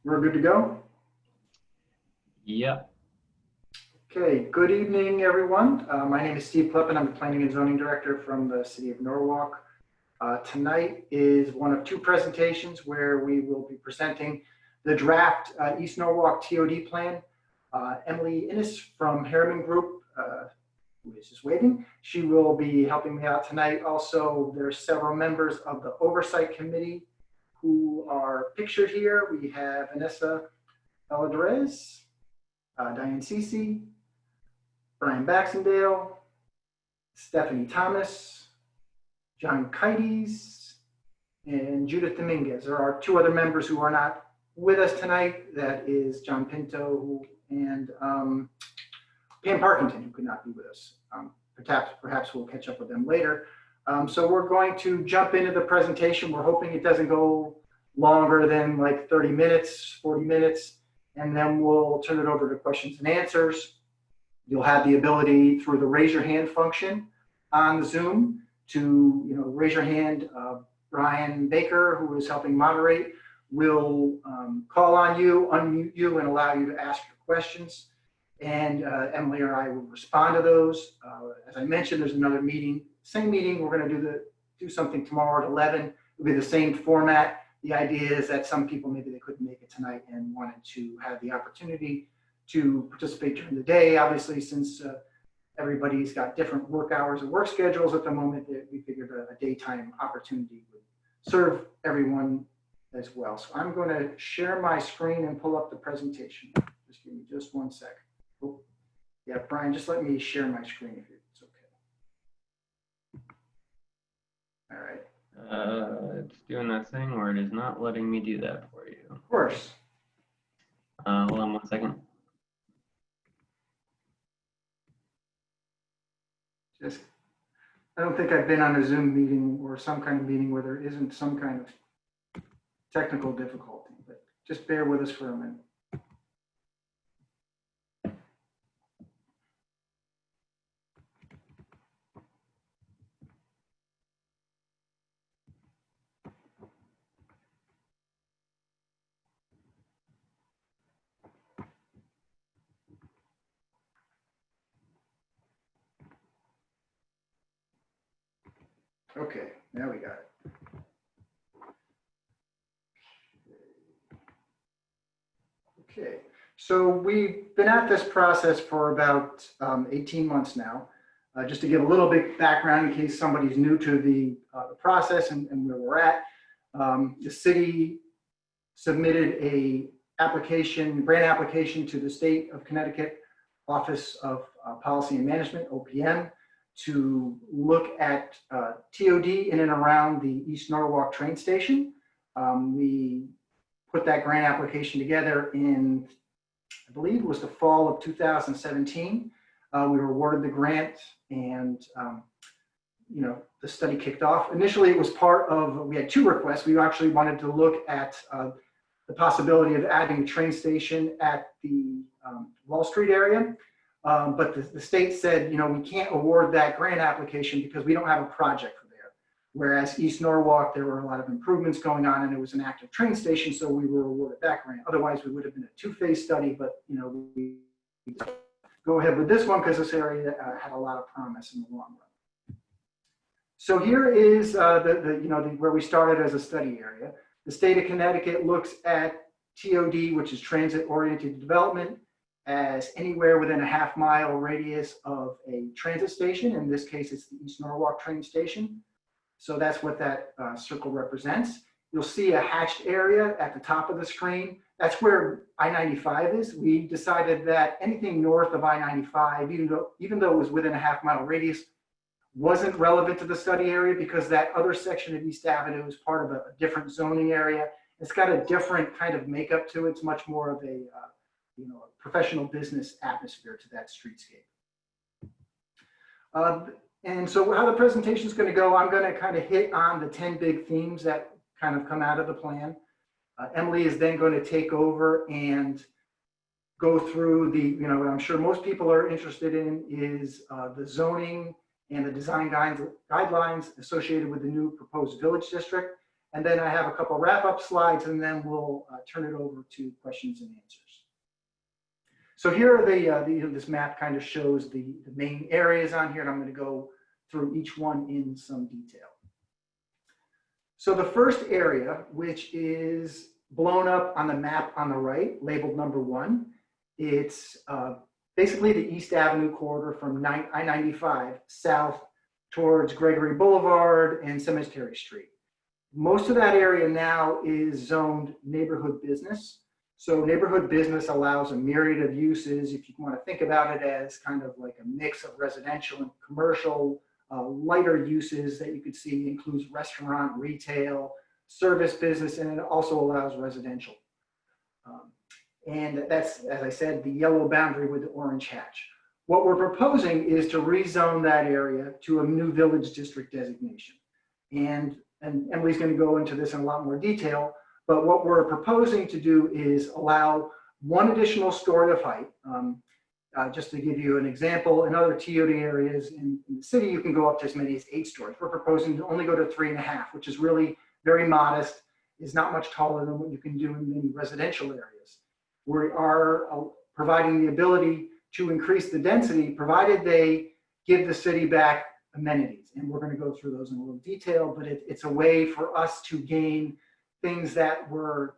We're good to go? Yep. Okay, good evening, everyone. My name is Steve Kleppen. I'm the Planning and Zoning Director from the City of Norwalk. Tonight is one of two presentations where we will be presenting the draft East Norwalk TOD plan. Emily Innes from Harriman Group, who is just waiting, she will be helping me out tonight. Also, there's several members of the Oversight Committee who are pictured here. We have Vanessa Valadrez, Diane Cece, Brian Baxendale, Stephanie Thomas, John Kites, and Judith Dominguez. There are two other members who are not with us tonight. That is John Pinto and Pam Parkington, who could not be with us. Perhaps we'll catch up with them later. So we're going to jump into the presentation. We're hoping it doesn't go longer than like 30 minutes, 40 minutes, and then we'll turn it over to questions and answers. You'll have the ability through the raise your hand function on the Zoom to raise your hand. Brian Baker, who is helping moderate, will call on you, unmute you, and allow you to ask your questions. And Emily or I will respond to those. As I mentioned, there's another meeting, same meeting. We're going to do something tomorrow at 11. It'll be the same format. The idea is that some people, maybe they couldn't make it tonight and wanted to have the opportunity to participate during the day. Obviously, since everybody's got different work hours and work schedules at the moment, we figured a daytime opportunity would serve everyone as well. So I'm going to share my screen and pull up the presentation. Just give me just 1 second. Oh, yeah, Brian, just let me share my screen if it's okay. All right. It's doing that thing where it is not letting me do that for you. Of course. Hold on 1 second. I don't think I've been on a Zoom meeting or some kind of meeting where there isn't some kind of technical difficulty, but just bear with us for a minute. Okay, now we got it. Okay, so we've been at this process for about 18 months now. Just to give a little bit background in case somebody's new to the process and where we're at. The city submitted a grant application to the State of Connecticut Office of Policy and Management, OPM, to look at TOD in and around the East Norwalk train station. We put that grant application together in, I believe it was the fall of 2017. We were awarded the grant and the study kicked off. Initially, it was part of, we had two requests. We actually wanted to look at the possibility of adding a train station at the Wall Street area. But the state said, we can't award that grant application because we don't have a project for there. Whereas East Norwalk, there were a lot of improvements going on and it was an active train station, so we were awarded that grant. Otherwise, we would have been a two-phase study, but we go ahead with this one because this area had a lot of promise in the long run. So here is where we started as a study area. The state of Connecticut looks at TOD, which is transit-oriented development, as anywhere within a half-mile radius of a transit station. In this case, it's the East Norwalk train station. So that's what that circle represents. You'll see a hatched area at the top of the screen. That's where I-95 is. We decided that anything north of I-95, even though it was within a half-mile radius, wasn't relevant to the study area because that other section of East Avenue is part of a different zoning area. It's got a different kind of makeup to it. It's much more of a professional business atmosphere to that streetscape. And so how the presentation is going to go, I'm going to kind of hit on the 10 big themes that kind of come out of the plan. Emily is then going to take over and go through the, what I'm sure most people are interested in is the zoning and the design guidelines associated with the new proposed village district. And then I have a couple wrap-up slides, and then we'll turn it over to questions and answers. So here are this map kind of shows the main areas on here, and I'm going to go through each one in some detail. So the first area, which is blown up on the map on the right, labeled number 1, it's basically the East Avenue corridor from I-95 south towards Gregory Boulevard and Cemetery Street. Most of that area now is zoned neighborhood business. So neighborhood business allows a myriad of uses. If you want to think about it as kind of like a mix of residential and commercial, lighter uses that you could see includes restaurant, retail, service business, and it also allows residential. And that's, as I said, the yellow boundary with the orange hatch. What we're proposing is to rezone that area to a new village district designation. And Emily's going to go into this in a lot more detail, but what we're proposing to do is allow one additional story of height. Just to give you an example, in other TOD areas in the city, you can go up to as many as 8 stories. We're proposing to only go to 3.5, which is really very modest, is not much taller than what you can do in many residential areas. We are providing the ability to increase the density, provided they give the city back amenities. And we're going to go through those in a little detail, but it's a way for us to gain things that were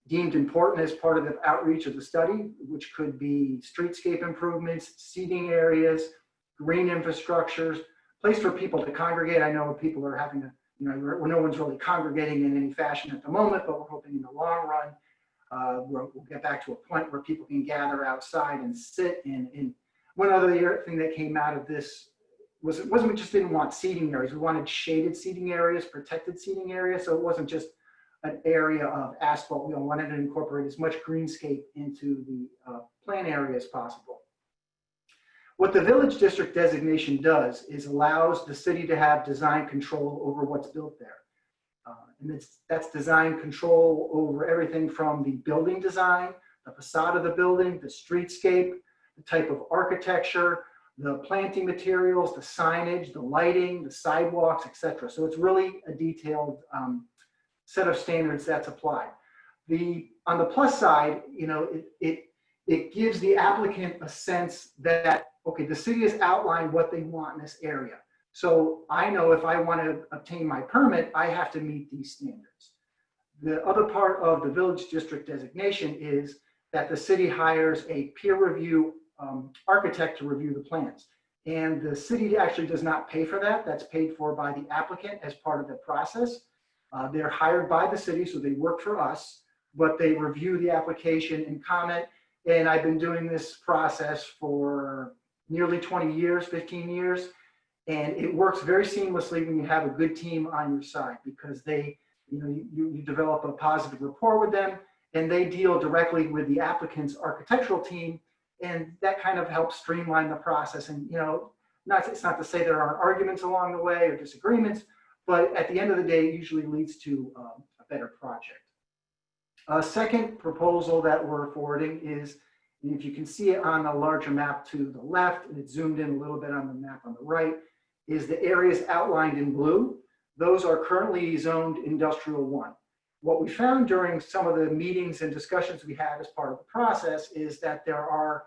deemed important as part of the outreach of the study, which could be streetscape improvements, seating areas, green infrastructures, place for people to congregate. I know people are having to, no one's really congregating in any fashion at the moment, but we're hoping in the long run, we'll get back to a point where people can gather outside and sit. And one other thing that came out of this was we just didn't want seating areas. We wanted shaded seating areas, protected seating areas. So it wasn't just an area of asphalt. We wanted to incorporate as much greenscape into the plan area as possible. What the village district designation does is allows the city to have design control over what's built there. And that's design control over everything from the building design, the facade of the building, the streetscape, the type of architecture, the planting materials, the signage, the lighting, the sidewalks, etc. So it's really a detailed set of standards that's applied. On the plus side, it gives the applicant a sense that, okay, the city has outlined what they want in this area. So I know if I want to obtain my permit, I have to meet these standards. The other part of the village district designation is that the city hires a peer review architect to review the plans. And the city actually does not pay for that. That's paid for by the applicant as part of the process. They're hired by the city, so they work for us, but they review the application and comment. And I've been doing this process for nearly 20 years, 15 years. And it works very seamlessly when you have a good team on your side, because you develop a positive rapport with them, and they deal directly with the applicant's architectural team. And that kind of helps streamline the process. And, it's not to say there aren't arguments along the way or disagreements, but at the end of the day, it usually leads to a better project. A second proposal that we're forwarding is, and if you can see it on a larger map to the left, and it's zoomed in a little bit on the map on the right, is the areas outlined in blue. Those are currently zoned Industrial 1. What we found during some of the meetings and discussions we had as part of the process is that there are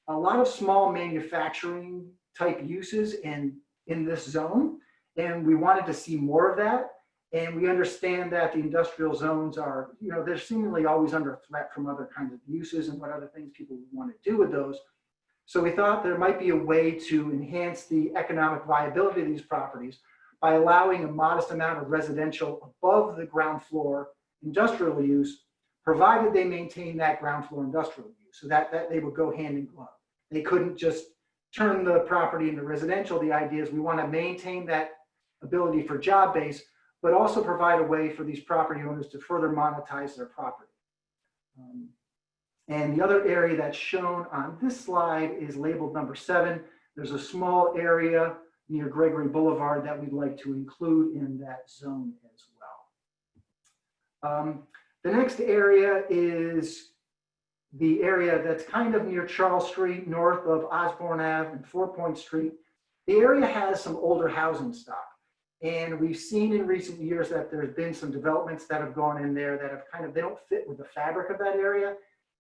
a lot of small manufacturing type uses in this zone, and we wanted to see more of that. And we understand that the industrial zones are, they're seemingly always under threat from other kinds of uses and what other things people want to do with those. So we thought there might be a way to enhance the economic viability of these properties by allowing a modest amount of residential above the ground floor industrial use, provided they maintain that ground floor industrial use, so that they would go hand in glove. They couldn't just turn the property into residential. The idea is we want to maintain that ability for job base, but also provide a way for these property owners to further monetize their property. And the other area that's shown on this slide is labeled number 7. There's a small area near Gregory Boulevard that we'd like to include in that zone as well. The next area is the area that's kind of near Charles Street, north of Osborne Ave and 4 Point Street. The area has some older housing stock. And we've seen in recent years that there's been some developments that have gone in there that have kind of, they don't fit with the fabric of that area.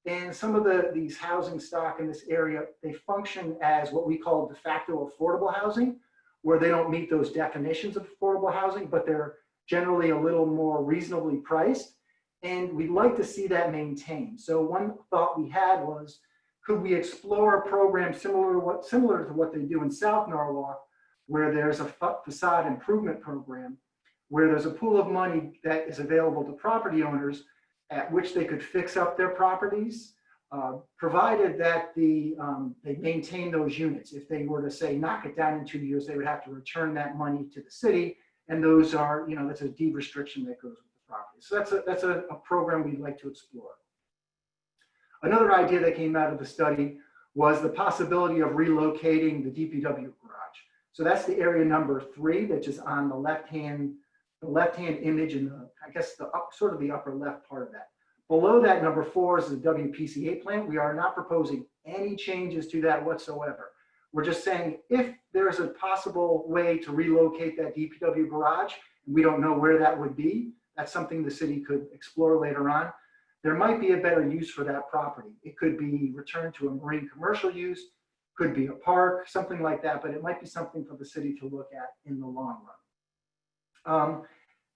And some of these housing stock in this area, they function as what we call de facto affordable housing, where they don't meet those definitions of affordable housing, but they're generally a little more reasonably priced. And we'd like to see that maintained. So one thought we had was, could we explore a program similar to what they do in South Norwalk, where there's a facade improvement program, where there's a pool of money that is available to property owners at which they could fix up their properties, provided that they maintain those units. If they were to say knock it down in 2 years, they would have to return that money to the city, and those are, that's a deed restriction that goes with the property. So that's a program we'd like to explore. Another idea that came out of the study was the possibility of relocating the DPW garage. So that's the area number 3, that is on the left-hand image in I guess sort of the upper left part of that. Below that, number 4 is the WPCA plant. We are not proposing any changes to that whatsoever. We're just saying if there's a possible way to relocate that DPW garage, and we don't know where that would be, that's something the city could explore later on. There might be a better use for that property. It could be returned to a marine commercial use, could be a park, something like that, but it might be something for the city to look at in the long run.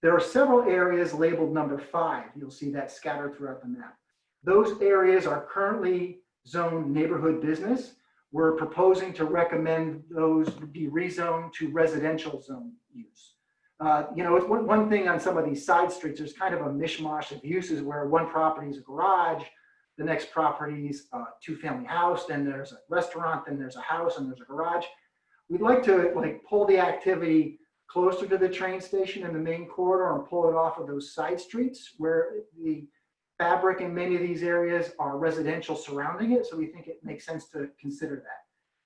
There are several areas labeled number 5. You'll see that scattered throughout the map. Those areas are currently zoned neighborhood business. We're proposing to recommend those be rezoned to residential zone use. It's one thing on some of these side streets, there's kind of a mishmash of uses where one property is a garage, the next property is a 2-family house, then there's a restaurant, then there's a house, and there's a garage. We'd like to pull the activity closer to the train station in the main corridor and pull it off of those side streets where the fabric in many of these areas are residential surrounding it. So we think it makes sense to consider that.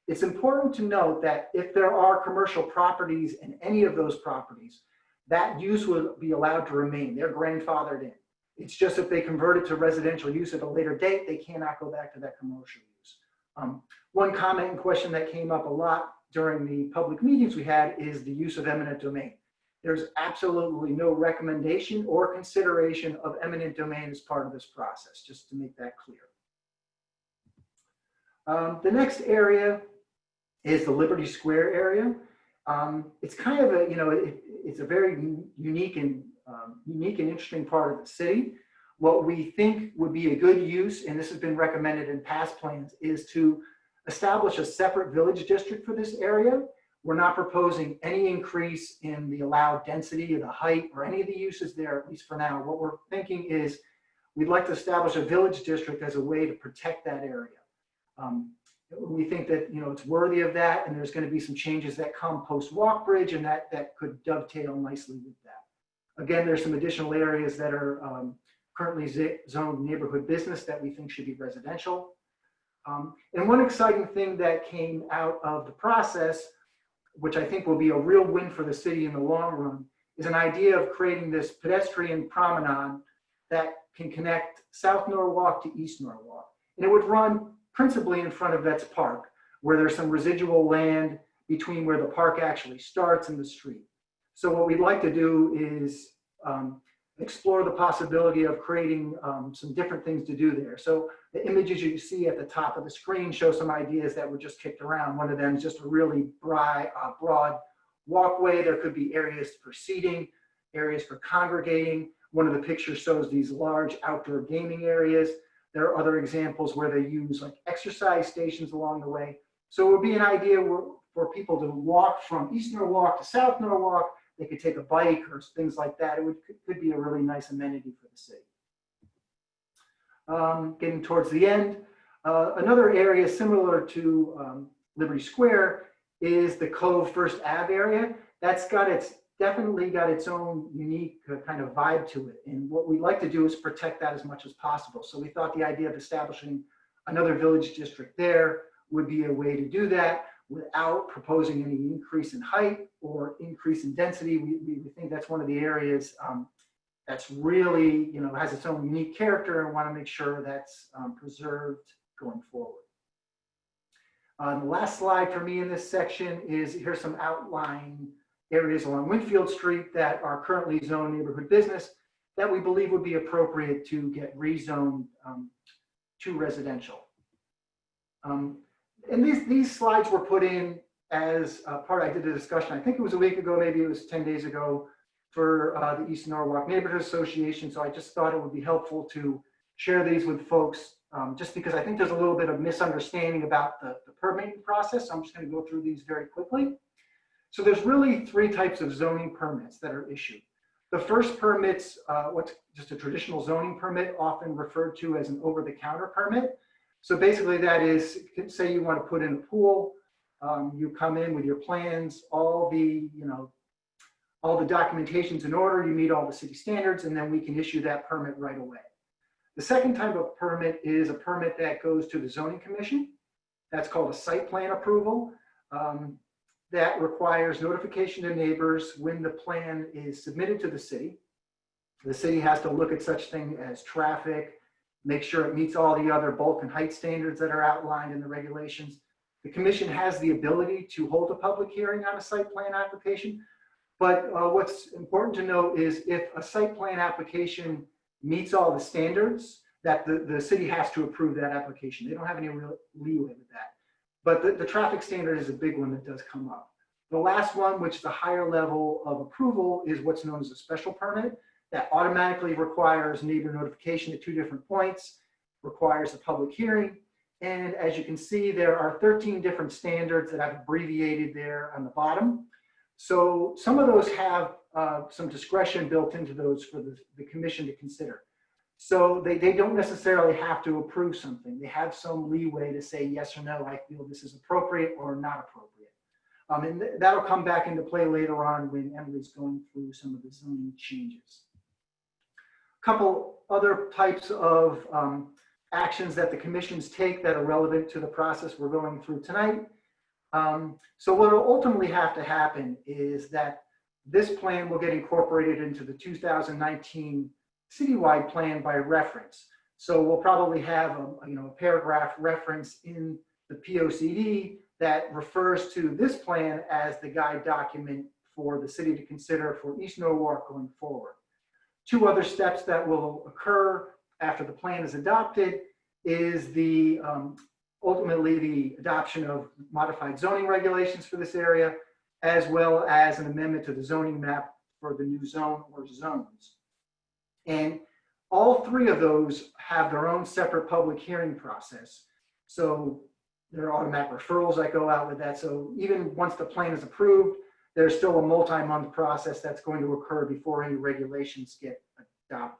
It's important to note that if there are commercial properties in any of those properties, that use will be allowed to remain. They're grandfathered in. It's just if they convert it to residential use at a later date, they cannot go back to that commercial use. One comment and question that came up a lot during the public meetings we had is the use of eminent domain. There's absolutely no recommendation or consideration of eminent domain as part of this process, just to make that clear. The next area is the Liberty Square area. It's kind of it's a very unique and interesting part of the city. What we think would be a good use, and this has been recommended in past plans, is to establish a separate village district for this area. We're not proposing any increase in the allowed density or the height or any of the uses there, at least for now. What we're thinking is we'd like to establish a village district as a way to protect that area. We think that it's worthy of that, and there's going to be some changes that come post Walk Bridge, and that could dovetail nicely with that. Again, there's some additional areas that are currently zoned neighborhood business that we think should be residential. And one exciting thing that came out of the process, which I think will be a real win for the city in the long run, is an idea of creating this pedestrian promenade that can connect South Norwalk to East Norwalk. And it would run principally in front of Vets Park, where there's some residual land between where the park actually starts and the street. So what we'd like to do is explore the possibility of creating some different things to do there. So the images you see at the top of the screen show some ideas that were just kicked around. One of them is just a really broad walkway. There could be areas for seating, areas for congregating. One of the pictures shows these large outdoor gaming areas. There are other examples where they use exercise stations along the way. So it would be an idea for people to walk from East Norwalk to South Norwalk. They could take a bike or things like that. It could be a really nice amenity for the city. Getting towards the end, another area similar to Liberty Square is the Cove First Ave area. That's definitely got its own unique kind of vibe to it. And what we'd like to do is protect that as much as possible. So we thought the idea of establishing another village district there would be a way to do that without proposing any increase in height or increase in density. We think that's one of the areas that's really, has its own unique character, and want to make sure that's preserved going forward. The last slide for me in this section is here's some outline areas along Winfield Street that are currently zoned neighborhood business that we believe would be appropriate to get rezoned to residential. And these slides were put in as part, I did a discussion, I think it was a week ago, maybe it was 10 days ago, for the East Norwalk Neighborhood Association. So I just thought it would be helpful to share these with folks, just because I think there's a little bit of misunderstanding about the permitting process. So I'm just going to go through these very quickly. So there's really three types of zoning permits that are issued. The first permit's what's just a traditional zoning permit, often referred to as an over-the-counter permit. So basically that is, say you want to put in a pool, you come in with your plans, all the documentation's in order, you meet all the city standards, and then we can issue that permit right away. The second type of permit is a permit that goes to the zoning commission. That's called a site plan approval. That requires notification to neighbors when the plan is submitted to the city. The city has to look at such things as traffic, make sure it meets all the other bulk and height standards that are outlined in the regulations. The commission has the ability to hold a public hearing on a site plan application. But what's important to note is if a site plan application meets all the standards, that the city has to approve that application. They don't have any real leeway with that. But the traffic standard is a big one that does come up. The last one, which is the higher level of approval, is what's known as a special permit that automatically requires neighbor notification at two different points, requires a public hearing. And as you can see, there are 13 different standards that I've abbreviated there on the bottom. So some of those have some discretion built into those for the commission to consider. So they don't necessarily have to approve something. They have some leeway to say yes or no, I feel this is appropriate or not appropriate. And that'll come back into play later on when Emily's going through some of the zoning changes. A couple other types of actions that the commissions take that are relevant to the process we're going through tonight. So what will ultimately have to happen is that this plan will get incorporated into the 2019 citywide plan by reference. So we'll probably have a paragraph reference in the POCD that refers to this plan as the guide document for the city to consider for East Norwalk going forward. Two other steps that will occur after the plan is adopted is the ultimately the adoption of modified zoning regulations for this area, as well as an amendment to the zoning map for the new zone or zones. And all three of those have their own separate public hearing process. So there are automatic referrals that go out with that. So even once the plan is approved, there's still a multi-month process that's going to occur before any regulations get adopted.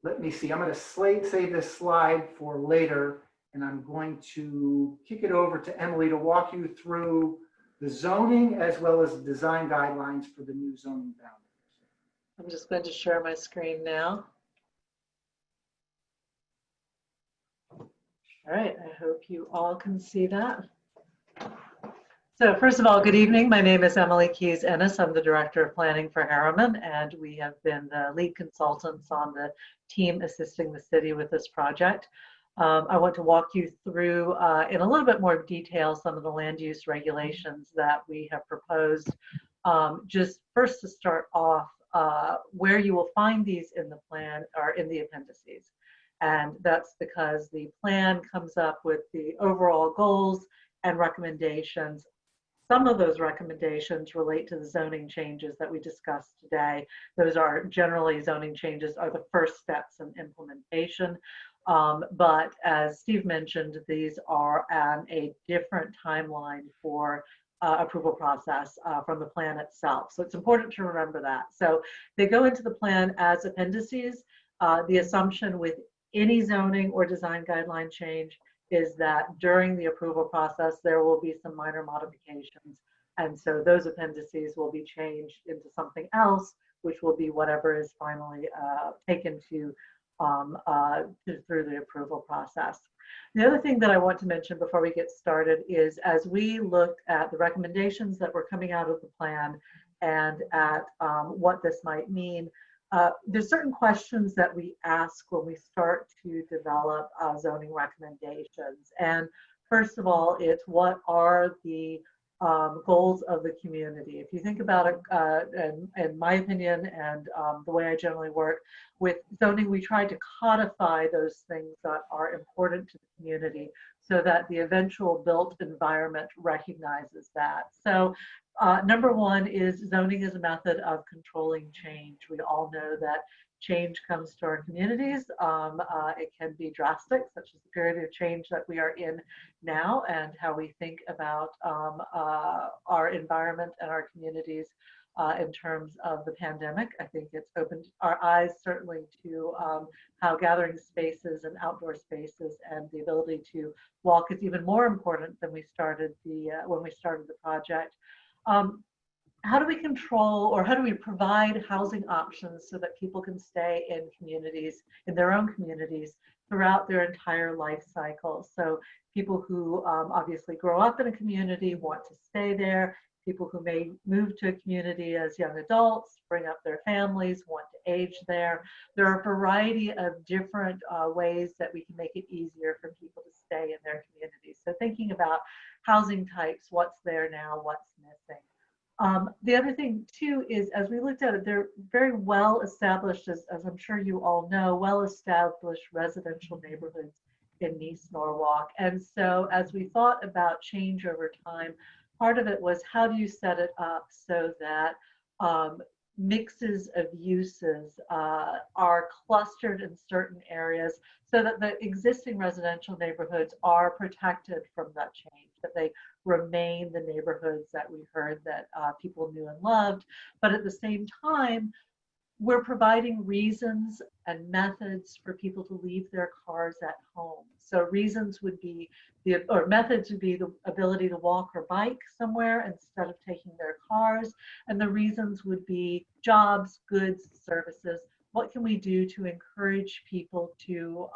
Let me see, I'm going to save this slide for later, and I'm going to kick it over to Emily to walk you through the zoning as well as the design guidelines for the new zoning boundaries. I'm just going to share my screen now. All right, I hope you all can see that. So first of all, good evening. My name is Emily Keyes-Ennis. I'm the Director of Planning for Harriman, and we have been the lead consultants on the team assisting the city with this project. I want to walk you through in a little bit more detail some of the land use regulations that we have proposed. Just first to start off, where you will find these in the plan are in the appendices. And that's because the plan comes up with the overall goals and recommendations. Some of those recommendations relate to the zoning changes that we discussed today. Those are generally zoning changes are the first steps in implementation. But as Steve mentioned, these are on a different timeline for approval process from the plan itself. So it's important to remember that. So they go into the plan as appendices. The assumption with any zoning or design guideline change is that during the approval process, there will be some minor modifications. And so those appendices will be changed into something else, which will be whatever is finally taken to through the approval process. The other thing that I want to mention before we get started is as we looked at the recommendations that were coming out of the plan and at what this might mean, there's certain questions that we ask when we start to develop zoning recommendations. And first of all, it's what are the goals of the community. If you think about it, in my opinion, and the way I generally work with zoning, we try to codify those things that are important to the community so that the eventual built environment recognizes that. So number one is zoning is a method of controlling change. We all know that change comes to our communities. It can be drastic, such as the period of change that we are in now and how we think about our environment and our communities in terms of the pandemic. I think it's opened our eyes certainly to how gathering spaces and outdoor spaces and the ability to walk is even more important than we started when we started the project. How do we control or how do we provide housing options so that people can stay in communities, in their own communities, throughout their entire life cycle? So people who obviously grow up in a community want to stay there, people who may move to a community as young adults, bring up their families, want to age there. There are a variety of different ways that we can make it easier for people to stay in their communities. So thinking about housing types, what's there now, what's missing. The other thing too is, as we looked at it, they're very well established, as I'm sure you all know, well established residential neighborhoods in East Norwalk. And so as we thought about change over time, part of it was how do you set it up so that mixes of uses are clustered in certain areas so that the existing residential neighborhoods are protected from that change, that they remain the neighborhoods that we heard that people knew and loved. But at the same time, we're providing reasons and methods for people to leave their cars at home. So reasons would be, or methods would be the ability to walk or bike somewhere instead of taking their cars. And the reasons would be jobs, goods, services. What can we do to encourage people to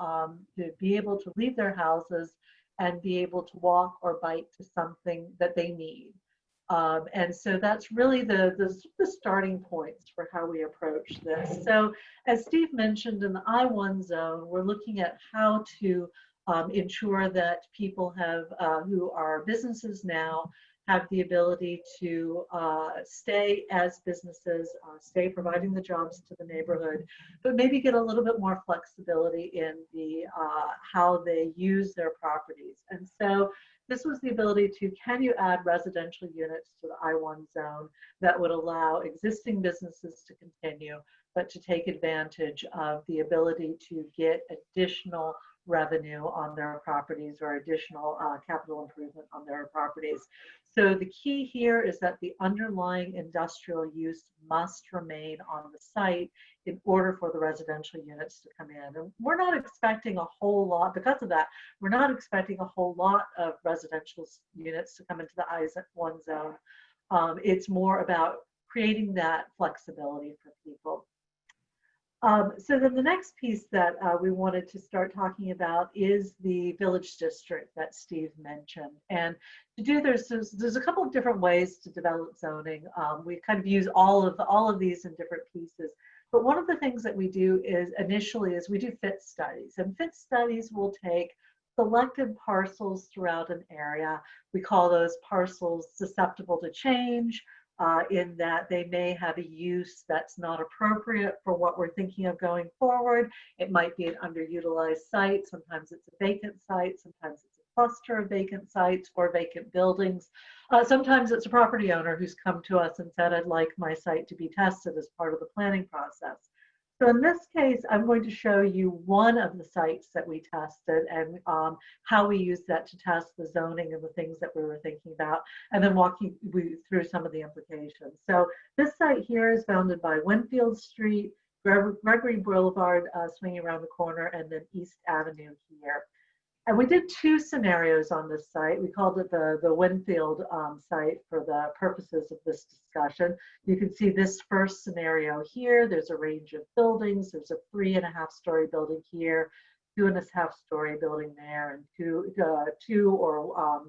be able to leave their houses and be able to walk or bike to something that they need? And so that's really the starting points for how we approach this. So as Steve mentioned, in the I-1 zone, we're looking at how to ensure that people have who are businesses now have the ability to stay as businesses, stay providing the jobs to the neighborhood, but maybe get a little bit more flexibility in the how they use their properties. And so this was the ability to, can you add residential units to the I-1 zone that would allow existing businesses to continue, but to take advantage of the ability to get additional revenue on their properties or additional capital improvement on their properties. So the key here is that the underlying industrial use must remain on the site in order for the residential units to come in. And we're not expecting a whole lot, because of that, we're not expecting a whole lot of residential units to come into the I-1 zone. It's more about creating that flexibility for people. So then the next piece that we wanted to start talking about is the village district that Steve mentioned. And to do this, there's a couple of different ways to develop zoning. We kind of use all of these in different pieces. But one of the things that we do is initially is we do fit studies, and fit studies will take selected parcels throughout an area. We call those parcels susceptible to change, in that they may have a use that's not appropriate for what we're thinking of going forward. It might be an underutilized site. Sometimes it's a vacant site. Sometimes it's a cluster of vacant sites or vacant buildings. Sometimes it's a property owner who's come to us and said, I'd like my site to be tested as part of the planning process. So in this case, I'm going to show you one of the sites that we tested and how we used that to test the zoning and the things that we were thinking about, and then walking through some of the implications. So this site here is bounded by Winfield Street, Gregory Boulevard swinging around the corner, and then East Avenue here. And we did two scenarios on this site. We called it the Winfield site for the purposes of this discussion. You can see this first scenario here. There's a range of buildings. There's a 3.5-story building here, 2.5-story building there, and two or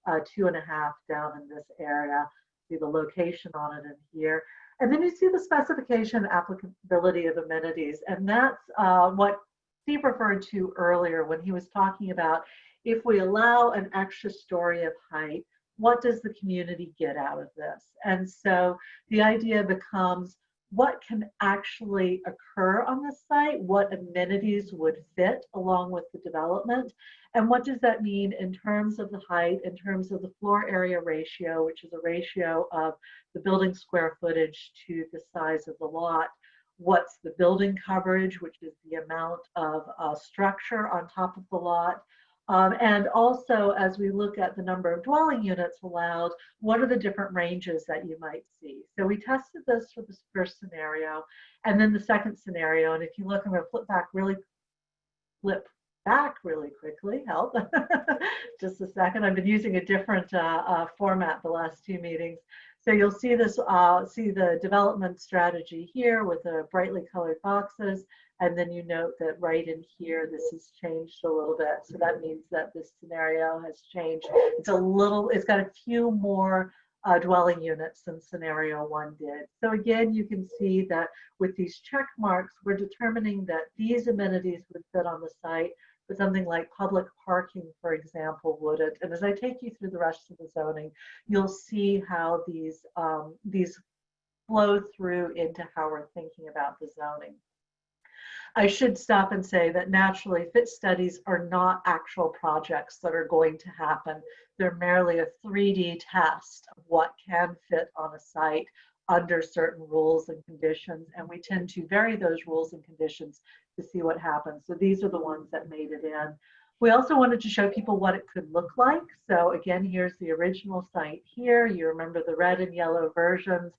2.5 down in this area. See the location on it in here. And then you see the specification applicability of amenities. And that's what Steve referred to earlier when he was talking about if we allow an extra story of height, what does the community get out of this? And so the idea becomes, what can actually occur on the site, what amenities would fit along with the development, and what does that mean in terms of the height, in terms of the floor area ratio, which is a ratio of the building square footage to the size of the lot. What's the building coverage, which is the amount of structure on top of the lot. And also, as we look at the number of dwelling units allowed, what are the different ranges that you might see? So we tested this for this first scenario, and then the second scenario. And if you look, I'm going to flip back really quickly. Help. Just a second. I've been using a different format the last 2 meetings. So you'll see this, see the development strategy here with the brightly colored boxes. And then you note that right in here, this has changed a little bit. So that means that this scenario has changed. It's got a few more dwelling units than scenario 1 did. So again, you can see that with these check marks, we're determining that these amenities would fit on the site, but something like public parking, for example, wouldn't. And as I take you through the rest of the zoning, you'll see how these flow through into how we're thinking about the zoning. I should stop and say that naturally fit studies are not actual projects that are going to happen. They're merely a 3D test of what can fit on a site under certain rules and conditions. And we tend to vary those rules and conditions to see what happens. So these are the ones that made it in. We also wanted to show people what it could look like. So again, here's the original site here. You remember the red and yellow versions.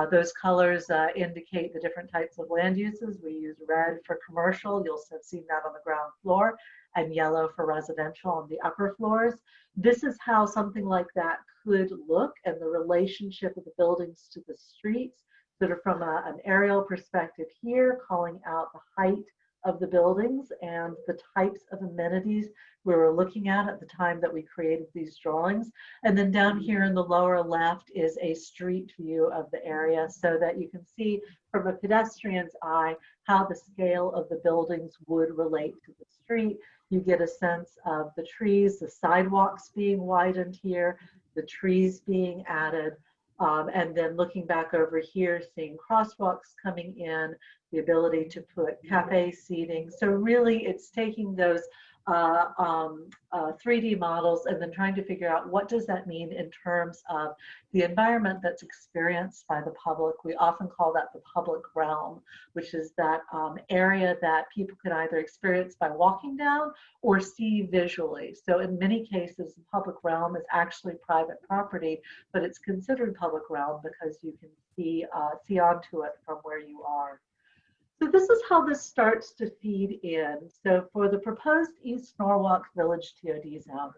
Those colors indicate the different types of land uses. We use red for commercial. You'll have seen that on the ground floor, and yellow for residential on the upper floors. This is how something like that could look, and the relationship of the buildings to the streets, sort of from an aerial perspective here, calling out the height of the buildings and the types of amenities we were looking at the time that we created these drawings. And then down here in the lower left is a street view of the area, so that you can see from a pedestrian's eye how the scale of the buildings would relate to the street. You get a sense of the trees, the sidewalks being widened here, the trees being added, and then looking back over here, seeing crosswalks coming in, the ability to put cafe seating. So really it's taking those 3D models and then trying to figure out what does that mean in terms of the environment that's experienced by the public. We often call that the public realm, which is that area that people can either experience by walking down or see visually. So in many cases, the public realm is actually private property, but it's considered public realm because you can see onto it from where you are. So this is how this starts to feed in. So for the proposed East Norwalk Village TOD zone,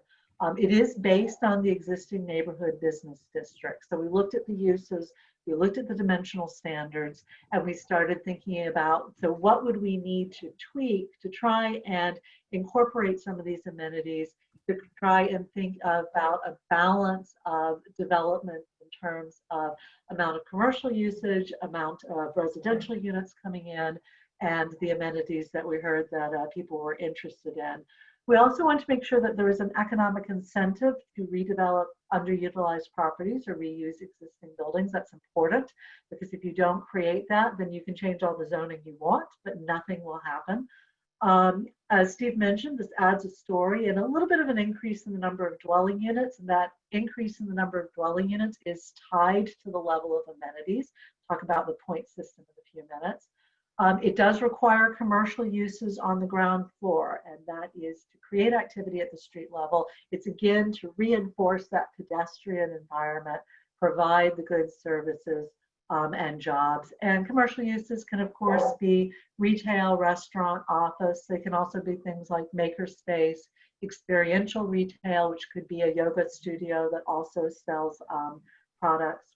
it is based on the existing neighborhood business district. So we looked at the uses, we looked at the dimensional standards, and we started thinking about, so what would we need to tweak to try and incorporate some of these amenities, to try and think about a balance of development in terms of amount of commercial usage, amount of residential units coming in, and the amenities that we heard that people were interested in. We also want to make sure that there is an economic incentive to redevelop underutilized properties or reuse existing buildings. That's important, because if you don't create that, then you can change all the zoning you want, but nothing will happen. As Steve mentioned, this adds a story and a little bit of an increase in the number of dwelling units, and that increase in the number of dwelling units is tied to the level of amenities. Talk about the point system in a few minutes. It does require commercial uses on the ground floor, and that is to create activity at the street level. It's again to reinforce that pedestrian environment, provide the goods, services, and jobs. And commercial uses can, of course, be retail, restaurant, office. They can also be things like makerspace, experiential retail, which could be a yoga studio that also sells products.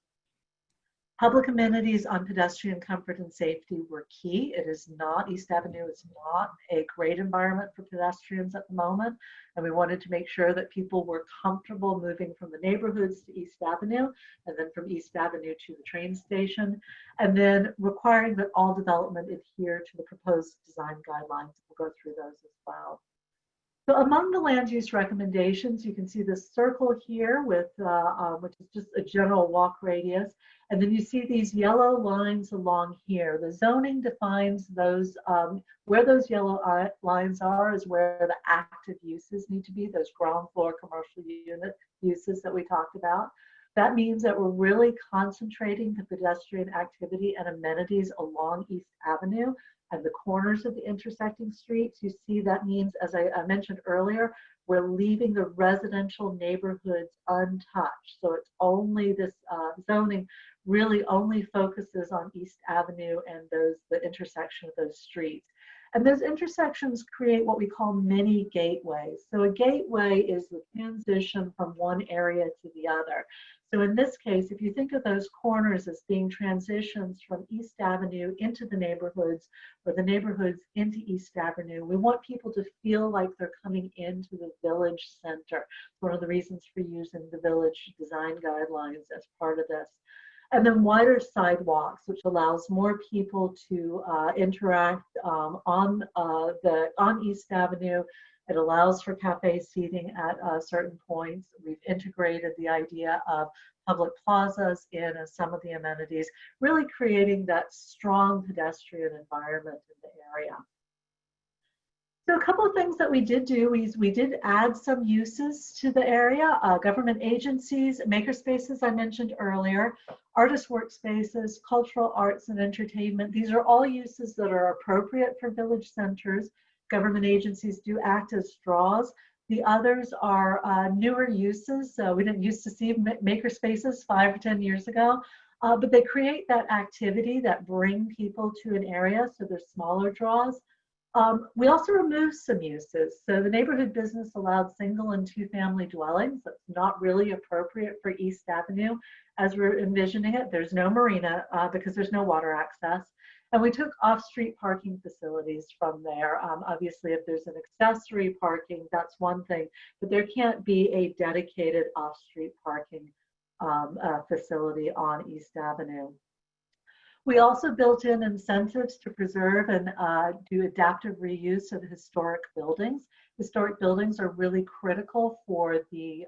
Public amenities on pedestrian comfort and safety were key. It is not, East Avenue is not a great environment for pedestrians at the moment. And we wanted to make sure that people were comfortable moving from the neighborhoods to East Avenue, and then from East Avenue to the train station. And then requiring that all development adhere to the proposed design guidelines. We'll go through those as well. So among the land use recommendations, you can see this circle here with, which is just a general walk radius. And then you see these yellow lines along here. The zoning defines those, where those yellow lines are is where the active uses need to be, those ground floor commercial unit uses that we talked about. That means that we're really concentrating the pedestrian activity and amenities along East Avenue and the corners of the intersecting streets. You see that means, as I mentioned earlier, we're leaving the residential neighborhoods untouched. So it's only this zoning really only focuses on East Avenue and the intersection of those streets. And those intersections create what we call mini gateways. So a gateway is the transition from one area to the other. So in this case, if you think of those corners as being transitions from East Avenue into the neighborhoods or the neighborhoods into East Avenue, we want people to feel like they're coming into the village center. One of the reasons for using the village design guidelines as part of this. And then wider sidewalks, which allows more people to interact on East Avenue. It allows for cafe seating at certain points. We've integrated the idea of public plazas in as some of the amenities, really creating that strong pedestrian environment in the area. So a couple of things that we did do is we did add some uses to the area. Government agencies, makerspaces I mentioned earlier, artist workspaces, cultural arts and entertainment. These are all uses that are appropriate for village centers. Government agencies do act as straws. The others are newer uses. So we didn't used to see makerspaces 5 or 10 years ago, but they create that activity that bring people to an area. So they're smaller draws. We also removed some uses. So the neighborhood business allowed single and two family dwellings. That's not really appropriate for East Avenue as we're envisioning it. There's no marina because there's no water access. And we took off-street parking facilities from there. Obviously, if there's an accessory parking, that's one thing, but there can't be a dedicated off-street parking facility on East Avenue. We also built in incentives to preserve and do adaptive reuse of historic buildings. Historic buildings are really critical for the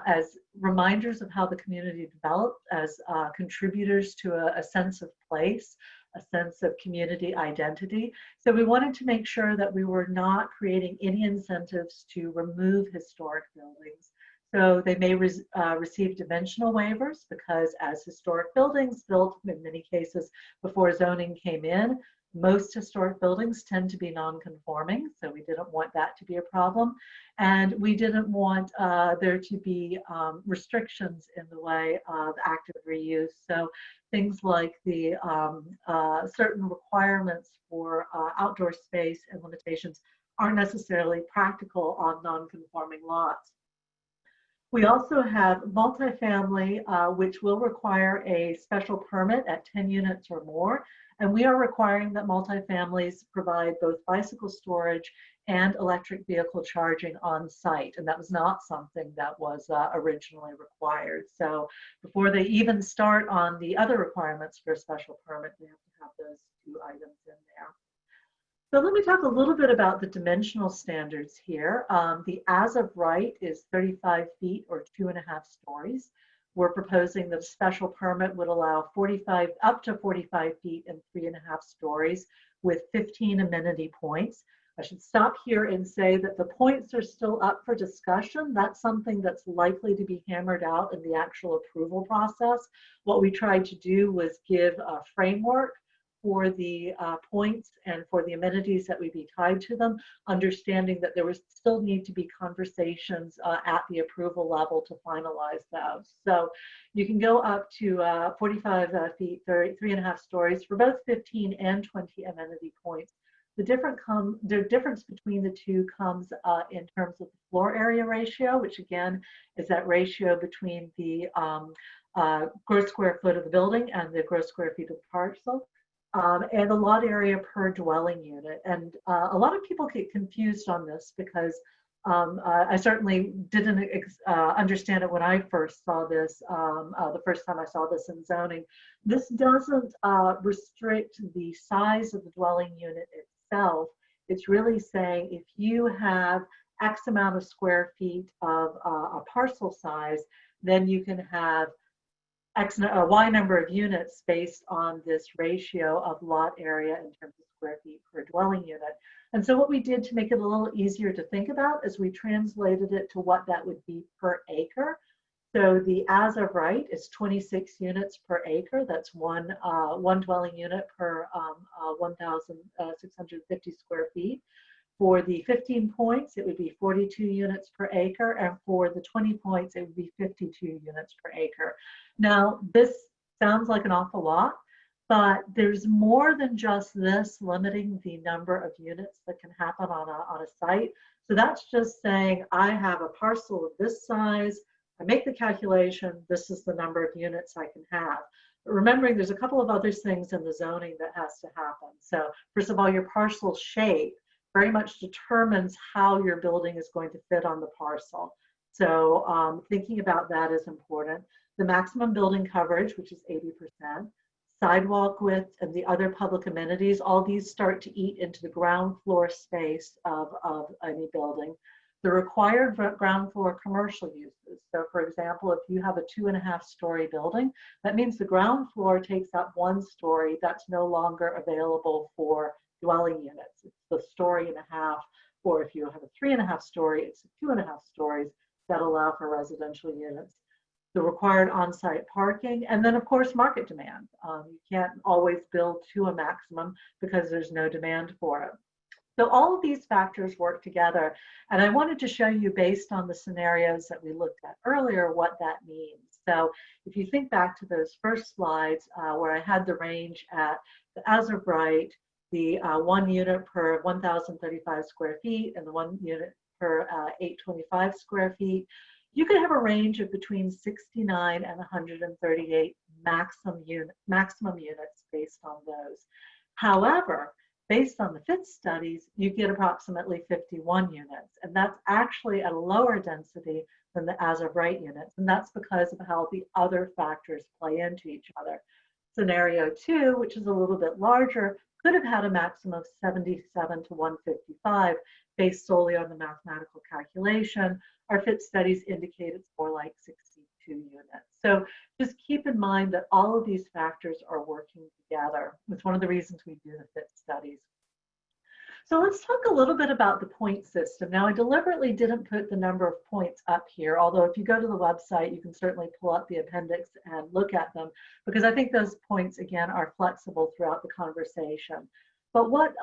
as reminders of how the community developed, as contributors to a sense of place, a sense of community identity. So we wanted to make sure that we were not creating any incentives to remove historic buildings. So they may receive dimensional waivers because as historic buildings built in many cases before zoning came in, most historic buildings tend to be non-conforming, so we didn't want that to be a problem. And we didn't want there to be restrictions in the way of active reuse. So things like the certain requirements for outdoor space and limitations aren't necessarily practical on non-conforming lots. We also have multifamily, which will require a special permit at 10 units or more. And we are requiring that multifamilies provide both bicycle storage and electric vehicle charging on site. And that was not something that was originally required. So before they even start on the other requirements for a special permit, we have to have those two items in there. So let me talk a little bit about the dimensional standards here. The as of right is 35 feet or 2.5 stories. We're proposing that a special permit would allow up to 45 feet and 3.5 stories with 15 amenity points. I should stop here and say that the points are still up for discussion. That's something that's likely to be hammered out in the actual approval process. What we tried to do was give a framework for the points and for the amenities that would be tied to them, understanding that there would still need to be conversations at the approval level to finalize those. So you can go up to 45 feet, 3.5 stories for both 15 and 20 amenity points. The difference between the two comes in terms of the floor area ratio, which again is that ratio between the gross square foot of the building and the gross square feet of the parcel. And the lot area per dwelling unit. And a lot of people get confused on this because I certainly didn't understand it when I first saw this, the first time I saw this in zoning. This doesn't restrict the size of the dwelling unit itself. It's really saying if you have X amount of square feet of a parcel size, then you can have Y number of units based on this ratio of lot area in terms of square feet per dwelling unit. And so what we did to make it a little easier to think about is we translated it to what that would be per acre. So the as of right is 26 units per acre. That's one dwelling unit per 1,650 square feet. For the 15 points, it would be 42 units per acre, and for the 20 points, it would be 52 units per acre. Now, this sounds like an awful lot, but there's more than just this limiting the number of units that can happen on a site. So that's just saying I have a parcel of this size, I make the calculation, this is the number of units I can have. But remembering there's a couple of other things in the zoning that has to happen. So first of all, your parcel shape very much determines how your building is going to fit on the parcel. So thinking about that is important. The maximum building coverage, which is 80%, sidewalk width, and the other public amenities, all these start to eat into the ground floor space of any building. The required ground floor commercial uses. So for example, if you have a 2.5-story building, that means the ground floor takes up 1 story that's no longer available for dwelling units. It's the 1.5 stories, or if you have a 3.5 story, it's 2.5 stories that allow for residential units. The required on-site parking, and then of course market demand. You can't always build to a maximum because there's no demand for it. So all of these factors work together, and I wanted to show you based on the scenarios that we looked at earlier what that means. So if you think back to those first slides where I had the range at the as of right, the 1 unit per 1,035 square feet and the 1 unit per 825 square feet, you could have a range of between 69 and 138 maximum units based on those. However, based on the fit studies, you get approximately 51 units, and that's actually at a lower density than the as of right units, and that's because of how the other factors play into each other. Scenario 2, which is a little bit larger, could have had a maximum of 77 to 155 based solely on the mathematical calculation. Our fit studies indicate it's more like 62 units. So just keep in mind that all of these factors are working together. It's one of the reasons we do the fit studies. So let's talk a little bit about the point system. Now, I deliberately didn't put the number of points up here, although if you go to the website, you can certainly pull up the appendix and look at them, because I think those points, again, are flexible throughout the conversation. But what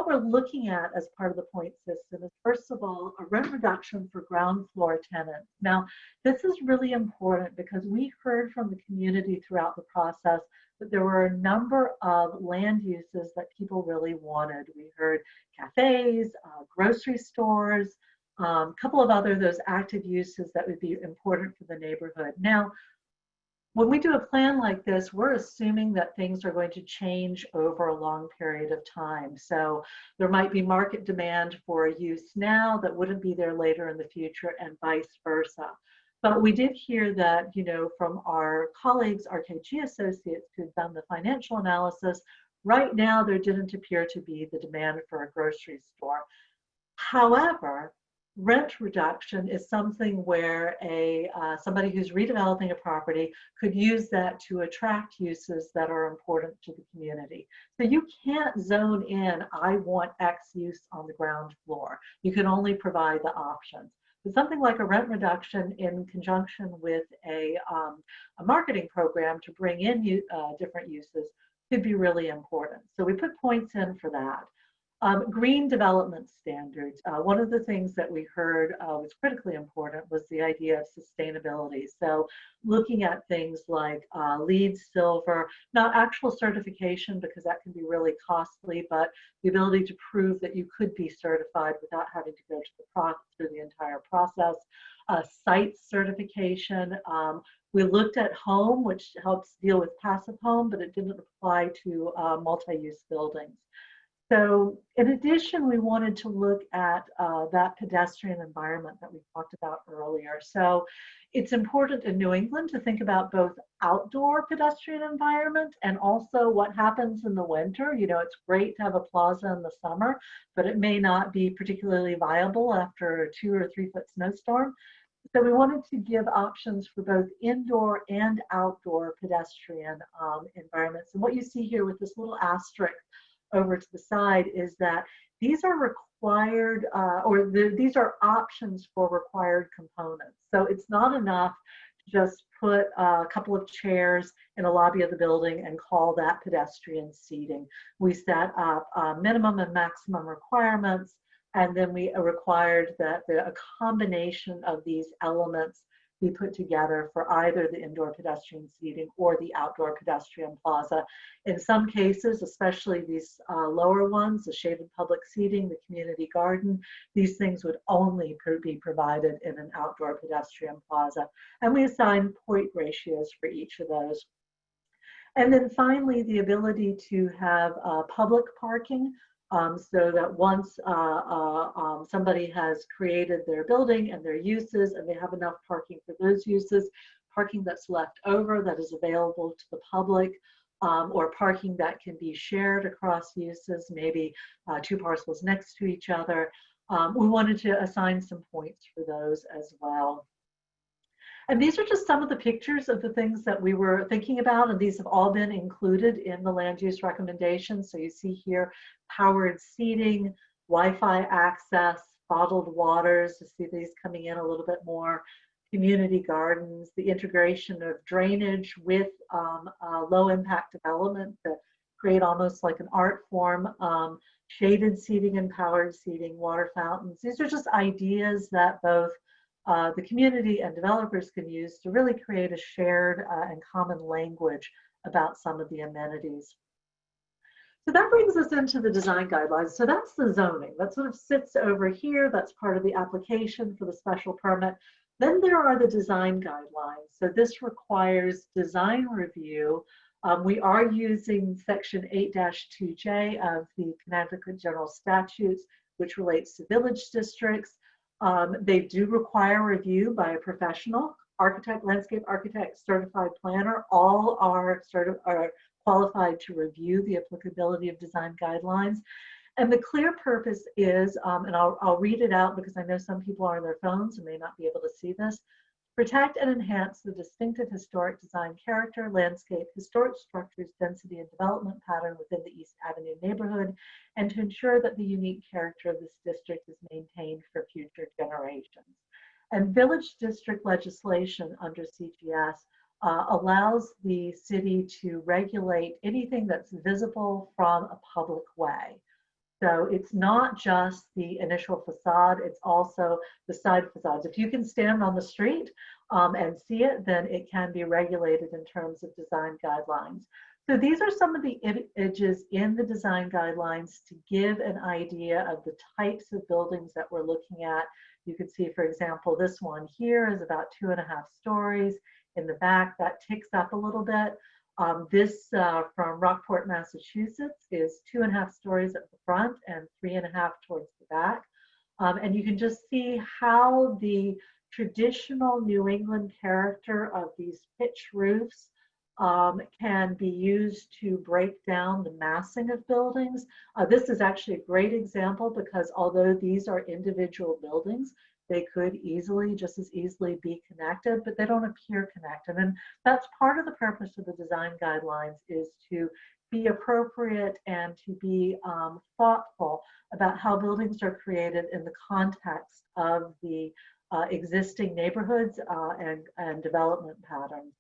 we're looking at as part of the point system is, first of all, a rent reduction for ground floor tenants. Now, this is really important because we heard from the community throughout the process that there were a number of land uses that people really wanted. We heard cafes, grocery stores, a couple of other those active uses that would be important for the neighborhood. Now, when we do a plan like this, we're assuming that things are going to change over a long period of time. So there might be market demand for a use now that wouldn't be there later in the future, and vice versa. But we did hear that, from our colleagues, RKG associates who've done the financial analysis, right now there didn't appear to be the demand for a grocery store. However, rent reduction is something where somebody who's redeveloping a property could use that to attract uses that are important to the community. So you can't zone in, I want X use on the ground floor. You can only provide the options. But something like a rent reduction in conjunction with a marketing program to bring in different uses could be really important. So we put points in for that. Green development standards. One of the things that we heard was critically important was the idea of sustainability. So looking at things like LEED Silver, not actual certification because that can be really costly, but the ability to prove that you could be certified without having to go through the entire process. Site certification. We looked at home, which helps deal with passive home, but it didn't apply to multi-use buildings. So in addition, we wanted to look at that pedestrian environment that we talked about earlier. So it's important in New England to think about both outdoor pedestrian environment and also what happens in the winter. You know, it's great to have a plaza in the summer, but it may not be particularly viable after a 2 or 3 foot snowstorm. So we wanted to give options for both indoor and outdoor pedestrian environments. And what you see here with this little asterisk over to the side is that these are required, these are options for required components. So it's not enough to just put a couple of chairs in a lobby of the building and call that pedestrian seating. We set up minimum and maximum requirements, and then we required that a combination of these elements be put together for either the indoor pedestrian seating or the outdoor pedestrian plaza. In some cases, especially these lower ones, the shaded public seating, the community garden, these things would only be provided in an outdoor pedestrian plaza. And we assign point ratios for each of those. And then finally, the ability to have public parking. So that once somebody has created their building and their uses and they have enough parking for those uses, parking that's left over that is available to the public, or parking that can be shared across uses, maybe 2 parcels next to each other. We wanted to assign some points for those as well. And these are just some of the pictures of the things that we were thinking about, and these have all been included in the land use recommendations. So you see here powered seating, Wi-Fi access, bottled waters, you see these coming in a little bit more, community gardens, the integration of drainage with low impact development to create almost like an art form, shaded seating and powered seating, water fountains. These are just ideas that both the community and developers can use to really create a shared and common language about some of the amenities. So that brings us into the design guidelines. So that's the zoning. That sort of sits over here. That's part of the application for the special permit. Then there are the design guidelines. So this requires design review. We are using section 8-2J of the Connecticut General Statutes, which relates to village districts. They do require review by a professional, architect, landscape architect, certified planner. All are qualified to review the applicability of design guidelines. And the clear purpose is, and I'll read it out because I know some people are on their phones and may not be able to see this, protect and enhance the distinctive historic design character, landscape, historic structures, density, and development pattern within the East Avenue neighborhood, and to ensure that the unique character of this district is maintained for future generations. And village district legislation under CGS allows the city to regulate anything that's visible from a public way. So it's not just the initial facade, it's also the side facades. If you can stand on the street and see it, then it can be regulated in terms of design guidelines. So these are some of the images in the design guidelines to give an idea of the types of buildings that we're looking at. You can see, for example, this one here is about 2.5 stories. In the back, that ticks up a little bit. This from Rockport, Massachusetts is 2.5 stories at the front and 3.5 towards the back. And you can just see how the traditional New England character of these pitch roofs can be used to break down the massing of buildings. This is actually a great example because although these are individual buildings, they could just as easily be connected, but they don't appear connected. And that's part of the purpose of the design guidelines, is to be appropriate and to be thoughtful about how buildings are created in the context of the existing neighborhoods and development patterns.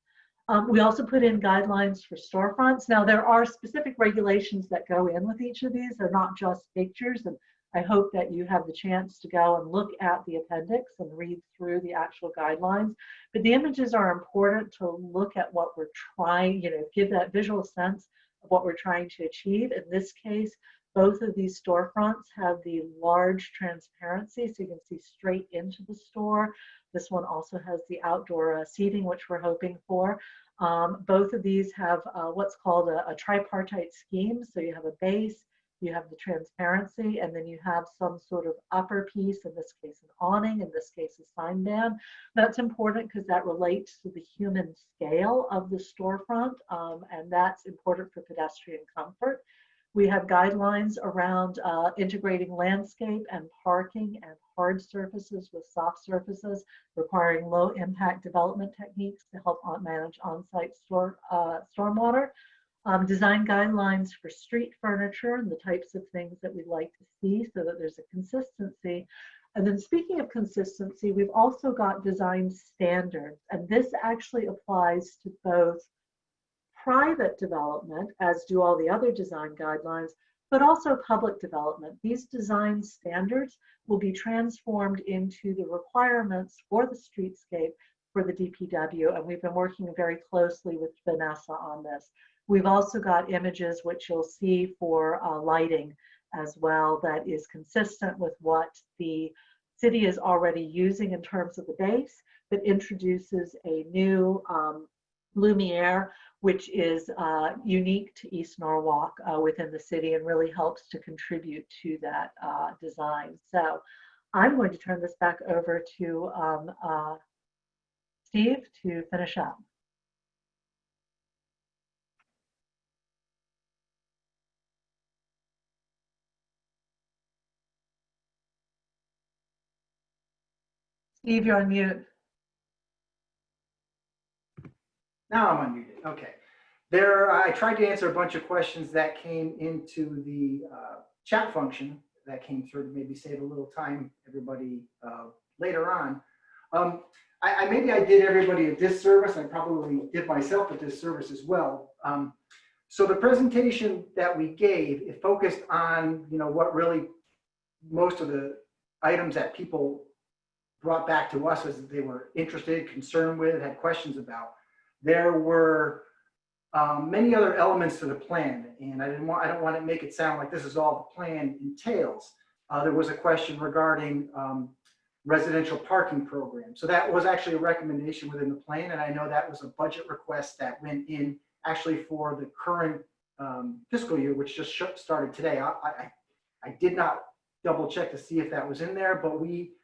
We also put in guidelines for storefronts. Now, there are specific regulations that go in with each of these. They're not just pictures, and I hope that you have the chance to go and look at the appendix and read through the actual guidelines. But the images are important to look at what we're trying, give that visual sense of what we're trying to achieve. In this case, both of these storefronts have the large transparency, so you can see straight into the store. This one also has the outdoor seating, which we're hoping for. Both of these have what's called a tripartite scheme. So you have a base, you have the transparency, and then you have some sort of upper piece, in this case an awning, in this case a sign band. That's important because that relates to the human scale of the storefront, and that's important for pedestrian comfort. We have guidelines around integrating landscape and parking and hard surfaces with soft surfaces, requiring low impact development techniques to help manage on-site stormwater. Design guidelines for street furniture and the types of things that we'd like to see so that there's a consistency. And then speaking of consistency, we've also got design standards, and this actually applies to both private development, as do all the other design guidelines, but also public development. These design standards will be transformed into the requirements for the streetscape for the DPW, and we've been working very closely with Vanessa on this. We've also got images which you'll see for lighting as well that is consistent with what the city is already using in terms of the base, but introduces a new lumiere, which is unique to East Norwalk within the city and really helps to contribute to that design. So I'm going to turn this back over to Steve to finish up. Steve, you're on mute. Now I'm unmuted. Okay. I tried to answer a bunch of questions that came into the chat function that came through to maybe save a little time, everybody, later on. Maybe I did everybody a disservice. I probably did myself a disservice as well. So the presentation that we gave, it focused on, what really most of the items that people brought back to us as they were interested, concerned with, had questions about. There were many other elements to the plan, and I don't want to make it sound like this is all the plan entails. There was a question regarding residential parking program. So that was actually a recommendation within the plan, and I know that was a budget request that went in actually for the current fiscal year, which just started today. I did not double check to see if that was in there, but we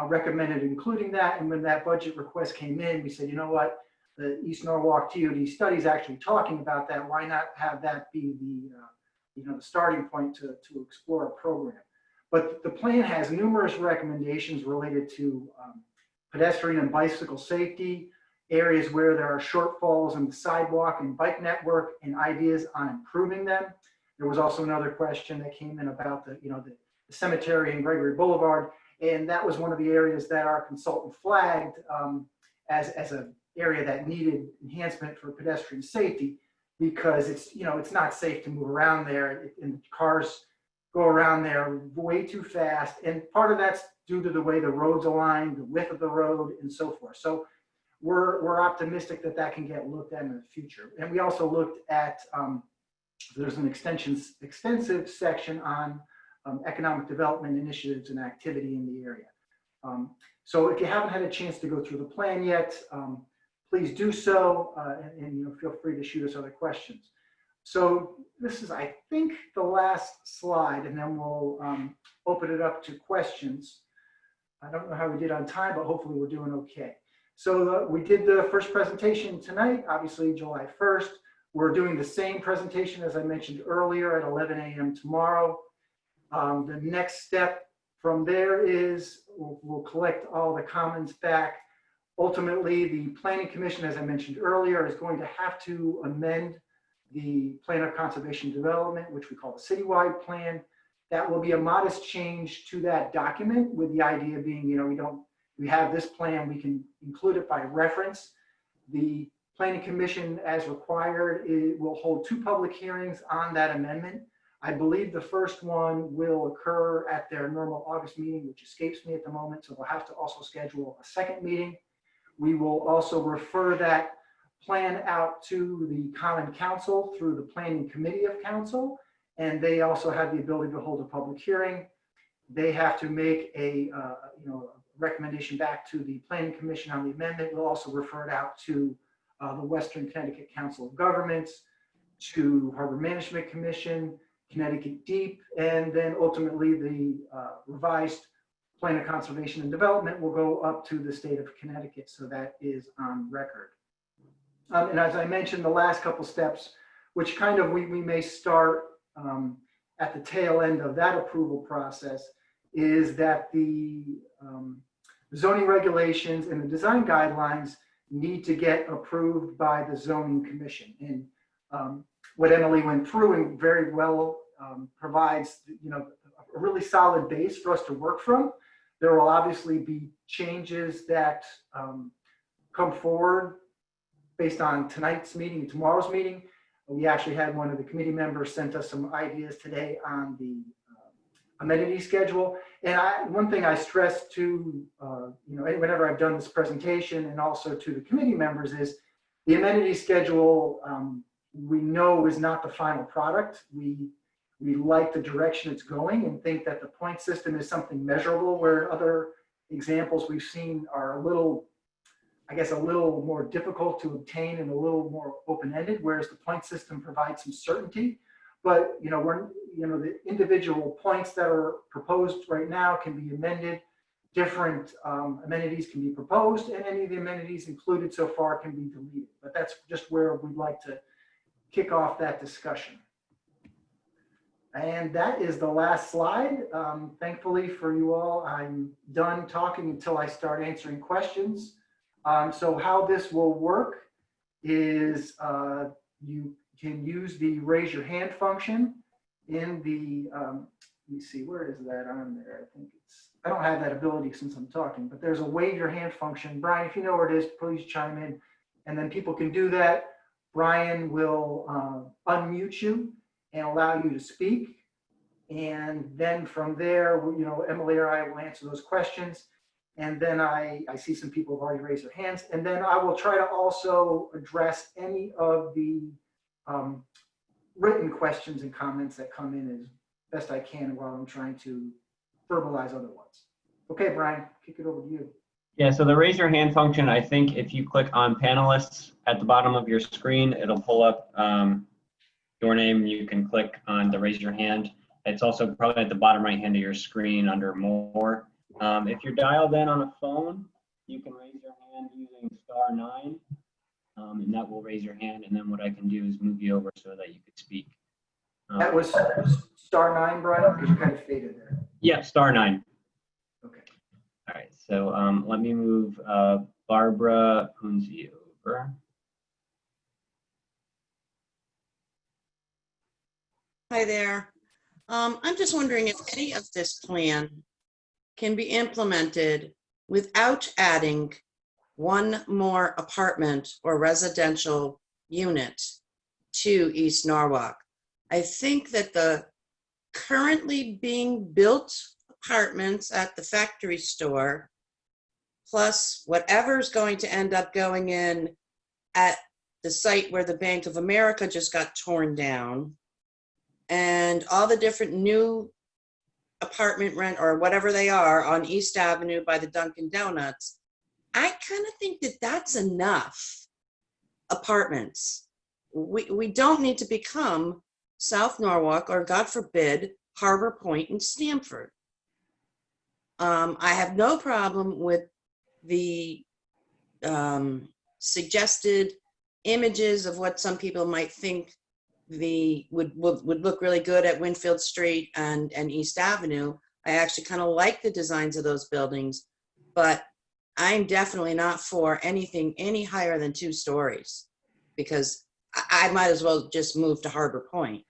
recommended including that. And when that budget request came in, we said, you know what, the East Norwalk TOD study is actually talking about that. Why not have that be the starting point to explore a program? But the plan has numerous recommendations related to pedestrian and bicycle safety, areas where there are shortfalls in the sidewalk and bike network, and ideas on improving them. There was also another question that came in about the cemetery and Gregory Boulevard, and that was one of the areas that our consultant flagged as an area that needed enhancement for pedestrian safety, because it's not safe to move around there, and cars go around there way too fast, and part of that's due to the way the roads align, the width of the road, and so forth. So we're optimistic that can get looked at in the future. And we also looked at there's an extensive section on economic development initiatives and activity in the area. So if you haven't had a chance to go through the plan yet, please do so, and feel free to shoot us other questions. So this is, I think, the last slide, and then we'll open it up to questions. I don't know how we did on time, but hopefully we're doing okay. So we did the first presentation tonight, obviously July 1st. We're doing the same presentation as I mentioned earlier at 11 a.m. tomorrow. The next step from there is we'll collect all the comments back. Ultimately, the Planning Commission, as I mentioned earlier, is going to have to amend the Plan of Conservation Development, which we call the citywide plan. That will be a modest change to that document, with the idea being, we have this plan, we can include it by reference. The Planning Commission, as required, will hold 2 public hearings on that amendment. I believe the first one will occur at their normal August meeting, which escapes me at the moment, so we'll have to also schedule a second meeting. We will also refer that plan out to the Common Council through the Planning Committee of Council, and they also have the ability to hold a public hearing. They have to make a recommendation back to the Planning Commission on the amendment. We'll also refer it out to the Western Connecticut Council of Governments, to Harbor Management Commission, Connecticut Deep, and then ultimately the revised Plan of Conservation and Development will go up to the state of Connecticut, so that is on record. And as I mentioned, the last couple steps, which kind of we may start at the tail end of that approval process, is that the zoning regulations and the design guidelines need to get approved by the zoning commission. And what Emily went through and very well provides, a really solid base for us to work from. There will obviously be changes that come forward based on tonight's meeting and tomorrow's meeting. We actually had one of the committee members sent us some ideas today on the amenity schedule. And one thing I stress to, whenever I've done this presentation and also to the committee members is the amenity schedule, we know is not the final product. We like the direction it's going and think that the point system is something measurable, where other examples we've seen are a little more difficult to obtain and a little more open-ended, whereas the point system provides some certainty. But the individual points that are proposed right now can be amended. Different amenities can be proposed, and any of the amenities included so far can be deleted. But that's just where we'd like to kick off that discussion. And that is the last slide. Thankfully for you all, I'm done talking until I start answering questions. So how this will work is you can use the raise your hand function in the, let me see, where is that on there? I don't have that ability since I'm talking, but there's a wave your hand function. Brian, if you know where it is, please chime in. And then people can do that. Brian will unmute you and allow you to speak. And then from there, Emily or I will answer those questions. And then I see some people have already raised their hands. And then I will try to also address any of the written questions and comments that come in as best I can while I'm trying to verbalize other ones. Okay, Brian, kick it over to you. Yeah, so the raise your hand function, I think if you click on panelists at the bottom of your screen, it'll pull up your name. You can click on the raise your hand. It's also probably at the bottom right hand of your screen under more. If you're dialed in on a phone, you can raise your hand using *9, and that will raise your hand. And then what I can do is move you over so that you could speak. That was *9, Brian, because you kind of faded there. Yeah, *9. Okay. All right, so let me move Barbara Punzi over. Hi there. I'm just wondering if any of this plan can be implemented without adding one more apartment or residential unit to East Norwalk. I think that the currently being built apartments at the factory store, plus whatever's going to end up going in at the site where the Bank of America just got torn down, and all the different new apartment rent or whatever they are on East Avenue by the Dunkin' Donuts, I kind of think that that's enough apartments. We don't need to become South Norwalk or, God forbid, Harbor Point and Stamford. I have no problem with the suggested images of what some people might think would look really good at Winfield Street and East Avenue. I actually kind of like the designs of those buildings, but I'm definitely not for anything any higher than 2 stories, because I might as well just move to Harbor Point.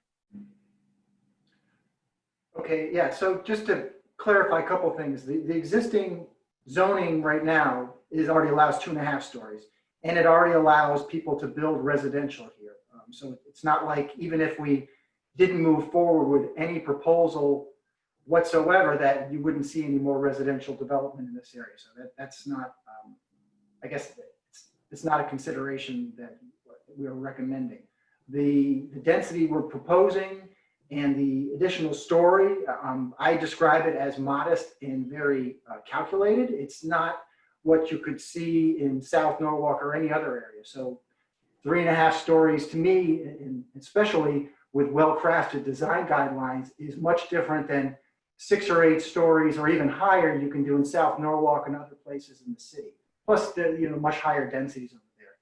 Okay, yeah, so just to clarify a couple things, the existing zoning right now already allows 2.5 stories, and it already allows people to build residential here. So it's not like, even if we didn't move forward with any proposal whatsoever, that you wouldn't see any more residential development in this area. So that's not, I guess it's not a consideration that we're recommending. The density we're proposing and the additional story, I describe it as modest and very calculated. It's not what you could see in South Norwalk or any other area. So 3.5 stories to me, and especially with well-crafted design guidelines is much different than 6 or 8 stories or even higher you can do in South Norwalk and other places in the city. Plus the much higher densities over there.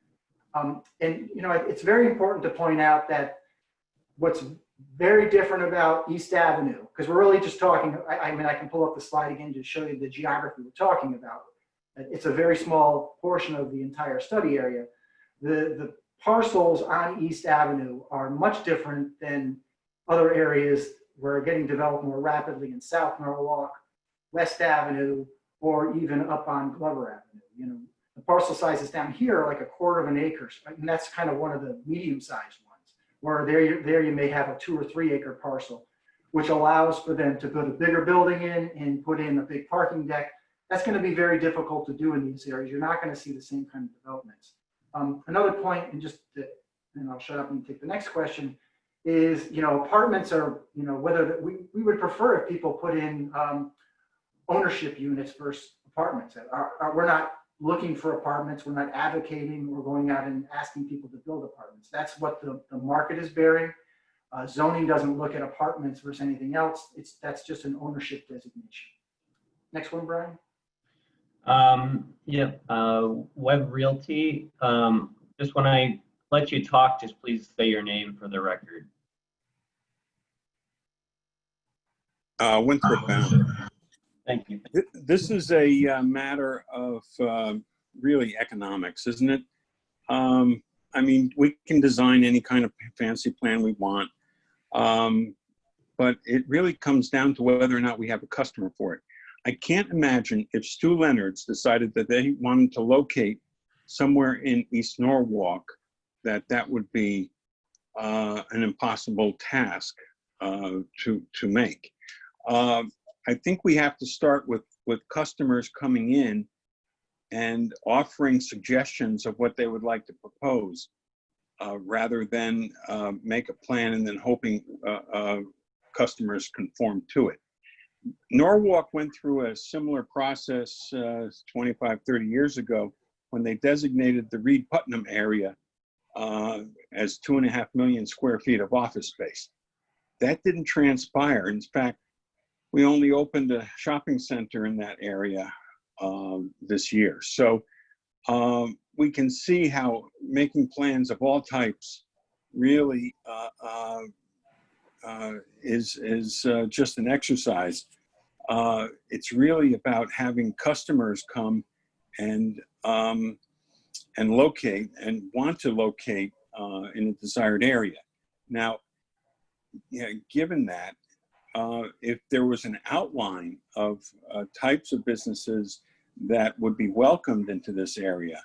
And it's very important to point out that what's very different about East Avenue, because we're really just talking, I mean, I can pull up the slide again to show you the geography we're talking about. It's a very small portion of the entire study area. The parcels on East Avenue are much different than other areas where are getting developed more rapidly in South Norwalk, West Avenue, or even up on Glover Avenue. The parcel sizes down here are like 1/4 of an acre, and that's kind of one of the medium-sized ones, where there you may have a 2 or 3 acre parcel, which allows for them to put a bigger building in and put in a big parking deck. That's going to be very difficult to do in these areas. You're not going to see the same kind of developments. Another point, and I'll shut up and take the next question, is apartments are whether we would prefer if people put in ownership units versus apartments. We're not looking for apartments. We're not advocating or going out and asking people to build apartments. That's what the market is bearing. Zoning doesn't look at apartments versus anything else. That's just an ownership designation. Next one, Brian. Web Realty. Just when I let you talk, just please say your name for the record. Winthrop Bound. Thank you. This is a matter of really economics, isn't it? I mean, we can design any kind of fancy plan we want, but it really comes down to whether or not we have a customer for it. I can't imagine if Stu Leonard's decided that they wanted to locate somewhere in East Norwalk, that would be an impossible task to make. I think we have to start with customers coming in and offering suggestions of what they would like to propose, rather than make a plan and then hoping customers conform to it. Norwalk went through a similar process 25, 30 years ago when they designated the Reed-Putnam area as 2.5 million square feet of office space. That didn't transpire. In fact, we only opened a shopping center in that area this year. So we can see how making plans of all types really is just an exercise. It's really about having customers come and locate and want to locate in a desired area. Now, given that, if there was an outline of types of businesses that would be welcomed into this area,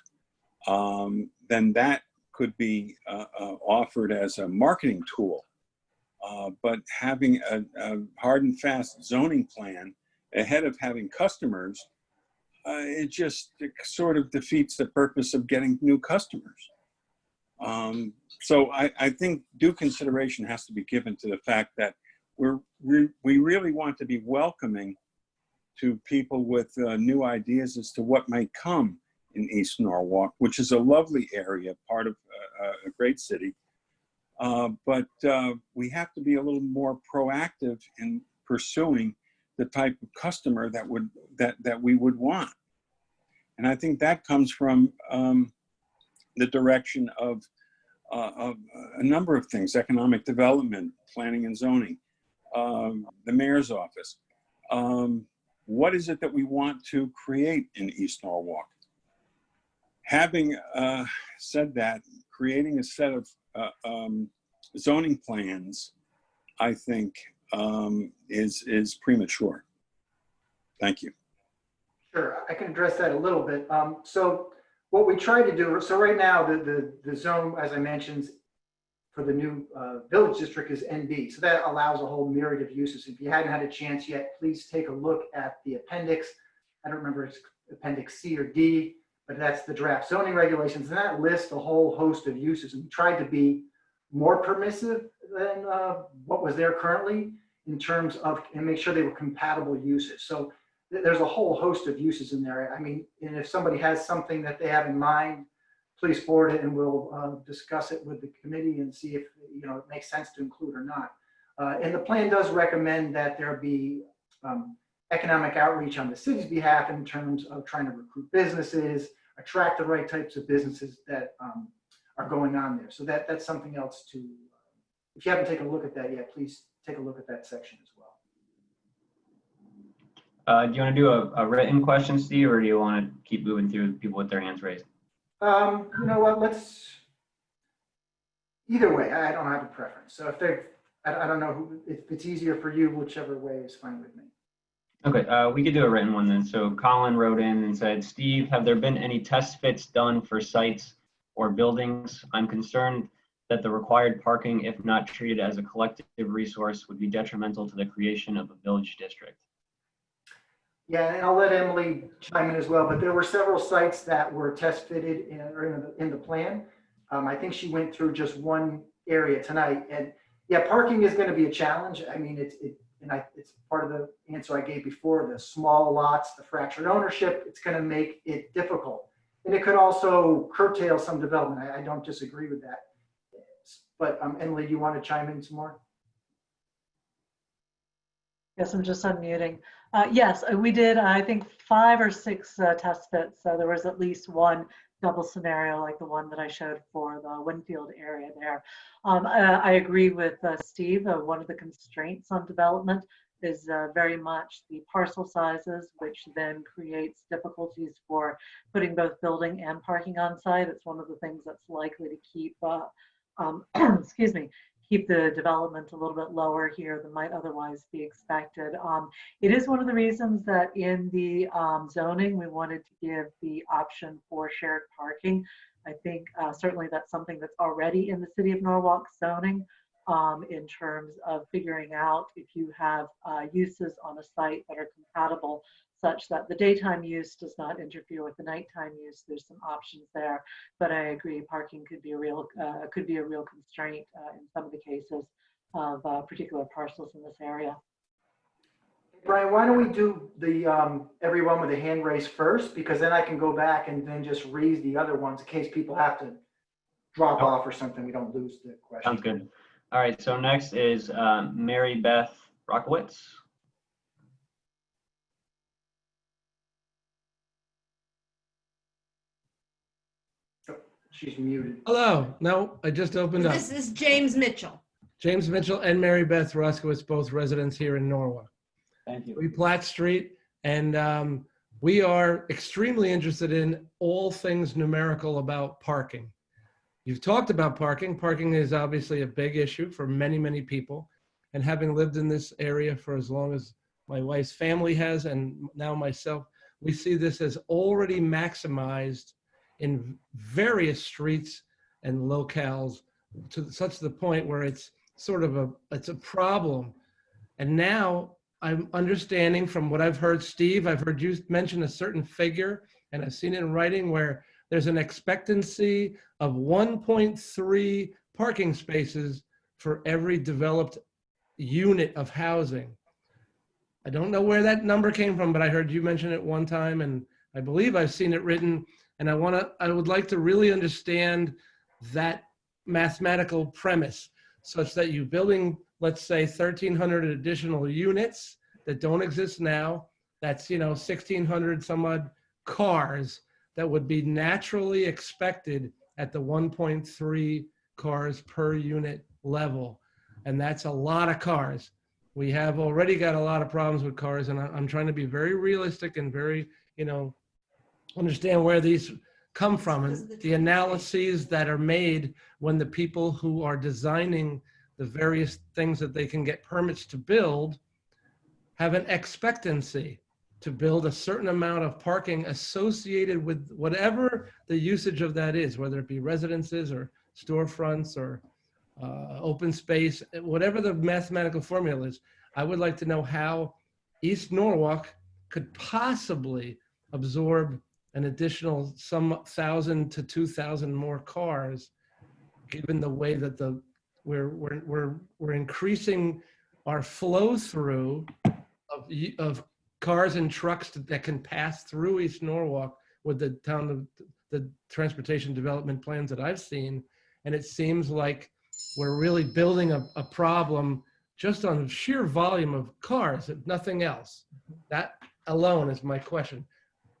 then that could be offered as a marketing tool. But having a hard and fast zoning plan ahead of having customers, it sort of defeats the purpose of getting new customers. So I think due consideration has to be given to the fact that we really want to be welcoming to people with new ideas as to what might come in East Norwalk, which is a lovely area, part of a great city. But we have to be a little more proactive in pursuing the type of customer that we would want. And I think that comes from the direction of a number of things: economic development, planning and zoning, the mayor's office. What is it that we want to create in East Norwalk? Having said that, creating a set of zoning plans, I think, is premature. Thank you. Sure, I can address that a little bit. So what we try to do, so right now the zone, as I mentioned, for the new village district is NB. So that allows a whole myriad of uses. If you hadn't had a chance yet, please take a look at the appendix. I don't remember if it's appendix C or D, but that's the draft zoning regulations. And that lists a whole host of uses. And we tried to be more permissive than what was there currently in terms of, and make sure they were compatible uses. So there's a whole host of uses in there. I mean, and if somebody has something that they have in mind, please forward it and we'll discuss it with the committee and see if, it makes sense to include or not. And the plan does recommend that there be economic outreach on the city's behalf in terms of trying to recruit businesses, attract the right types of businesses that are going on there. So that's something else to, if you haven't taken a look at that yet, please take a look at that section as well. Do you want to do a written question, Steve, or do you want to keep moving through people with their hands raised? You know what, either way, I don't have a preference. So if I don't know if it's easier for you, whichever way is fine with me. Okay, we could do a written one then. So Colin wrote in and said, Steve, have there been any test fits done for sites or buildings? I'm concerned that the required parking, if not treated as a collective resource, would be detrimental to the creation of a village district. Yeah, and I'll let Emily chime in as well, but there were several sites that were test fitted in the plan. I think she went through just one area tonight, and yeah, parking is going to be a challenge. I mean, it's part of the answer I gave before, the small lots, the fractured ownership, it's going to make it difficult. And it could also curtail some development. I don't disagree with that. But Emily, do you want to chime in some more? Yes, I'm just unmuting. Yes, we did, I think, 5 or 6 test fits. So there was at least one double scenario like the one that I showed for the Winfield area there. I agree with Steve. One of the constraints on development is very much the parcel sizes, which then creates difficulties for putting both building and parking on site. It's one of the things that's likely to keep, excuse me, keep the development a little bit lower here than might otherwise be expected. It is one of the reasons that in the zoning, we wanted to give the option for shared parking. I think certainly that's something that's already in the City of Norwalk zoning in terms of figuring out if you have uses on a site that are compatible such that the daytime use does not interfere with the nighttime use. There's some options there, but I agree parking could be a real constraint in some of the cases of particular parcels in this area. Brian, why don't we do the everyone with a hand raised first, because then I can go back and then just raise the other ones in case people have to drop off or something. We don't lose the question. Sounds good. All right, so next is Mary Beth Rockowitz. She's muted. Hello. No, I just opened up. This is James Mitchell. James Mitchell and Mary Beth Roskowitz, both residents here in Norwalk. Thank you. We Platt Street, and we are extremely interested in all things numerical about parking. You've talked about parking. Parking is obviously a big issue for many, many people. And having lived in this area for as long as my wife's family has, and now myself, we see this as already maximized in various streets and locales to such the point where it's sort of it's a problem. And now I'm understanding from what I've heard, Steve, I've heard you mention a certain figure, and I've seen it in writing where there's an expectancy of 1.3 parking spaces for every developed unit of housing. I don't know where that number came from, but I heard you mention it one time, and I believe I've seen it written. And I would like to really understand that mathematical premise such that you building, let's say 1,300 additional units that don't exist now, that's, 1,600 some odd cars that would be naturally expected at the 1.3 cars per unit level. And that's a lot of cars. We have already got a lot of problems with cars, and I'm trying to be very realistic and very, understand where these come from and the analyses that are made when the people who are designing the various things that they can get permits to build have an expectancy to build a certain amount of parking associated with whatever the usage of that is, whether it be residences or storefronts or open space, whatever the mathematical formula is. I would like to know how East Norwalk could possibly absorb an additional some 1,000 to 2,000 more cars, given the way that we're increasing our flow through of cars and trucks that can pass through East Norwalk with the the transportation development plans that I've seen. And it seems like we're really building a problem just on sheer volume of cars, if nothing else. That alone is my question.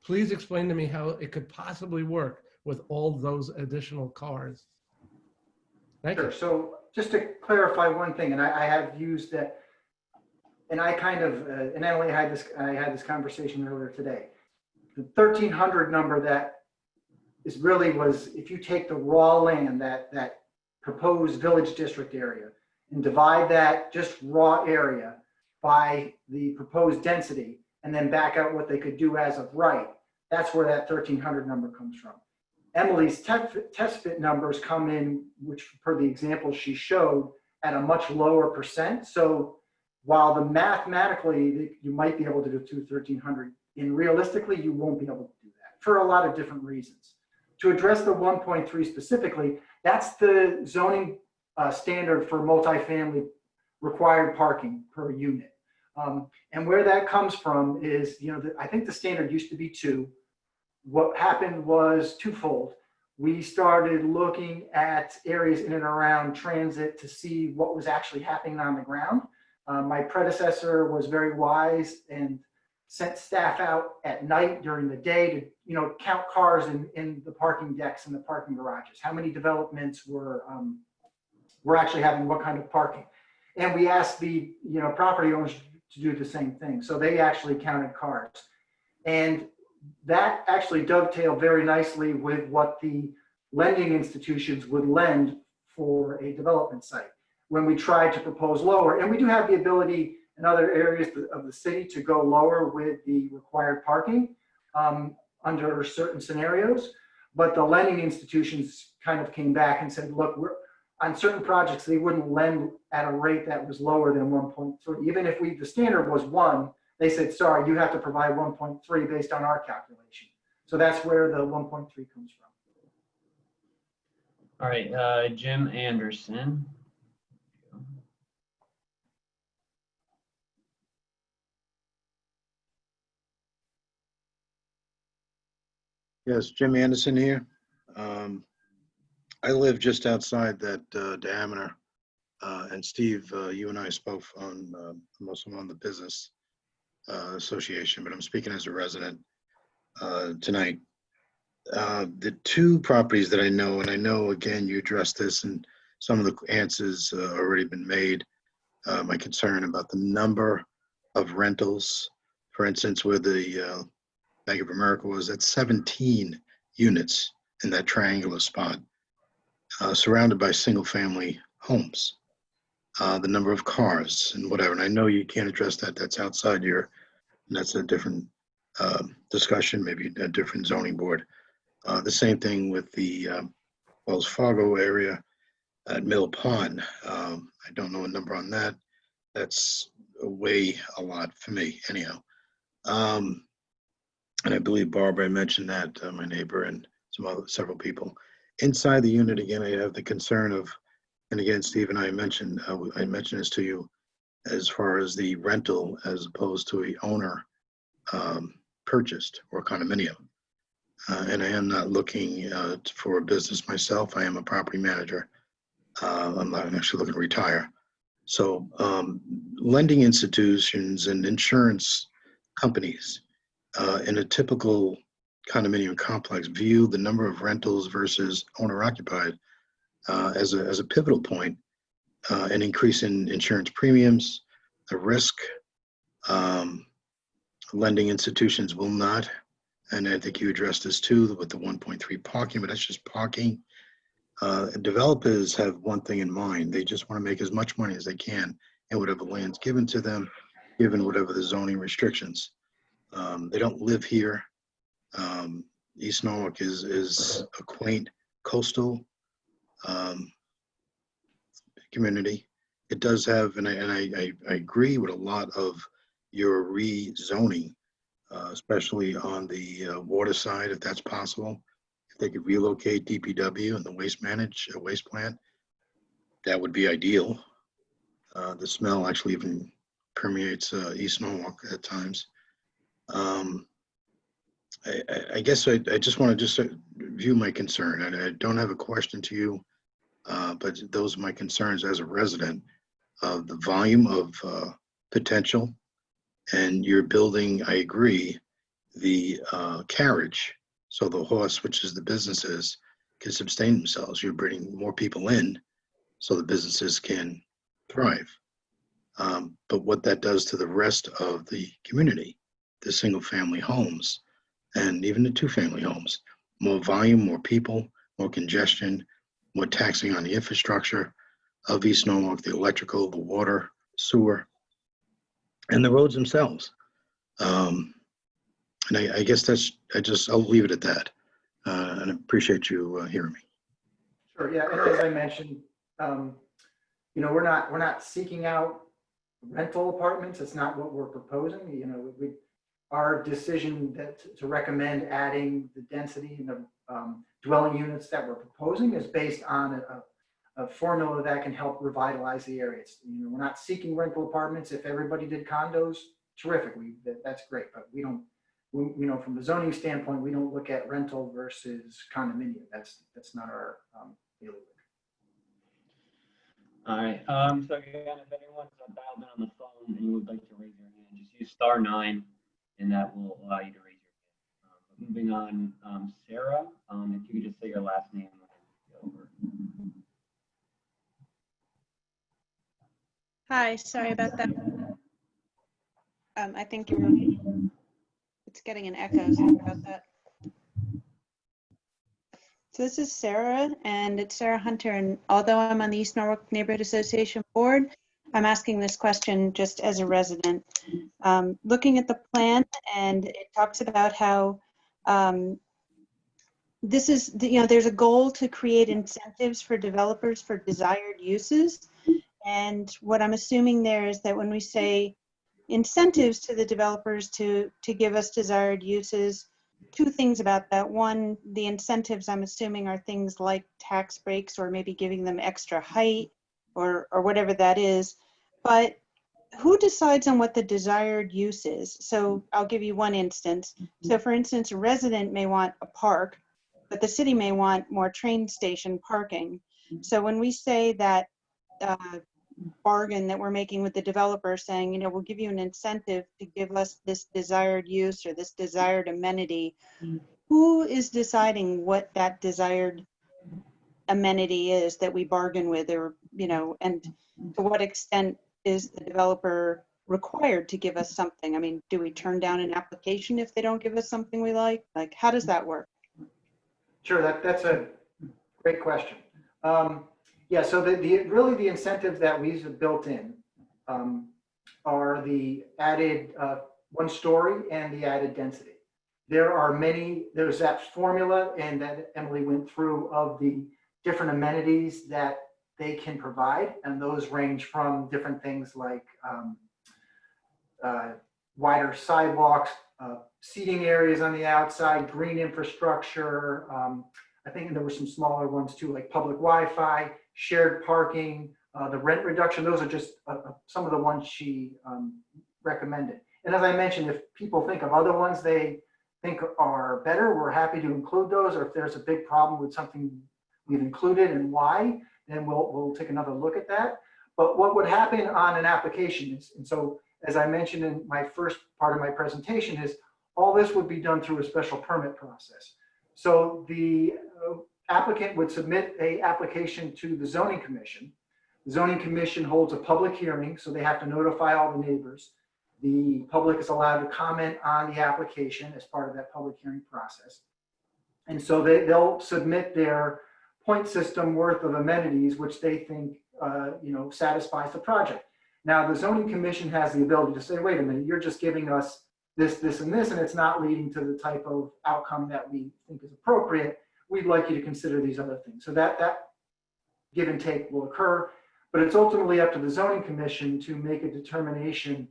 Please explain to me how it could possibly work with all those additional cars. Thank Sure. you. So just to clarify one thing, and I have used that, and I kind of, and Emily I had this conversation earlier today. The 1,300 number that is really was, if you take the raw land, that proposed village district area, and divide that just raw area by the proposed density, and then back out what they could do as of right, that's where that 1,300 number comes from. Emily's test fit numbers come in, which per the example she showed, at a much lower percent. So while the mathematically you might be able to do 1,300, in realistically you won't be able to do that for a lot of different reasons. To address the 1.3 specifically, that's the zoning standard for multifamily required parking per unit. And where that comes from is, I think the standard used to be 2. What happened was twofold. We started looking at areas in and around transit to see what was actually happening on the ground. My predecessor was very wise and sent staff out at night during the day to, count cars in the parking decks and the parking garages. How many developments were actually having what kind of parking? And we asked the, property owners to do the same thing. So they actually counted cars. And that actually dovetailed very nicely with what the lending institutions would lend for a development site. When we tried to propose lower, and we do have the ability in other areas of the city to go lower with the required parking under certain scenarios, but the lending institutions kind of came back and said, look, on certain projects, they wouldn't lend at a rate that was lower than 1.3. Even if the standard was 1, they said, sorry, you have to provide 1.3 based on our calculation. So that's where the 1.3 comes from. All right, Jim Anderson. Yes, Jim Anderson here. I live just outside that diameter. And Steve, you and I spoke on, I'm also on the business association, but I'm speaking as a resident tonight. The 2 properties that I know, and I know, again, you addressed this and some of the answers already been made. My concern about the number of rentals, for instance, where the Bank of America was at 17 units in that triangular spot, surrounded by single-family homes. The number of cars and whatever, and I know you can't address that. That's outside and that's a different discussion, maybe a different zoning board. The same thing with the Wells Fargo area at Mill Pond. I don't know a number on that. That's way a lot for me, anyhow. And I believe Barbara mentioned that, my neighbor and several people. Inside the unit, again, I have the concern of, and again, Steve and I mentioned this to you, as far as the rental as opposed to a owner purchased or condominium. And I am not looking for a business myself. I am a property manager. I'm not actually looking to retire. So lending institutions and insurance companies in a typical condominium complex view the number of rentals versus owner occupied as a pivotal point, an increase in insurance premiums, the risk. Lending institutions will not, and I think you addressed this too with the 1.3 parking, but that's just parking. Developers have one thing in mind. They just want to make as much money as they can in whatever land's given to them, given whatever the zoning restrictions. They don't live here. East Norwalk is a quaint coastal community. It does have, and I agree with a lot of your rezoning, especially on the water side, if that's possible. If they could relocate DPW and the waste plant, that would be ideal. The smell actually even permeates East Norwalk at times. I guess I just want to just view my concern, and I don't have a question to you, but those are my concerns as a resident of the volume of potential, and you're building, I agree, the carriage, so the horse, which is the businesses, can sustain themselves. You're bringing more people in so the businesses can thrive. But what that does to the rest of the community, the single family homes, and even the two-family homes, more volume, more people, more congestion, more taxing on the infrastructure of East Norwalk, the electrical, the water, sewer, and the roads themselves. And I guess I'll leave it at that. And I appreciate you hearing me. Sure, yeah, and as I mentioned, we're not seeking out rental apartments. It's not what we're proposing. Our decision to recommend adding the density in the dwelling units that we're proposing is based on a formula that can help revitalize the areas. We're not seeking rental apartments. If everybody did condos, terrific. That's great, but we don't. From a zoning standpoint, we don't look at rental versus condominium. That's not our bailiwick. All right. So again, if anyone's dialed in on the phone and you would like to raise your hand, just use *9, and that will allow you to raise your hand. Moving on, Sarah, if you could just say your last name. Over. Hi, sorry about that. I think it's getting an echo. Sorry about that. So this is Sarah, and it's Sarah Hunter. And although I'm on the East Norwalk Neighborhood Association board, I'm asking this question just as a resident. Looking at the plan, and it talks about how this is, there's a goal to create incentives for developers for desired uses. And what I'm assuming there is that when we say incentives to the developers to give us desired uses, two things about that. One, the incentives I'm assuming are things like tax breaks or maybe giving them extra height or whatever that is. But who decides on what the desired use is? So I'll give you one instance. So for instance, a resident may want a park, but the city may want more train station parking. So when we say that bargain that we're making with the developer saying, we'll give you an incentive to give us this desired use or this desired amenity, who is deciding what that desired amenity is that we bargain with, or, and to what extent is the developer required to give us something? I mean, do we turn down an application if they don't give us something we like? Like, how does that work? Sure, that's a great question. Yeah, so really the incentives that we have built in are the added 1-story and the added density. There's that formula, and that Emily went through, of the different amenities that they can provide, and those range from different things like wider sidewalks, seating areas on the outside, green infrastructure. I think there were some smaller ones too, like public Wi-Fi, shared parking, the rent reduction. Those are just some of the ones she recommended. And as I mentioned, if people think of other ones they think are better, we're happy to include those. Or if there's a big problem with something we've included and why, then we'll take another look at that. But what would happen on an application is, and so as I mentioned in my first part of my presentation, is all this would be done through a special permit process. So the applicant would submit an application to the zoning commission. The zoning commission holds a public hearing, so they have to notify all the neighbors. The public is allowed to comment on the application as part of that public hearing process. And so they'll submit their point system worth of amenities, which they think satisfies the project. Now, the zoning commission has the ability to say, wait a minute, you're just giving us this, this, and this, and it's not leading to the type of outcome that we think is appropriate. We'd like you to consider these other things. So that give and take will occur, but it's ultimately up to the zoning commission to make a determination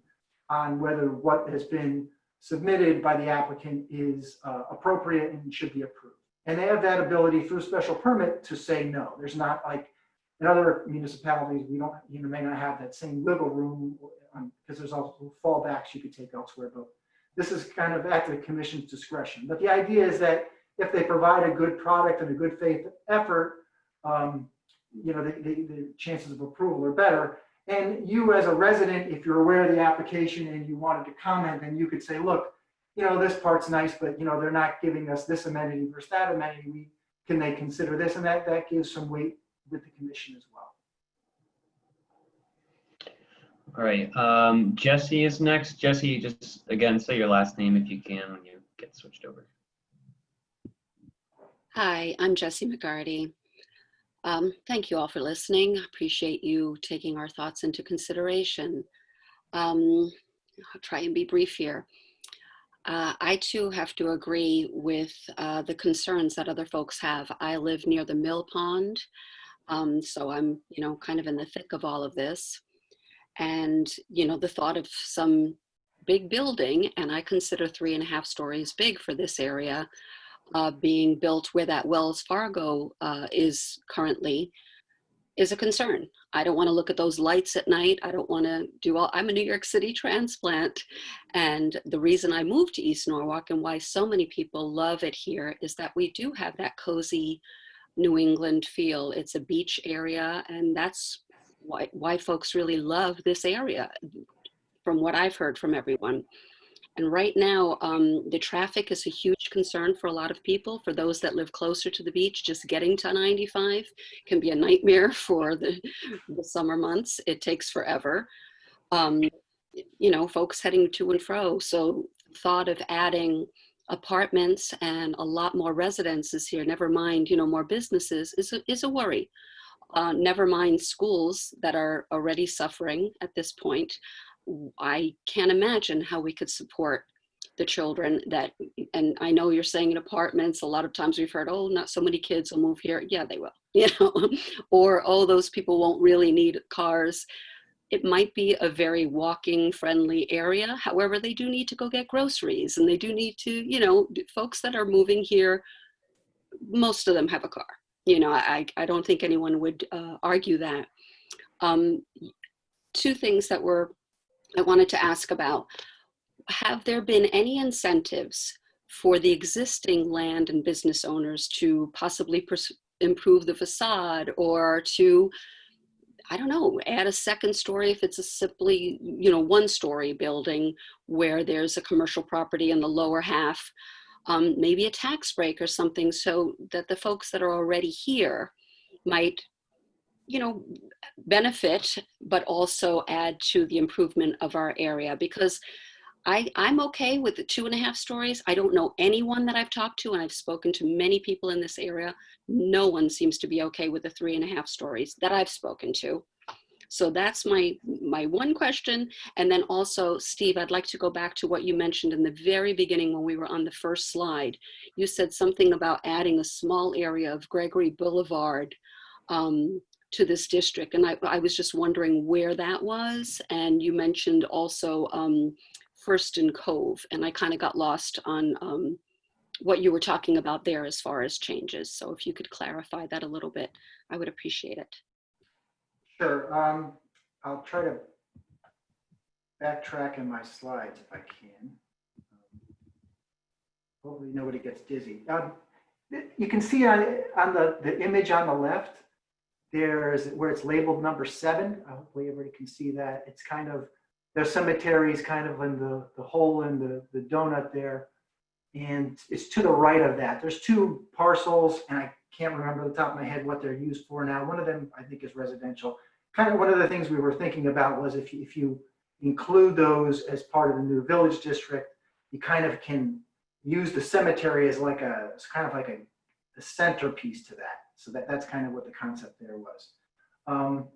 on whether what has been submitted by the applicant is appropriate and should be approved. And they have that ability through special permit to say no. There's not, like in other municipalities, we don't, may not have that same wiggle room because there's also fallbacks you could take elsewhere. But this is kind of at the commission's discretion. But the idea is that if they provide a good product and a good faith effort, the chances of approval are better. And you as a resident, if you're aware of the application and you wanted to comment, then you could say, look, this part's nice, but they're not giving us this amenity versus that amenity. Can they consider this? And that gives some weight with the commission as well. All right, Jesse is next. Jesse, just again, say your last name if you can when you get switched over. Hi, I'm Jessie McGarty. Thank you all for listening. I appreciate you taking our thoughts into consideration. I'll try and be brief here. I too have to agree with the concerns that other folks have. I live near the mill pond, so I'm, kind of in the thick of all of this. And, the thought of some big building, and I consider 3.5 stories big for this area, being built where that Wells Fargo is currently, is a concern. I don't want to look at those lights at night. I don't want to do I'm a New York City transplant. And the reason I moved to East Norwalk and why so many people love it here is that we do have that cozy New England feel. It's a beach area, and that's why folks really love this area, from what I've heard from everyone. And right now, the traffic is a huge concern for a lot of people. For those that live closer to the beach, just getting to 95 can be a nightmare for the summer months. It takes forever. Folks heading to and fro. So thought of adding apartments and a lot more residences here, never mind, more businesses, is a worry. Never mind schools that are already suffering at this point. I can't imagine how we could support the children and I know you're saying in apartments, a lot of times we've heard, oh, not so many kids will move here. Yeah, they will, or, oh, those people won't really need cars. It might be a very walking friendly area. However, they do need to go get groceries, and they do need to, folks that are moving here, most of them have a car. I don't think anyone would argue that. Two things that I wanted to ask about. Have there been any incentives for the existing land and business owners to possibly improve the facade, or to, I don't know, add a second story if it's a simply, 1-story building where there's a commercial property in the lower half, maybe a tax break or something, so that the folks that are already here might, benefit, but also add to the improvement of our area? Because I'm okay with the 2.5 stories. I don't know anyone that I've talked to, and I've spoken to many people in this area. No one seems to be okay with the 3.5 stories that I've spoken to. So that's my one question. And then also, Steve, I'd like to go back to what you mentioned in the very beginning when we were on the first slide. You said something about adding a small area of Gregory Boulevard to this district. And I was just wondering where that was. And you mentioned also First and Cove, and I kind of got lost on what you were talking about there as far as changes. So if you could clarify that a little bit, I would appreciate it. Sure. I'll try to backtrack in my slides if I can. Hopefully nobody gets dizzy. You can see on the image on the left, there's where it's labeled number 7. Hopefully everybody can see that. It's kind of, there's cemeteries kind of in the hole in the donut there. And it's to the right of that. There's 2 parcels, and I can't remember off the top of my head what they're used for now. One of them, I think, is residential. Kind of one of the things we were thinking about was if you include those as part of the new village district, you kind of can use the cemetery as like it's kind of like a centerpiece to that. So that's kind of what the concept there was. And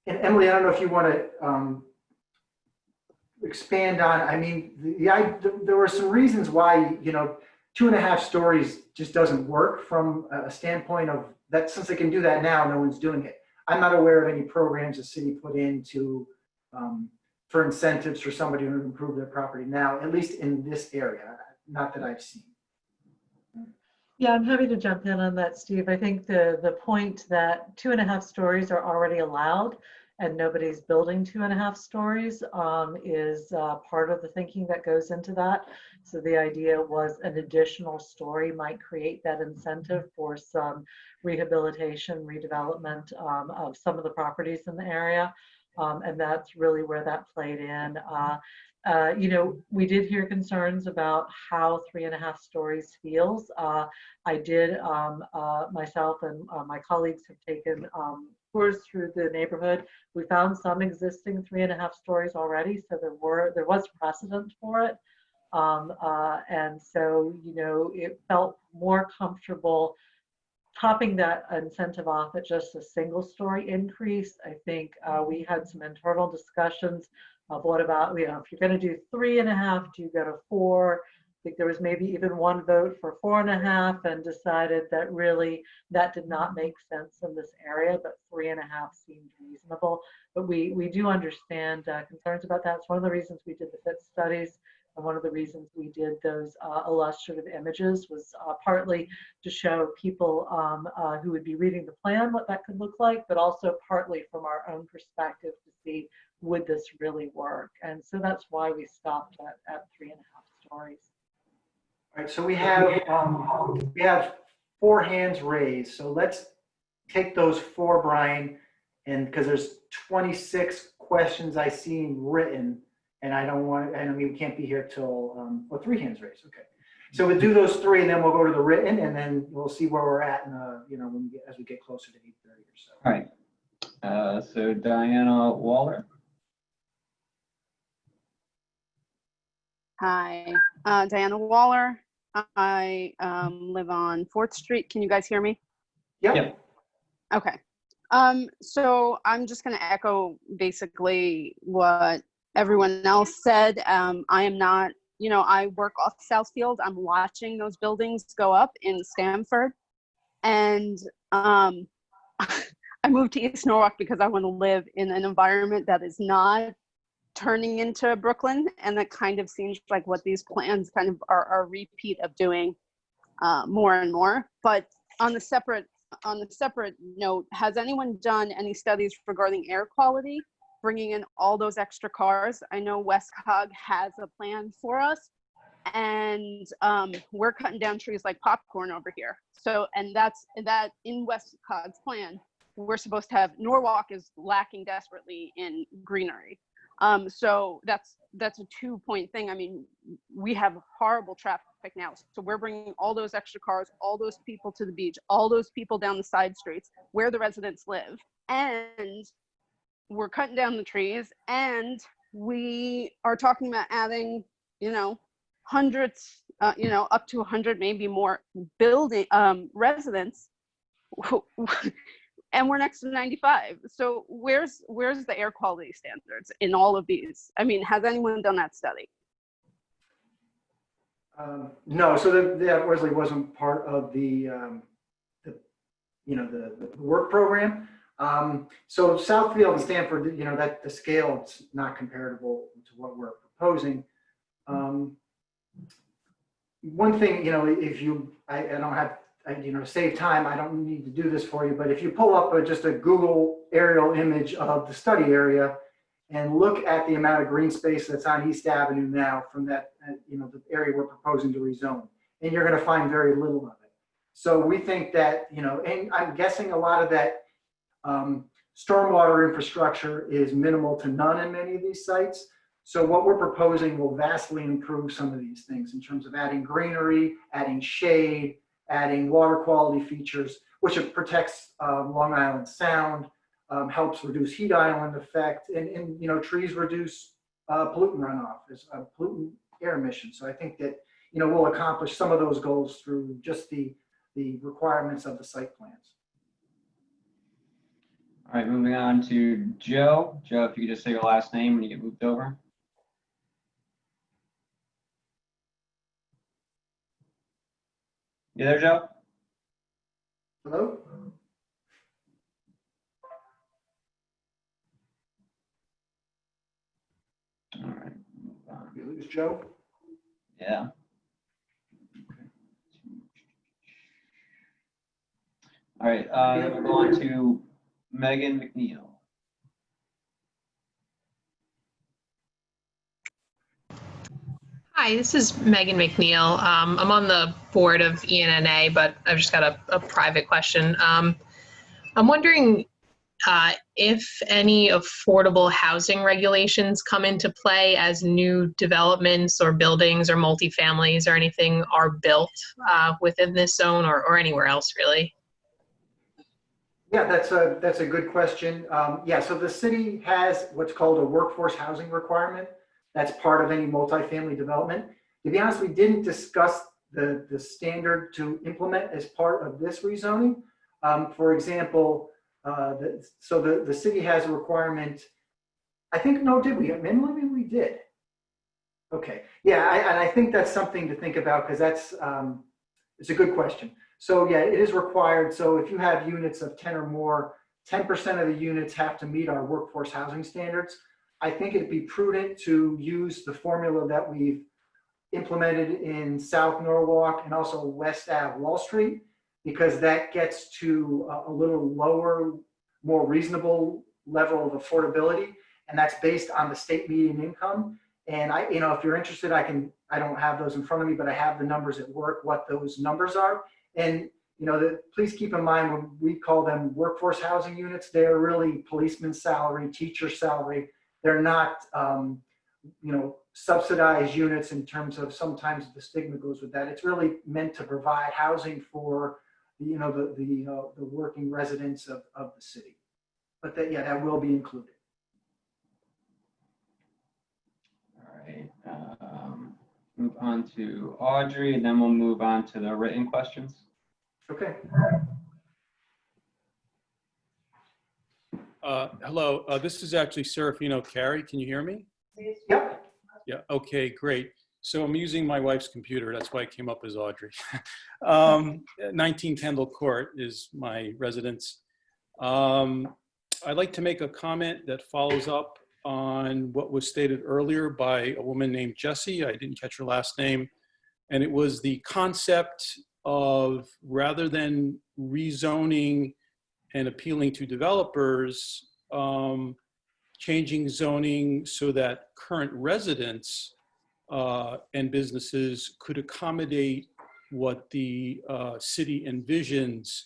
Emily, I don't know if you want to expand on, I mean, there were some reasons why, 2.5 stories just doesn't work from a standpoint of that. Since they can do that now, no one's doing it. I'm not aware of any programs the city put in for incentives for somebody to improve their property now, at least in this area, not that I've seen. Yeah, I'm happy to jump in on that, Steve. I think the point that 2.5 stories are already allowed and nobody's building 2.5 stories is part of the thinking that goes into that. So the idea was an additional story might create that incentive for some rehabilitation, redevelopment of some of the properties in the area. And that's really where that played in. You know, we did hear concerns about how 3.5 stories feels. I did myself and my colleagues have taken tours through the neighborhood. We found some existing 3.5 stories already, so there was precedent for it. And so, you know, it felt more comfortable topping that incentive off at just a single story increase. I think we had some internal discussions of what about, you know, if you're going to do 3.5, do you go to 4? I think there was maybe even one vote for 4.5 and decided that really that did not make sense in this area, but 3.5 seemed reasonable. But we do understand concerns about that. It's one of the reasons we did the fit studies. And one of the reasons we did those illustrative images was partly to show people who would be reading the plan what that could look like, but also partly from our own perspective to see, would this really work? And so that's why we stopped at 3.5 stories. All right, so we have 4 hands raised. So let's take those 4, Brian, and because there's 26 questions I seen written. And I don't want, I mean, we can't be here till, 3 hands raised, okay. So we'll do those 3 and then we'll go to the written and then we'll see where we're at in, you know, as we get closer to 8:30 or so. All right. So Diana Waller. Hi, Diana Waller. I live on 4th Street. Can you guys hear me? Yep. Yep. Okay. So I'm just going to echo basically what everyone else said. I am not, you know, I work off Southfield. I'm watching those buildings go up in Stamford. And I moved to East Norwalk because I want to live in an environment that is not turning into Brooklyn. And that kind of seems like what these plans kind of are a repeat of doing more and more. But on the separate note, has anyone done any studies regarding air quality? Bringing in all those extra cars. I know Westcog has a plan for us, and we're cutting down trees like popcorn over here. So, and that in Westcog's plan, we're supposed to have, Norwalk is lacking desperately in greenery. So that's a 2-point thing. I mean, we have horrible traffic now. So we're bringing all those extra cars, all those people to the beach, all those people down the side streets where the residents live, and we're cutting down the trees, and we are talking about adding, you know, hundreds, you know, up to 100, maybe more building residents, and we're next to 95. So where's the air quality standards in all of these? I mean, has anyone done that study? No, so that really wasn't part of the work program. So Southfield and Stanford, you know, that the scale, it's not comparable to what we're proposing. One thing, you know, if you, I don't have, you know, to save time, I don't need to do this for you, but if you pull up just a Google aerial image of the study area and look at the amount of green space that's on East Avenue now from that, you know, the area we're proposing to rezone, and you're going to find very little of it. So we think that, you know, and I'm guessing a lot of that stormwater infrastructure is minimal to none in many of these sites. So what we're proposing will vastly improve some of these things in terms of adding greenery, adding shade, adding water quality features, which it protects Long Island Sound, helps reduce heat island effect, and you know, trees reduce pollutant runoff, pollutant air emissions. So I think that, you know, we'll accomplish some of those goals through just the requirements of the site plans. All right, moving on to Joe. Joe, if you could just say your last name when you get moved over. You there, Joe? Hello? All right. Move on. You lose Joe? Yeah. All right, then we'll go on to Megan McNeil. Hi, this is Megan McNeil. I'm on the board of ENNA, but I've just got a private question. I'm wondering if any affordable housing regulations come into play as new developments or buildings or multifamilies or anything are built within this zone or anywhere else, really. Yeah, that's a good question. Yeah, so the city has what's called a workforce housing requirement. That's part of any multifamily development. To be honest, we didn't discuss the standard to implement as part of this rezoning. For example, the city has a requirement. I think, no, did we? Maybe we did. Okay, yeah, and I think that's something to think about because that's, it's a good question. So yeah, it is required. So if you have units of 10 or more, 10% of the units have to meet our workforce housing standards. I think it'd be prudent to use the formula that we've implemented in South Norwalk and also West Ave Wall Street, because that gets to a little lower, more reasonable level of affordability. And that's based on the state median income. And if you're interested, I don't have those in front of me, but I have the numbers at work, what those numbers are. And please keep in mind when we call them workforce housing units, they're really policeman's salary, teacher salary. They're not, subsidized units in terms of sometimes the stigma goes with that. It's really meant to provide housing for, the working residents of the city. But that will be included. All right. Move on to Audrey, and then we'll move on to the written questions. Okay. Hello, this is actually Serafino Carey. Can you hear me? Yep. Yeah, okay, great. So I'm using my wife's computer. That's why it came up as Audrey. 19 Kendall Court is my residence. I'd like to make a comment that follows up on what was stated earlier by a woman named Jessie. I didn't catch her last name. And it was the concept of, rather than rezoning and appealing to developers, changing zoning so that current residents and businesses could accommodate what the city envisions,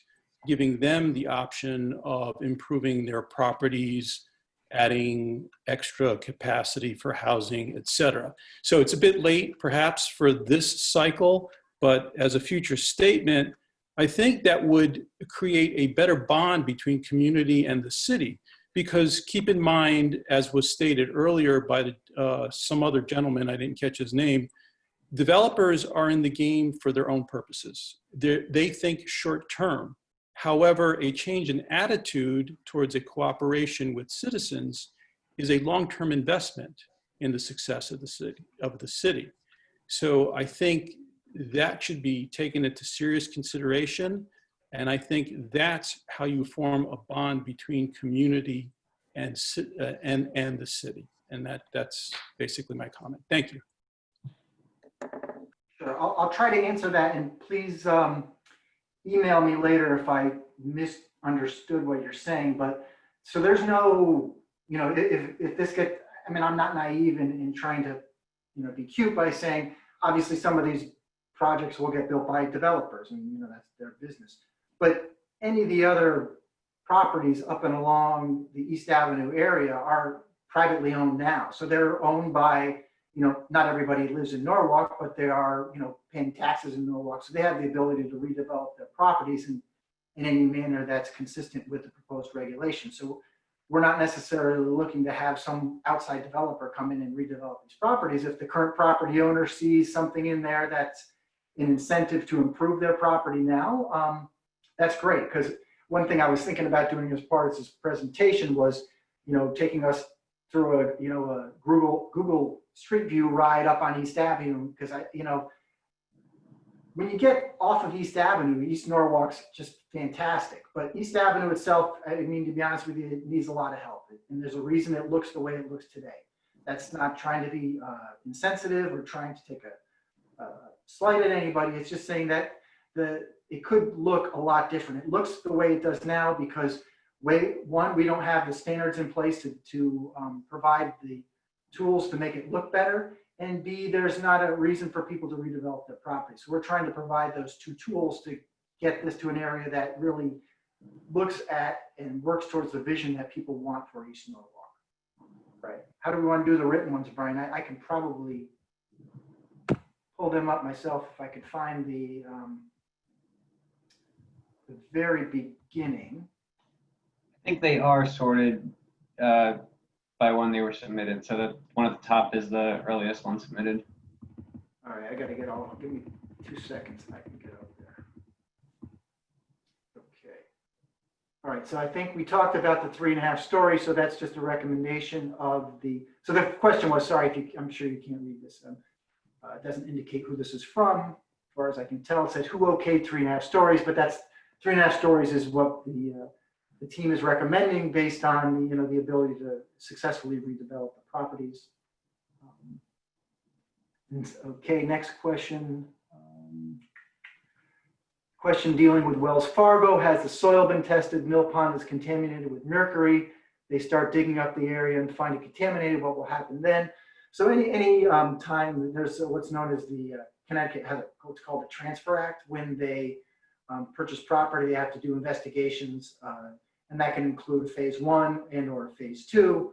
giving them the option of improving their properties, adding extra capacity for housing, et cetera. So it's a bit late perhaps for this cycle, but as a future statement, I think that would create a better bond between community and the city. Because keep in mind, as was stated earlier by some other gentleman, I didn't catch his name, developers are in the game for their own purposes. They think short term. However, a change in attitude towards a cooperation with citizens is a long-term investment in the success of the city. So I think that should be taken into serious consideration. And I think that's how you form a bond between community and the city. And that's basically my comment. Thank you. Sure, I'll try to answer that, and please email me later if I misunderstood what you're saying. But so there's no, if this gets, I'm not naive in trying to, be cute by saying, obviously some of these projects will get built by developers and, that's their business. But any of the other properties up and along the East Avenue area are privately owned now. So they're owned by, not everybody lives in Norwalk, but they are, paying taxes in Norwalk. So they have the ability to redevelop their properties in any manner that's consistent with the proposed regulation. So we're not necessarily looking to have some outside developer come in and redevelop these properties. If the current property owner sees something in there that's an incentive to improve their property now, that's great. Because one thing I was thinking about doing as part of this presentation was, taking us through a Google Street View ride up on East Avenue, because when you get off of East Avenue, East Norwalk's just fantastic. But East Avenue itself, to be honest with you, it needs a lot of help. And there's a reason it looks the way it looks today. That's not trying to be insensitive or trying to take a slight at anybody. It's just saying that it could look a lot different. It looks the way it does now because we don't have the standards in place to provide the tools to make it look better. and B, there's not a reason for people to redevelop their property. So we're trying to provide those two tools to get this to an area that really looks at and works towards the vision that people want for East Norwalk. Right. How do we want to do the written ones, Brian? I can probably pull them up myself if I could find the very beginning. I think they are sorted by when they were submitted. So the one at the top is the earliest one submitted. All right, I got to get all, give me 2 seconds and I can get up there. Okay. All right, so I think we talked about the 3.5 stories, so that's just a recommendation of the, so the question was, sorry, if you, I'm sure you can't read this. It doesn't indicate who this is from, as far as I can tell. It says who okayed 3.5 stories, but that's 3.5 stories is what the team is recommending based on the ability to successfully redevelop the properties. Okay, next question. Question dealing with Wells Fargo. Has the soil been tested? Mill Pond is contaminated with mercury. They start digging up the area and find it contaminated. What will happen then? So any time there's what's known as the Connecticut has what's called the Transfer Act. When they purchase property, they have to do investigations, and that can include phase 1 and or phase 2.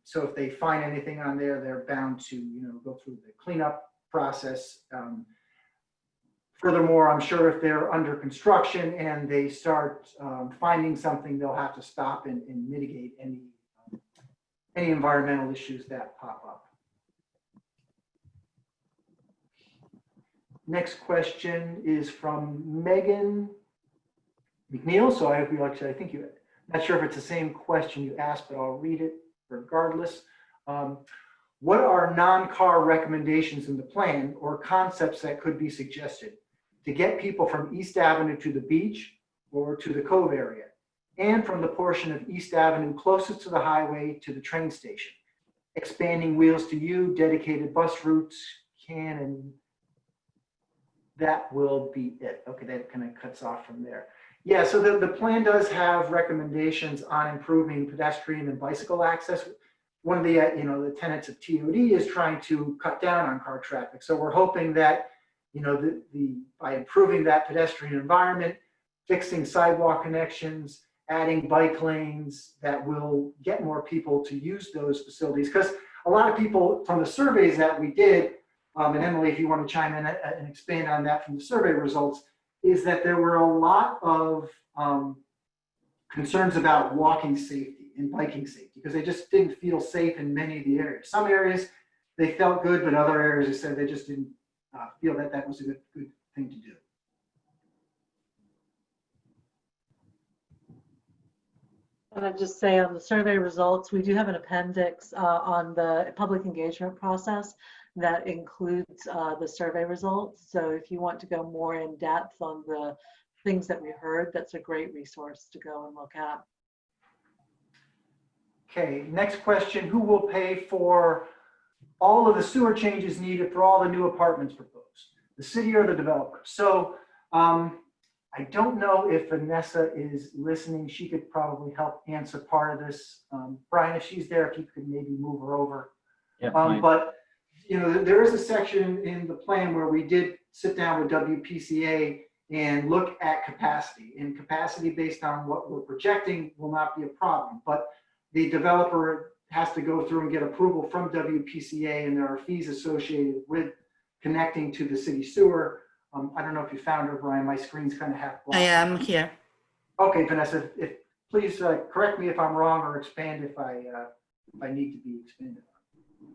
So if they find anything on there, they're bound to go through the cleanup process. Furthermore, I'm sure if they're under construction and they start finding something, they'll have to stop and mitigate any environmental issues that pop up. Next question is from Megan McNeil. So I hope you actually, I think you, not sure if it's the same question you asked, but I'll read it regardless. What are non-car recommendations in the plan or concepts that could be suggested to get people from East Avenue to the beach or to the Cove area, and from the portion of East Avenue closest to the highway to the train station? Expanding Wheels to You, dedicated bus routes can, and that will be it. Okay, that kind of cuts off from there. Yeah, so the plan does have recommendations on improving pedestrian and bicycle access. One of the the tenets of TOD is trying to cut down on car traffic. So we're hoping that by improving that pedestrian environment, fixing sidewalk connections, adding bike lanes, that will get more people to use those facilities. Because a lot of people from the surveys that we did, and Emily, if you want to chime in and expand on that from the survey results, is that there were a lot of concerns about walking safety and biking safety because they just didn't feel safe in many of the areas. Some areas they felt good, but other areas they said they just didn't feel that that was a good thing to do. And I'd just say on the survey results, we do have an appendix on the public engagement process that includes the survey results. So if you want to go more in depth on the things that we heard, that's a great resource to go and look at. Okay, next question. Who will pay for all of the sewer changes needed for all the new apartments proposed? The city or the developer? So I don't know if Vanessa is listening. She could probably help answer part of this. Brian, if she's there, if you could maybe move her over. Yeah, but there is a section in the plan where we did sit down with WPCA and look at capacity. And capacity based on what we're projecting will not be a problem. But the developer has to go through and get approval from WPCA, and there are fees associated with connecting to the city sewer. I don't know if you found her, Brian. My screen's kind of half blocked. I am here. Okay, Vanessa, please correct me if I'm wrong or expand if I need to be expanded on.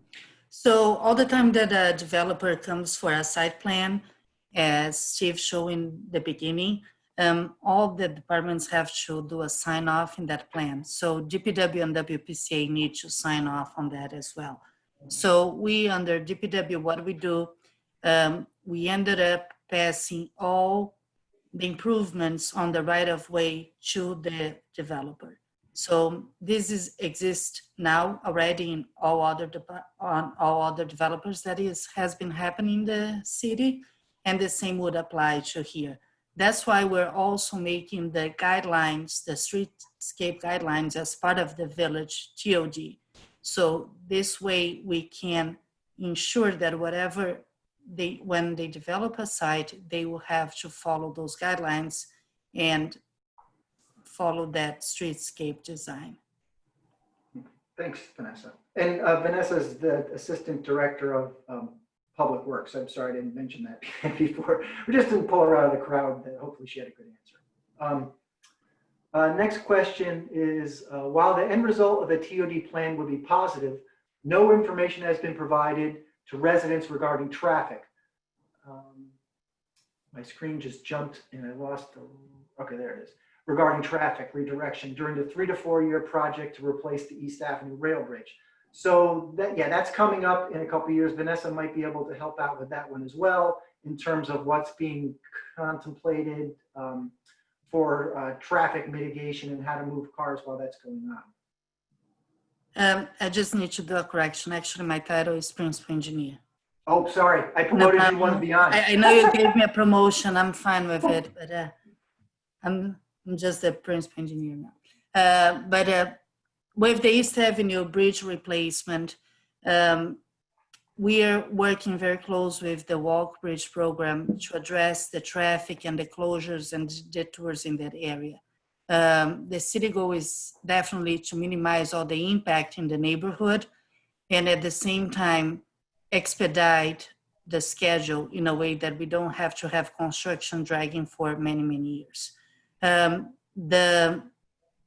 So all the time that a developer comes for a site plan, as Steve showed in the beginning, all the departments have to do a sign off in that plan. So DPW and WPCA need to sign off on that as well. So we under DPW, what we do, we ended up passing all the improvements on the right of way to the developer. So this exists now already in all other developers. That has been happening in the city, and the same would apply to here. That's why we're also making the guidelines, the streetscape guidelines, as part of the village TOD. So this way we can ensure that when they develop a site, they will have to follow those guidelines and follow that streetscape design. Thanks, Vanessa. And Vanessa is the Assistant Director of Public Works. I'm sorry I didn't mention that before. We just didn't pull her out of the crowd. Hopefully she had a good answer. Next question is, while the end result of the TOD plan would be positive, no information has been provided to residents regarding traffic. My screen just jumped and I lost okay, there it is. Regarding traffic redirection during the 3 to 4 year project to replace the East Avenue rail bridge. So that's coming up in a couple of years. Vanessa might be able to help out with that one as well in terms of what's being contemplated for traffic mitigation and how to move cars while that's going on. I just need to do a correction. Actually, my title is Principal Engineer. Oh, sorry. I promoted you one beyond. I know you gave me a promotion. I'm fine with it, but I'm just the Principal Engineer now. But with the East Avenue bridge replacement, we are working very close with the Walk Bridge program to address the traffic and the closures and detours in that area. The city goal is definitely to minimize all the impact in the neighborhood and at the same time expedite the schedule in a way that we don't have to have construction dragging for many, many years.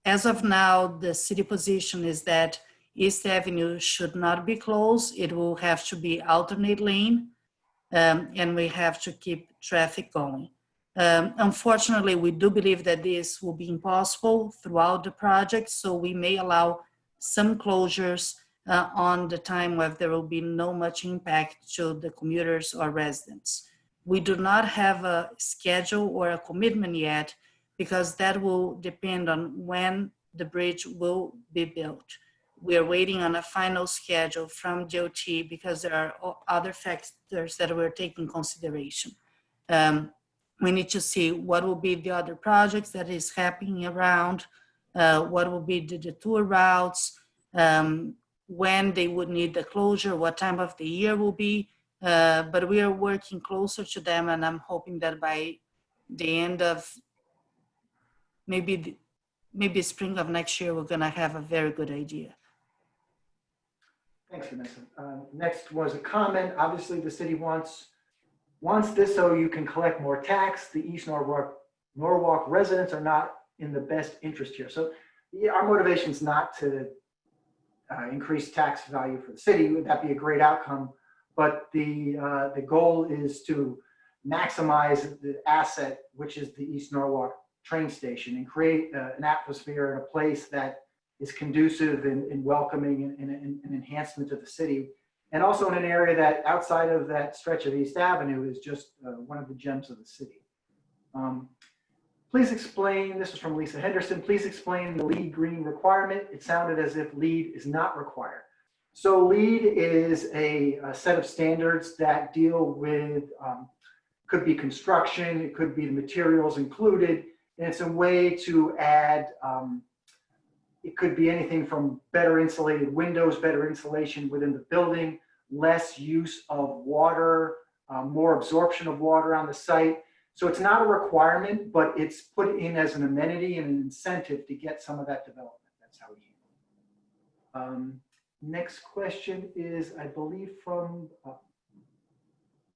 As of now, the city position is that East Avenue should not be closed. It will have to be alternate lane, and we have to keep traffic going. Unfortunately, we do believe that this will be impossible throughout the project, so we may allow some closures on the time where there will be no much impact to the commuters or residents. We do not have a schedule or a commitment yet because that will depend on when the bridge will be built. We are waiting on a final schedule from DOT because there are other factors that we're taking consideration. We need to see what will be the other projects that is happening around, what will be the detour routes, when they would need the closure, what time of the year will be. But we are working closer to them, and I'm hoping that by the end of maybe spring of next year, we're gonna have a very good idea. Thanks, Vanessa. Next was a comment. Obviously, the city wants this so you can collect more tax. The East Norwalk residents are not in the best interest here. So our motivation is not to increase tax value for the city. Would that be a great outcome? But the goal is to maximize the asset, which is the East Norwalk train station, and create an atmosphere and a place that is conducive and welcoming and an enhancement to the city. And also in an area that outside of that stretch of East Avenue is just one of the gems of the city. Please explain, this is from Lisa Henderson, please explain the LEED green requirement. It sounded as if LEED is not required. So LEED is a set of standards that deal with, could be construction, it could be the materials included, and it's a way to add, it could be anything from better insulated windows, better insulation within the building, less use of water, more absorption of water on the site. So it's not a requirement, but it's put in as an amenity and an incentive to get some of that development. That's how we next question is, I believe, from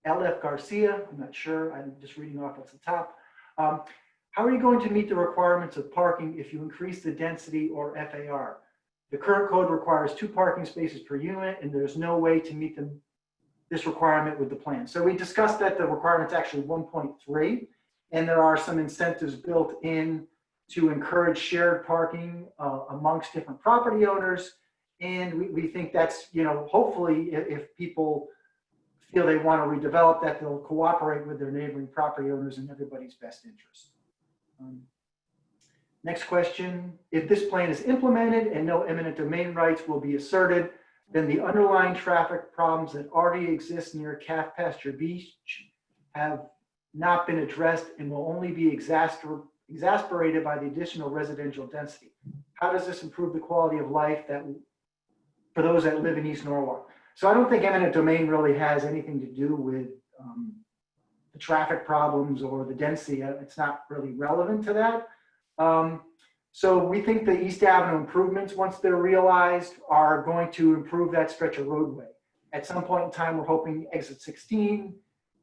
LF Garcia. I'm not sure. I'm just reading off the top. How are you going to meet the requirements of parking if you increase the density or FAR? The current code requires 2 parking spaces per unit, and there's no way to meet this requirement with the plan. So we discussed that the requirement's actually 1.3, and there are some incentives built in to encourage shared parking amongst different property owners. And we think that's, hopefully if people feel they want to redevelop that, they'll cooperate with their neighboring property owners in everybody's best interest. Next question, if this plan is implemented and no eminent domain rights will be asserted, then the underlying traffic problems that already exist near Calf Pasture Beach have not been addressed and will only be exasperated by the additional residential density. How does this improve the quality of life for those that live in East Norwalk? So I don't think eminent domain really has anything to do with the traffic problems or the density. It's not really relevant to that. So we think the East Avenue improvements, once they're realized, are going to improve that stretch of roadway. At some point in time, we're hoping exit 16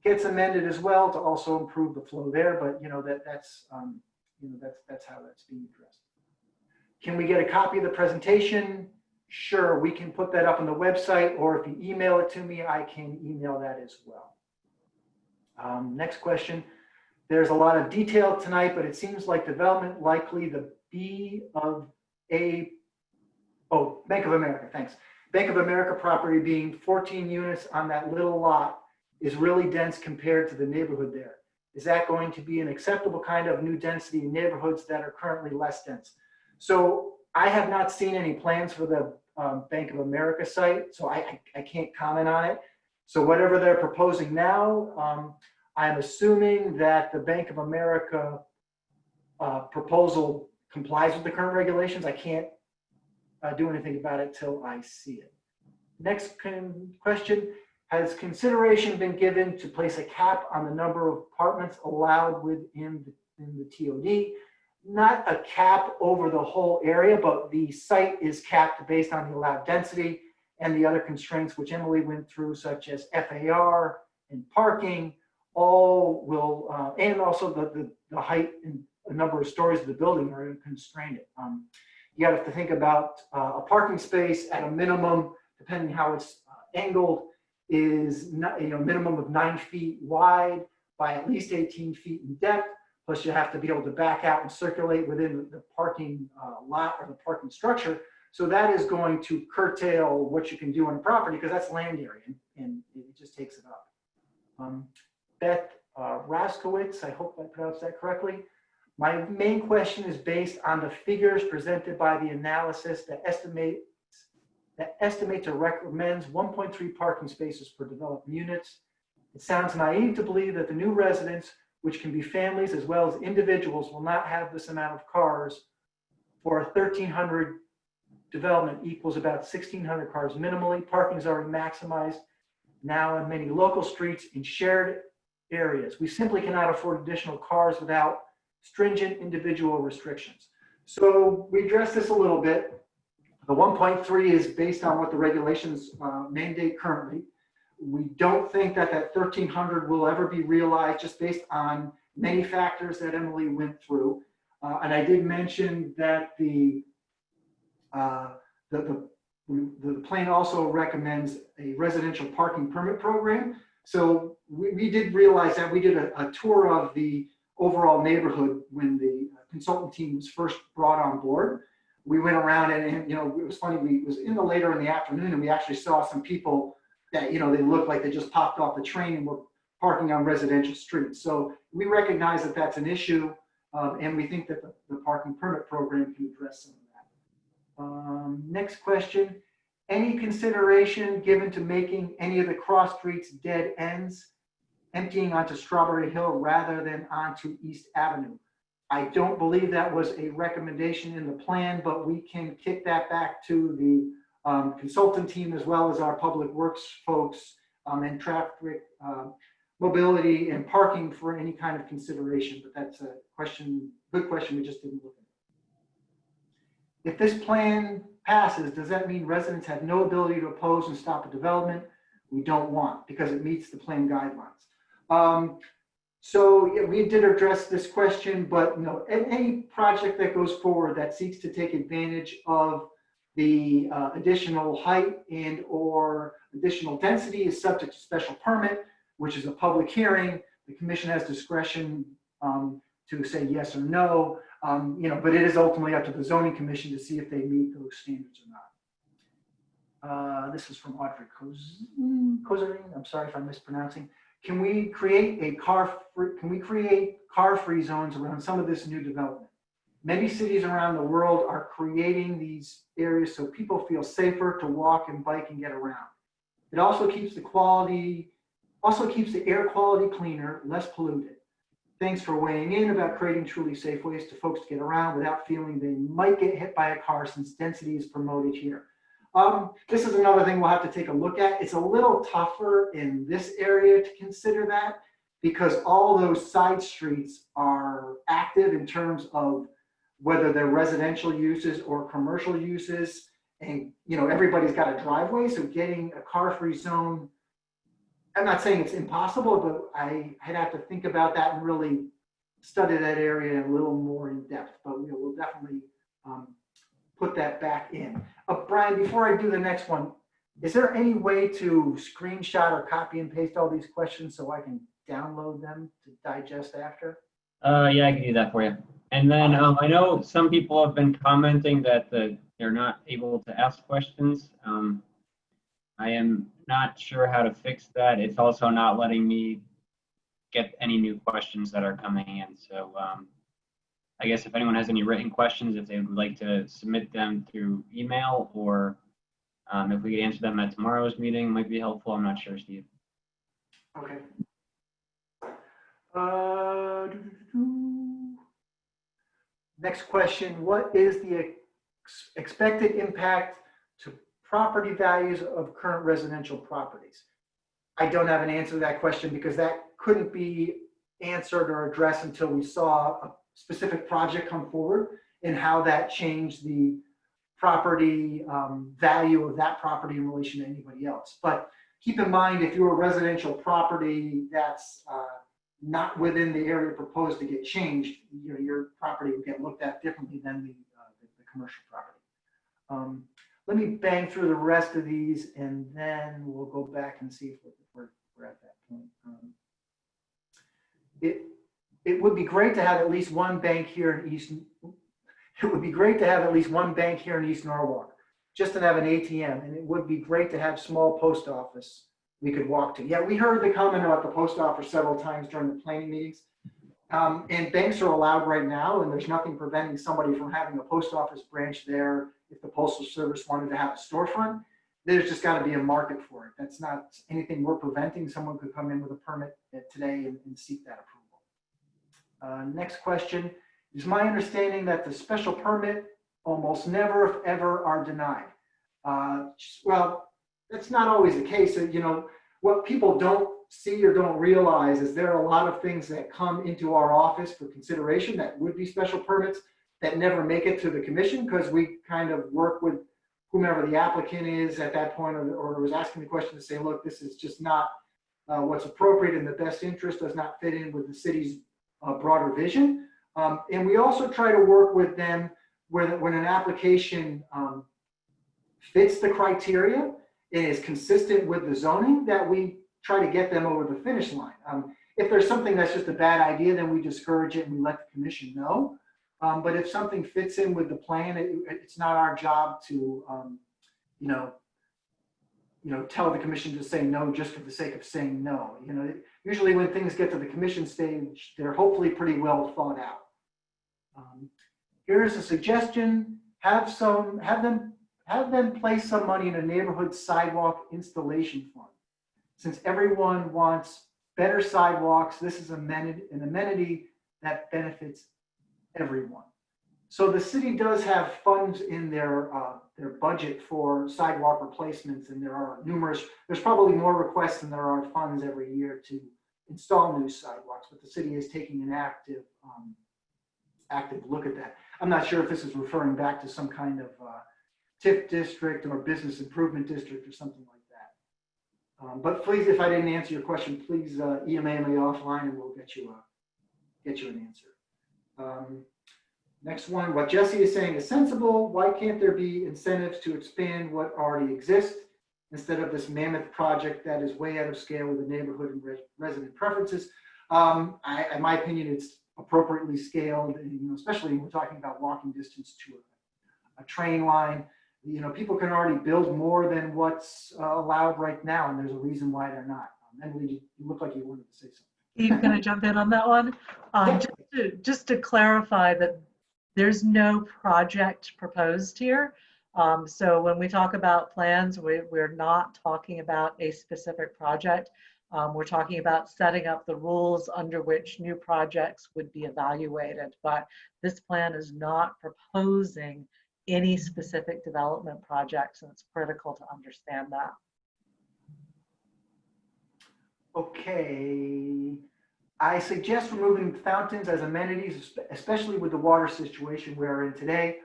gets amended as well to also improve the flow there. But that's how that's being addressed. Can we get a copy of the presentation? Sure, we can put that up on the website, or if you email it to me, I can email that as well. Next question. There's a lot of detail tonight, but it seems like development likely the Bank of America, thanks. Bank of America property being 14 units on that little lot is really dense compared to the neighborhood there. Is that going to be an acceptable kind of new density in neighborhoods that are currently less dense? So I have not seen any plans for the Bank of America site, so I can't comment on it. So whatever they're proposing now, I'm assuming that the Bank of America proposal complies with the current regulations. I can't do anything about it till I see it. Next question, has consideration been given to place a cap on the number of apartments allowed within the TOD? Not a cap over the whole area, but the site is capped based on the allowed density and the other constraints which Emily went through, such as FAR and parking, all will, and also the height and the number of stories of the building are constrained it. You have to think about a parking space at a minimum, depending how it's angled, is minimum of 9 feet wide by at least 18 feet in depth. Plus you have to be able to back out and circulate within the parking lot or the parking structure. So that is going to curtail what you can do on the property because that's land area and it just takes it up. Beth Raskowitz, I hope I pronounced that correctly. My main question is based on the figures presented by the analysis that estimates or recommends 1.3 parking spaces per developed units. It sounds naive to believe that the new residents, which can be families as well as individuals, will not have this amount of cars. For a 1,300 development equals about 1,600 cars minimally. Parking is already maximized now in many local streets in shared areas. We simply cannot afford additional cars without stringent individual restrictions. So we addressed this a little bit. The 1.3 is based on what the regulations mandate currently. We don't think that 1,300 will ever be realized just based on many factors that Emily went through. And I did mention that the plan also recommends a residential parking permit program. So we did realize that. We did a tour of the overall neighborhood when the consultant team was first brought on board. We went around and it was funny, it was later in the afternoon and we actually saw some people that, they looked like they just popped off the train and were parking on residential streets. So we recognize that that's an issue and we think that the parking permit program can address some of that. Next question, any consideration given to making any of the cross streets dead ends, emptying onto Strawberry Hill rather than onto East Avenue? I don't believe that was a recommendation in the plan, but we can kick that back to the consultant team as well as our public works folks and traffic mobility and parking for any kind of consideration. But that's a question, good question, we just didn't look at. If this plan passes, does that mean residents have no ability to oppose and stop a development? We don't want, because it meets the plan guidelines. So yeah, we did address this question, but any project that goes forward that seeks to take advantage of the additional height and or additional density is subject to special permit, which is a public hearing. The commission has discretion to say yes or no, but it is ultimately up to the zoning commission to see if they meet those standards or not. This is from Audrey Kozarin. I'm sorry if I'm mispronouncing. Can we create car-free zones around some of this new development? Many cities around the world are creating these areas so people feel safer to walk and bike and get around. It also keeps the air quality cleaner, less polluted. Thanks for weighing in about creating truly safe ways to folks to get around without feeling they might get hit by a car since density is promoted here. This is another thing we'll have to take a look at. It's a little tougher in this area to consider that because all those side streets are active in terms of whether they're residential uses or commercial uses. And, you know, everybody's got a driveway, so getting a car-free zone, I'm not saying it's impossible, but I'd have to think about that and really study that area a little more in depth. But you know, we'll definitely put that back in. Brian, before I do the next one, is there any way to screenshot or copy and paste all these questions so I can download them to digest after? Yeah, I can do that for you. And then I know some people have been commenting that they're not able to ask questions. I am not sure how to fix that. It's also not letting me get any new questions that are coming in. So I guess if anyone has any written questions, if they would like to submit them through email, or if we could answer them at tomorrow's meeting, might be helpful. I'm not sure, Steve. Okay. Next question, what is the expected impact to property values of current residential properties? I don't have an answer to that question because that couldn't be answered or addressed until we saw a specific project come forward and how that changed the property value of that property in relation to anybody else. But keep in mind, if you're a residential property that's not within the area proposed to get changed, you know, your property will get looked at differently than the commercial property. Let me bang through the rest of these and then we'll go back and see if we're at that point. It would be great to have at least one bank here in East. It would be great to have at least one bank here in East Norwalk, just to have an ATM, and it would be great to have small post office we could walk to. Yeah, we heard the comment about the post office several times during the planning meetings. And banks are allowed right now, and there's nothing preventing somebody from having a post office branch there if the Postal Service wanted to have a storefront. There's just got to be a market for it. That's not anything we're preventing. Someone could come in with a permit today and seek that approval. Next question. It's my understanding that the special permit almost never, if ever, are denied. Well, that's not always the case. You know, what people don't see or don't realize is there are a lot of things that come into our office for consideration that would be special permits that never make it to the commission because we kind of work with whomever the applicant is at that point or was asking the question to say, look, this is just not what's appropriate in the best interest, does not fit in with the city's broader vision. And we also try to work with them when an application fits the criteria and is consistent with the zoning, that we try to get them over the finish line. If there's something that's just a bad idea, then we discourage it and we let the commission know. But if something fits in with the plan, it's not our job to, tell the commission to say no just for the sake of saying no. You know, usually when things get to the commission stage, they're hopefully pretty well thought out. Here's a suggestion: have them place some money in a neighborhood sidewalk installation fund. Since everyone wants better sidewalks, this is an amenity that benefits everyone. So the city does have funds in their budget for sidewalk replacements, and there's probably more requests than there are funds every year to install new sidewalks, but the city is taking an active look at that. I'm not sure if this is referring back to some kind of TIF district or business improvement district or something like that. But please, if I didn't answer your question, please email me offline and we'll get you an answer. Next one, what Jesse is saying is sensible. Why can't there be incentives to expand what already exists instead of this mammoth project that is way out of scale with the neighborhood and resident preferences? In my opinion, it's appropriately scaled, especially when we're talking about walking distance to a train line. People can already build more than what's allowed right now, and there's a reason why they're not. Emily, you look like you wanted to say something. Steve, can I jump in on that one? Just to clarify that there's no project proposed here. So when we talk about plans, we're not talking about a specific project. We're talking about setting up the rules under which new projects would be evaluated. But this plan is not proposing any specific development projects, and it's critical to understand that. Okay. I suggest removing fountains as amenities, especially with the water situation we're in today.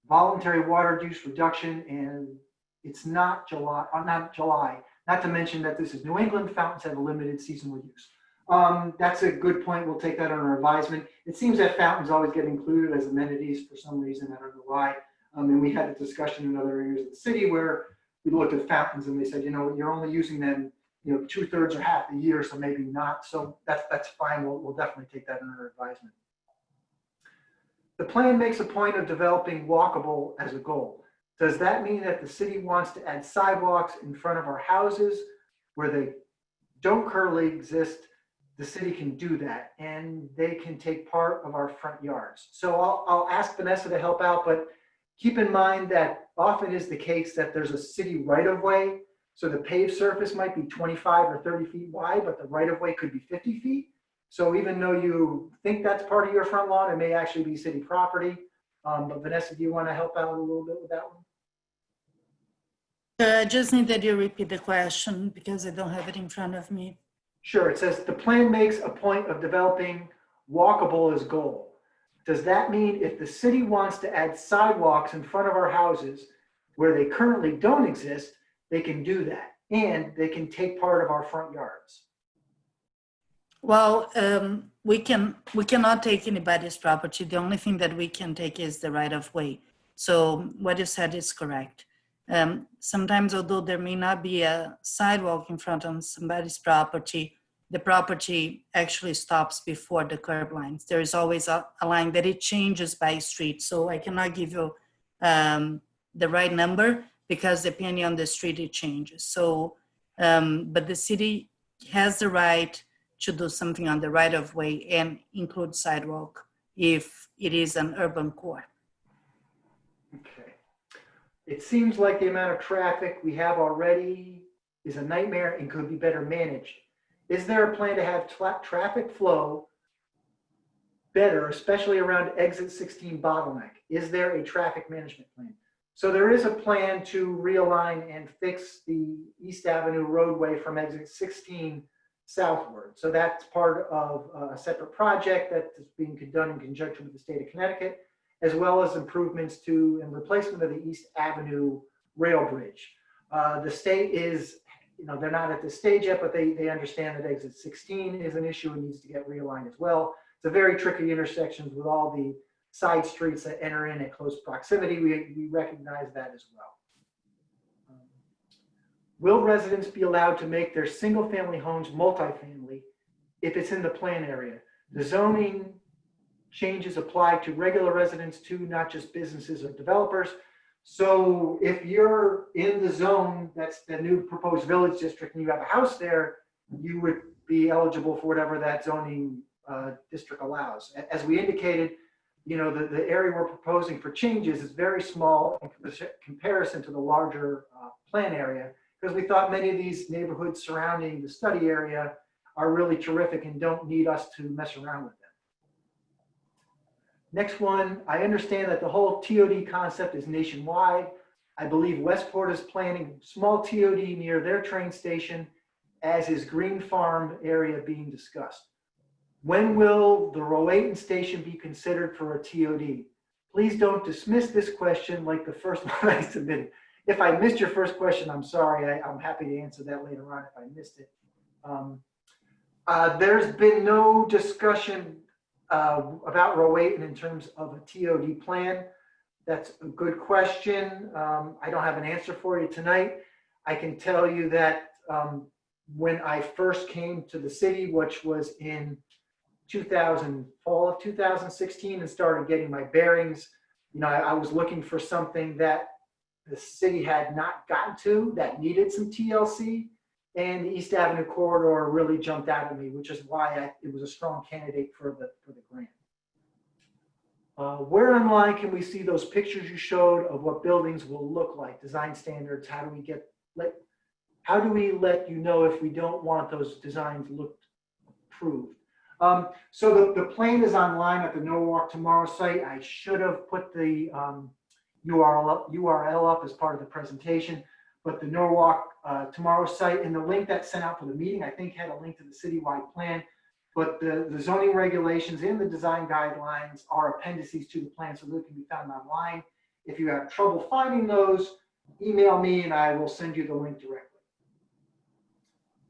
Voluntary water use reduction, and it's not July, not to mention that this is New England, fountains have a limited seasonal use. That's a good point. We'll take that under advisement. It seems that fountains always get included as amenities for some reason. I don't know why. And we had a discussion in other areas of the city where we looked at fountains and they said, you know, you're only using them, you know, 2/3 or half the year, so maybe not. So that's fine. We'll definitely take that under advisement. The plan makes a point of developing walkable as a goal. Does that mean that the city wants to add sidewalks in front of our houses where they don't currently exist? The city can do that, and they can take part of our front yards. So I'll ask Vanessa to help out, but keep in mind that often is the case that there's a city right-of-way. So the paved surface might be 25 or 30 feet wide, but the right-of-way could be 50 feet. So even though you think that's part of your front lawn, it may actually be city property. But Vanessa, do you want to help out a little bit with that one? I just need that you repeat the question because I don't have it in front of me. Sure. It says the plan makes a point of developing walkable as goal. Does that mean if the city wants to add sidewalks in front of our houses where they currently don't exist, they can do that and they can take part of our front yards? Well, we cannot take anybody's property. The only thing that we can take is the right of way. So what you said is correct. Sometimes, although there may not be a sidewalk in front of somebody's property, the property actually stops before the curb lines. There is always a line that it changes by street. So I cannot give you the right number because depending on the street, it changes. So, but the city has the right to do something on the right of way and include sidewalk if it is an urban core. Okay. It seems like the amount of traffic we have already is a nightmare and could be better managed. Is there a plan to have traffic flow better, especially around exit 16 bottleneck? Is there a traffic management plan? So there is a plan to realign and fix the East Avenue roadway from exit 16 southward. So that's part of a separate project that is being done in conjunction with the state of Connecticut, as well as improvements to and replacement of the East Avenue rail bridge. The state is, you know, they're not at this stage yet, but they understand that exit 16 is an issue and needs to get realigned as well. It's a very tricky intersection with all the side streets that enter in at close proximity. We recognize that as well. Will residents be allowed to make their single family homes multifamily if it's in the plan area? The zoning changes apply to regular residents too, not just businesses or developers. So if you're in the zone, that's the new proposed village district, and you have a house there, you would be eligible for whatever that zoning district allows. As we indicated, you know, the area we're proposing for changes is very small in comparison to the larger plan area, because we thought many of these neighborhoods surrounding the study area are really terrific and don't need us to mess around with them. Next one, I understand that the whole TOD concept is nationwide. I believe Westport is planning small TOD near their train station, as is Green Farm area being discussed. When will the Rowayton station be considered for a TOD? Please don't dismiss this question like the first one I submitted. If I missed your first question, I'm sorry. I'm happy to answer that later on if I missed it. There's been no discussion about Rowayton in terms of a TOD plan. That's a good question. I don't have an answer for you tonight. I can tell you that when I first came to the city, which was in fall of 2016, and started getting my bearings, you know, I was looking for something that the city had not gotten to that needed some TLC, and the East Avenue corridor really jumped out at me, which is why it was a strong candidate for the grant. Where online can we see those pictures you showed of what buildings will look like, design standards? How do we let you know if we don't want those designs looked approved? So the plan is online at the Norwalk Tomorrow site. I should have put the URL up as part of the presentation. But the Norwalk Tomorrow site and the link that's sent out for the meeting, I think had a link to the citywide plan. But the zoning regulations and the design guidelines are appendices to the plan, so they can be found online. If you have trouble finding those, email me and I will send you the link directly.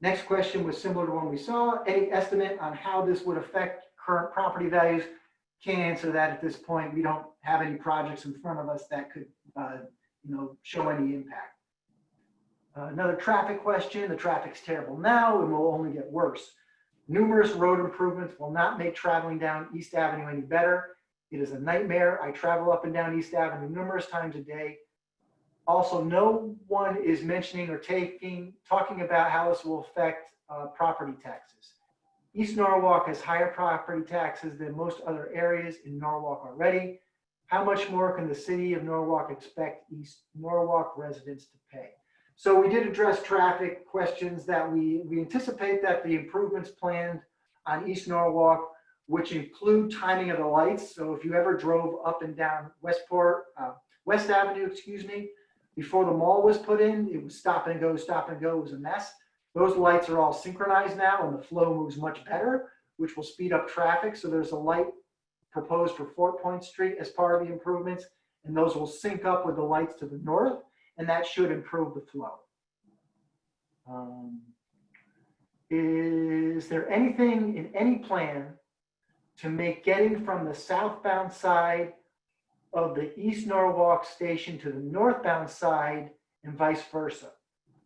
Next question was similar to one we saw. Any estimate on how this would affect current property values? Can't answer that at this point. We don't have any projects in front of us that could show any impact. Another traffic question. The traffic's terrible now and will only get worse. Numerous road improvements will not make traveling down East Avenue any better. It is a nightmare. I travel up and down East Avenue numerous times a day. Also, no one is mentioning or talking about how this will affect property taxes. East Norwalk has higher property taxes than most other areas in Norwalk already. How much more can the city of Norwalk expect East Norwalk residents to pay? So we did address traffic questions that we anticipate that the improvements planned on East Norwalk, which include timing of the lights. So if you ever drove up and down West Avenue, before the mall was put in, it was stop and go, it was a mess. Those lights are all synchronized now and the flow moves much better, which will speed up traffic. So there's a light proposed for Fort Point Street as part of the improvements, and those will sync up with the lights to the north, and that should improve the flow. Is there anything in any plan to make getting from the southbound side of the East Norwalk station to the northbound side and vice versa?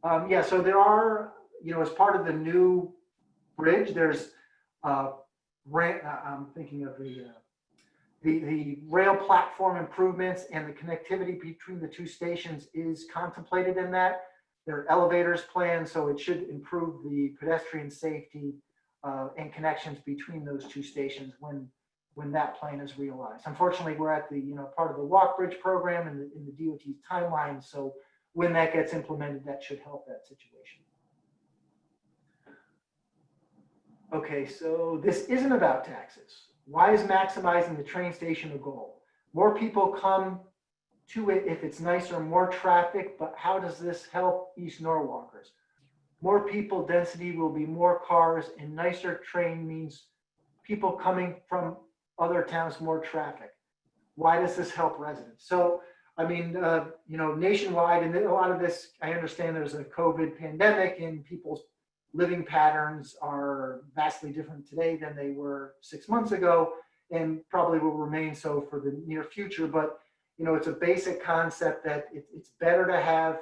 Yeah, so there are, as part of the new bridge, there's I'm thinking of the rail platform improvements, and the connectivity between the two stations is contemplated in that. There are elevators planned, so it should improve the pedestrian safety and connections between those two stations when that plan is realized. Unfortunately, we're at the part of the walk bridge program in the DOT's timeline, so when that gets implemented, that should help that situation. Okay, so this isn't about taxes. Why is maximizing the train station a goal? More people come to it if it's nicer, more traffic, but how does this help East Norwalkers? More people density will be more cars, and nicer train means people coming from other towns, more traffic. Why does this help residents? So, I mean, nationwide, and a lot of this, I understand there's a COVID pandemic and people's living patterns are vastly different today than they were 6 months ago, and probably will remain so for the near future. But, it's a basic concept that it's better to have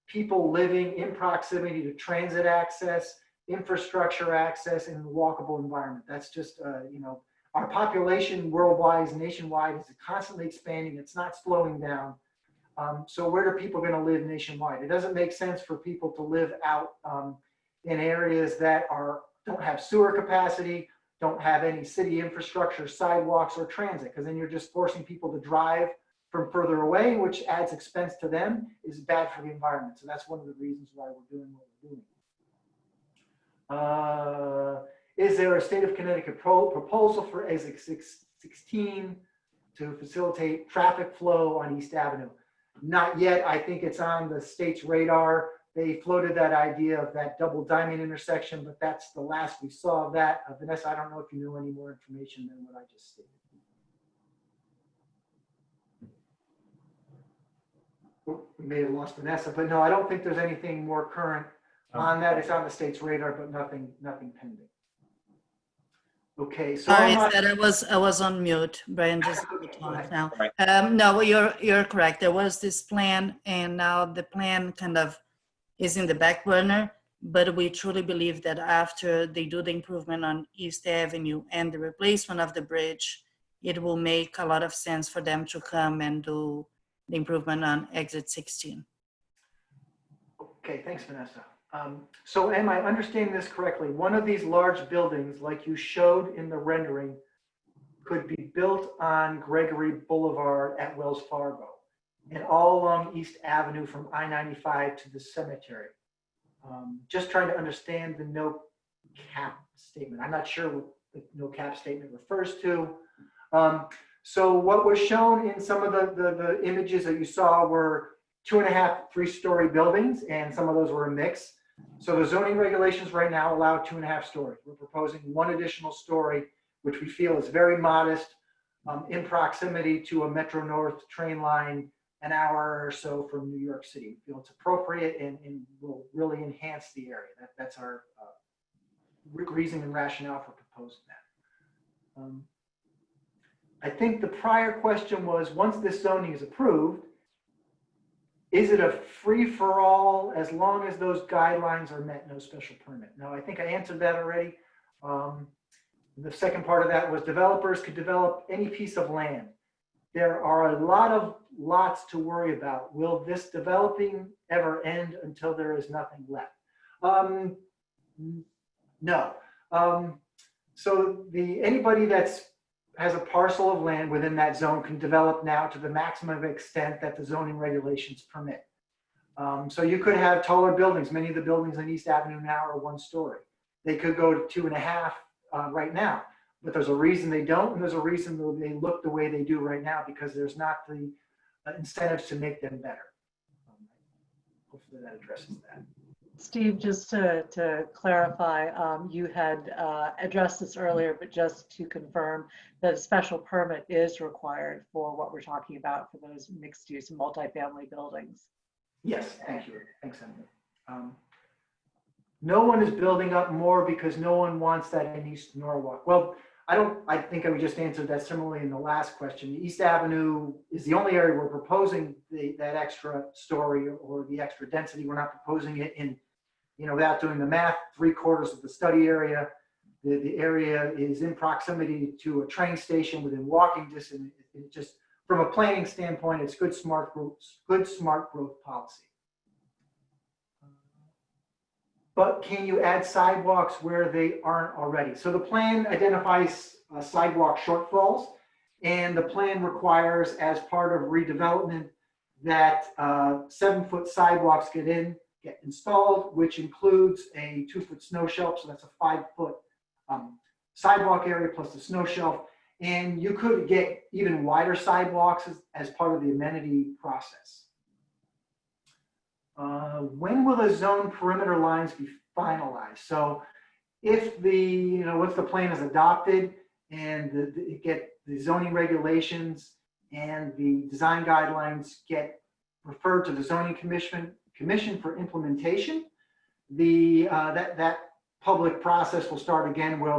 people living in proximity to transit access, infrastructure access, and walkable environment. That's just, our population worldwide, nationwide, is constantly expanding. It's not slowing down. So where are people going to live nationwide? It doesn't make sense for people to live out in areas that don't have sewer capacity, don't have any city infrastructure, sidewalks, or transit, because then you're just forcing people to drive from further away, which adds expense to them, is bad for the environment. So that's one of the reasons why we're doing what we're doing. Is there a state of Connecticut proposal for exit 16 to facilitate traffic flow on East Avenue? Not yet. I think it's on the state's radar. They floated that idea of that double diamond intersection, but that's the last we saw of that. Vanessa, I don't know if you know any more information than what I just stated. We may have lost Vanessa, but no, I don't think there's anything more current on that. It's on the state's radar, but nothing pending. Okay, so Sorry, I said I was on mute. Brian just talk now. No, you're correct. There was this plan, and now the plan kind of is in the back burner. But we truly believe that after they do the improvement on East Avenue and the replacement of the bridge, it will make a lot of sense for them to come and do the improvement on exit 16. Okay, thanks, Vanessa. So am I understanding this correctly? One of these large buildings, like you showed in the rendering, could be built on Gregory Boulevard at Wells Fargo and all along East Avenue from I-95 to the cemetery. Just trying to understand the no cap statement. I'm not sure what the no cap statement refers to. So what was shown in some of the images that you saw were 2.5, 3-story buildings, and some of those were a mix. So the zoning regulations right now allow 2.5 stories. We're proposing 1 additional story, which we feel is very modest, in proximity to a Metro North train line, an hour or so from New York City. We feel it's appropriate and will really enhance the area. That's our reason and rationale for proposing that. I think the prior question was, once this zoning is approved, is it a free-for-all as long as those guidelines are met, no special permit? Now, I think I answered that already. The second part of that was developers could develop any piece of land. There are a lot of lots to worry about. Will this developing ever end until there is nothing left? No. So anybody has a parcel of land within that zone can develop now to the maximum extent that the zoning regulations permit. So you could have taller buildings. Many of the buildings on East Avenue now are 1 story. They could go to 2.5 right now, but there's a reason they don't, and there's a reason they look the way they do right now, because there's not the incentives to make them better. Hopefully that addresses that. Steve, just to clarify, you had addressed this earlier, but just to confirm that a special permit is required for what we're talking about for those mixed-use and multifamily buildings. Yes, thank you. Thanks, Emily. No one is building up more because no one wants that in East Norwalk. Well, I think I just answered that similarly in the last question. East Avenue is the only area we're proposing that extra story or the extra density. We're not proposing it in, without doing the math, 3/4 of the study area. The area is in proximity to a train station within walking distance. It just, from a planning standpoint, it's good, smart growth policy. But can you add sidewalks where they aren't already? So the plan identifies sidewalk shortfalls, and the plan requires, as part of redevelopment, that 7-foot sidewalks get installed, which includes a 2-foot snow shelf. So that's a 5-foot sidewalk area plus the snow shelf. And you could get even wider sidewalks as part of the amenity process. When will the zone perimeter lines be finalized? So if once the plan is adopted and the zoning regulations and the design guidelines get referred to the zoning commission for implementation, that public process will start again, where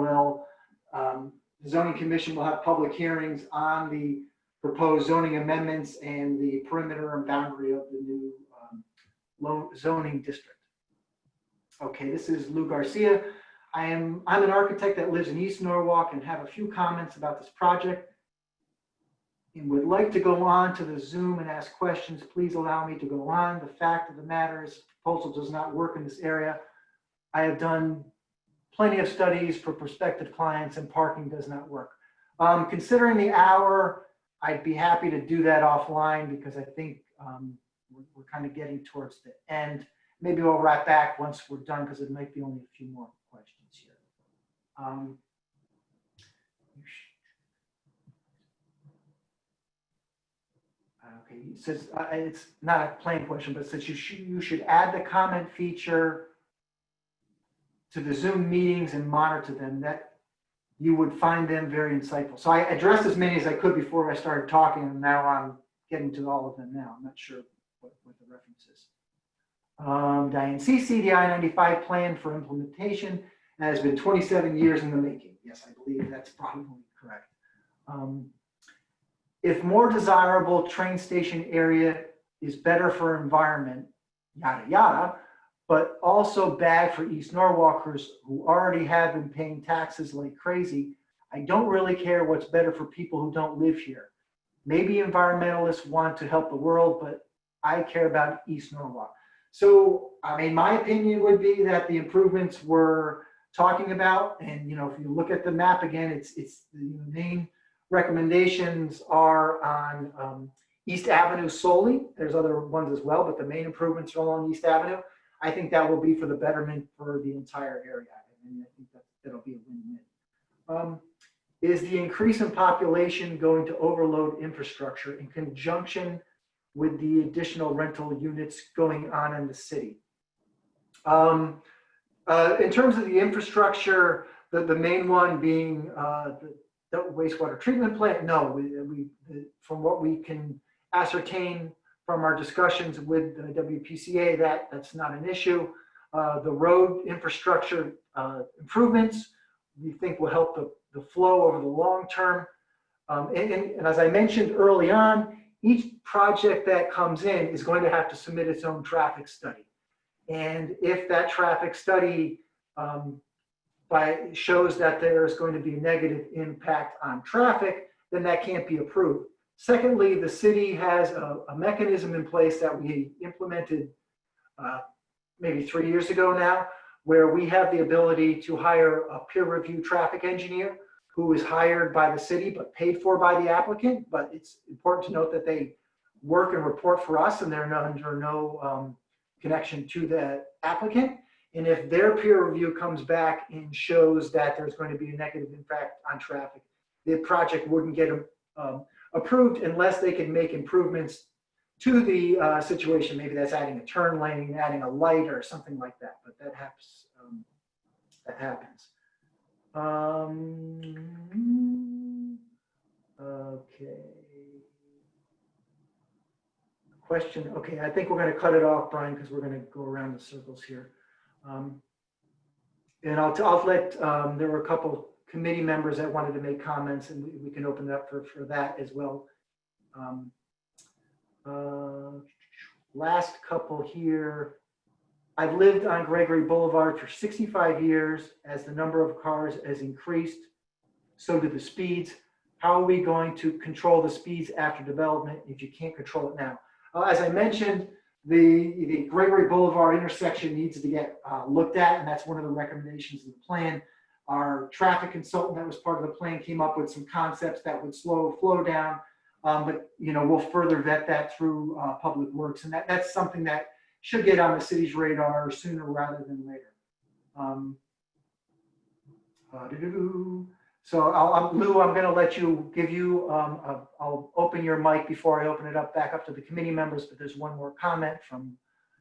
the zoning commission will have public hearings on the proposed zoning amendments and the perimeter and boundary of the new zoning district. Okay, this is Lou Garcia. I'm an architect that lives in East Norwalk and have a few comments about this project and would like to go on to the Zoom and ask questions. Please allow me to go on. The fact of the matter is, the proposal does not work in this area. I have done plenty of studies for prospective clients, and parking does not work. Considering the hour, I'd be happy to do that offline, because I think we're kind of getting towards the end. Maybe we'll wrap back once we're done, because it might be only a few more questions here. Okay, it says it's not a plain question, but it says you should add the comment feature to the Zoom meetings and monitor them. That you would find them very insightful. So I addressed as many as I could before I started talking, and now I'm getting to all of them now. I'm not sure what the reference is. Diane CC, the I-95 plan for implementation has been 27 years in the making. Yes, I believe that's probably correct. If more desirable train station area is better for environment, yada, yada, but also bad for East Norwalkers who already have been paying taxes like crazy, I don't really care what's better for people who don't live here. Maybe environmentalists want to help the world, but I care about East Norwalk. So, I mean, my opinion would be that the improvements we're talking about, and if you look at the map again, it's the main recommendations are on East Avenue solely. There's other ones as well, but the main improvements are all on East Avenue. I think that will be for the betterment for the entire area, and I think that'll be a win-win. is the increase in population going to overload infrastructure in conjunction with the additional rental units going on in the city? In terms of the infrastructure, the main one being the wastewater treatment plant, no. From what we can ascertain from our discussions with the WPCA, that's not an issue. The road infrastructure improvements, we think will help the flow over the long term. And as I mentioned early on, each project that comes in is going to have to submit its own traffic study. And if that traffic study shows that there is going to be a negative impact on traffic, then that can't be approved. Secondly, the city has a mechanism in place that we implemented maybe 3 years ago now, where we have the ability to hire a peer review traffic engineer who is hired by the city but paid for by the applicant. But it's important to note that they work and report for us, and they're under no connection to the applicant. And if their peer review comes back and shows that there's going to be a negative impact on traffic, the project wouldn't get approved unless they can make improvements to the situation. Maybe that's adding a turn lane, adding a light or something like that, but that happens. Okay. Question. Okay, I think we're going to cut it off, Brian, because we're going to go around the circles here. And I'll let, there were a couple committee members that wanted to make comments, and we can open it up for that as well. Last couple here. I've lived on Gregory Boulevard for 65 years. As the number of cars has increased, so do the speeds. How are we going to control the speeds after development if you can't control it now? As I mentioned, the Gregory Boulevard intersection needs to get looked at, and that's one of the recommendations of the plan. Our traffic consultant that was part of the plan came up with some concepts that would slow flow down, but we'll further vet that through Public Works, and that's something that should get on the city's radar sooner rather than later. So Lou, I'm going to let you I'll open your mic before I open it up back up to the committee members, but there's one more comment from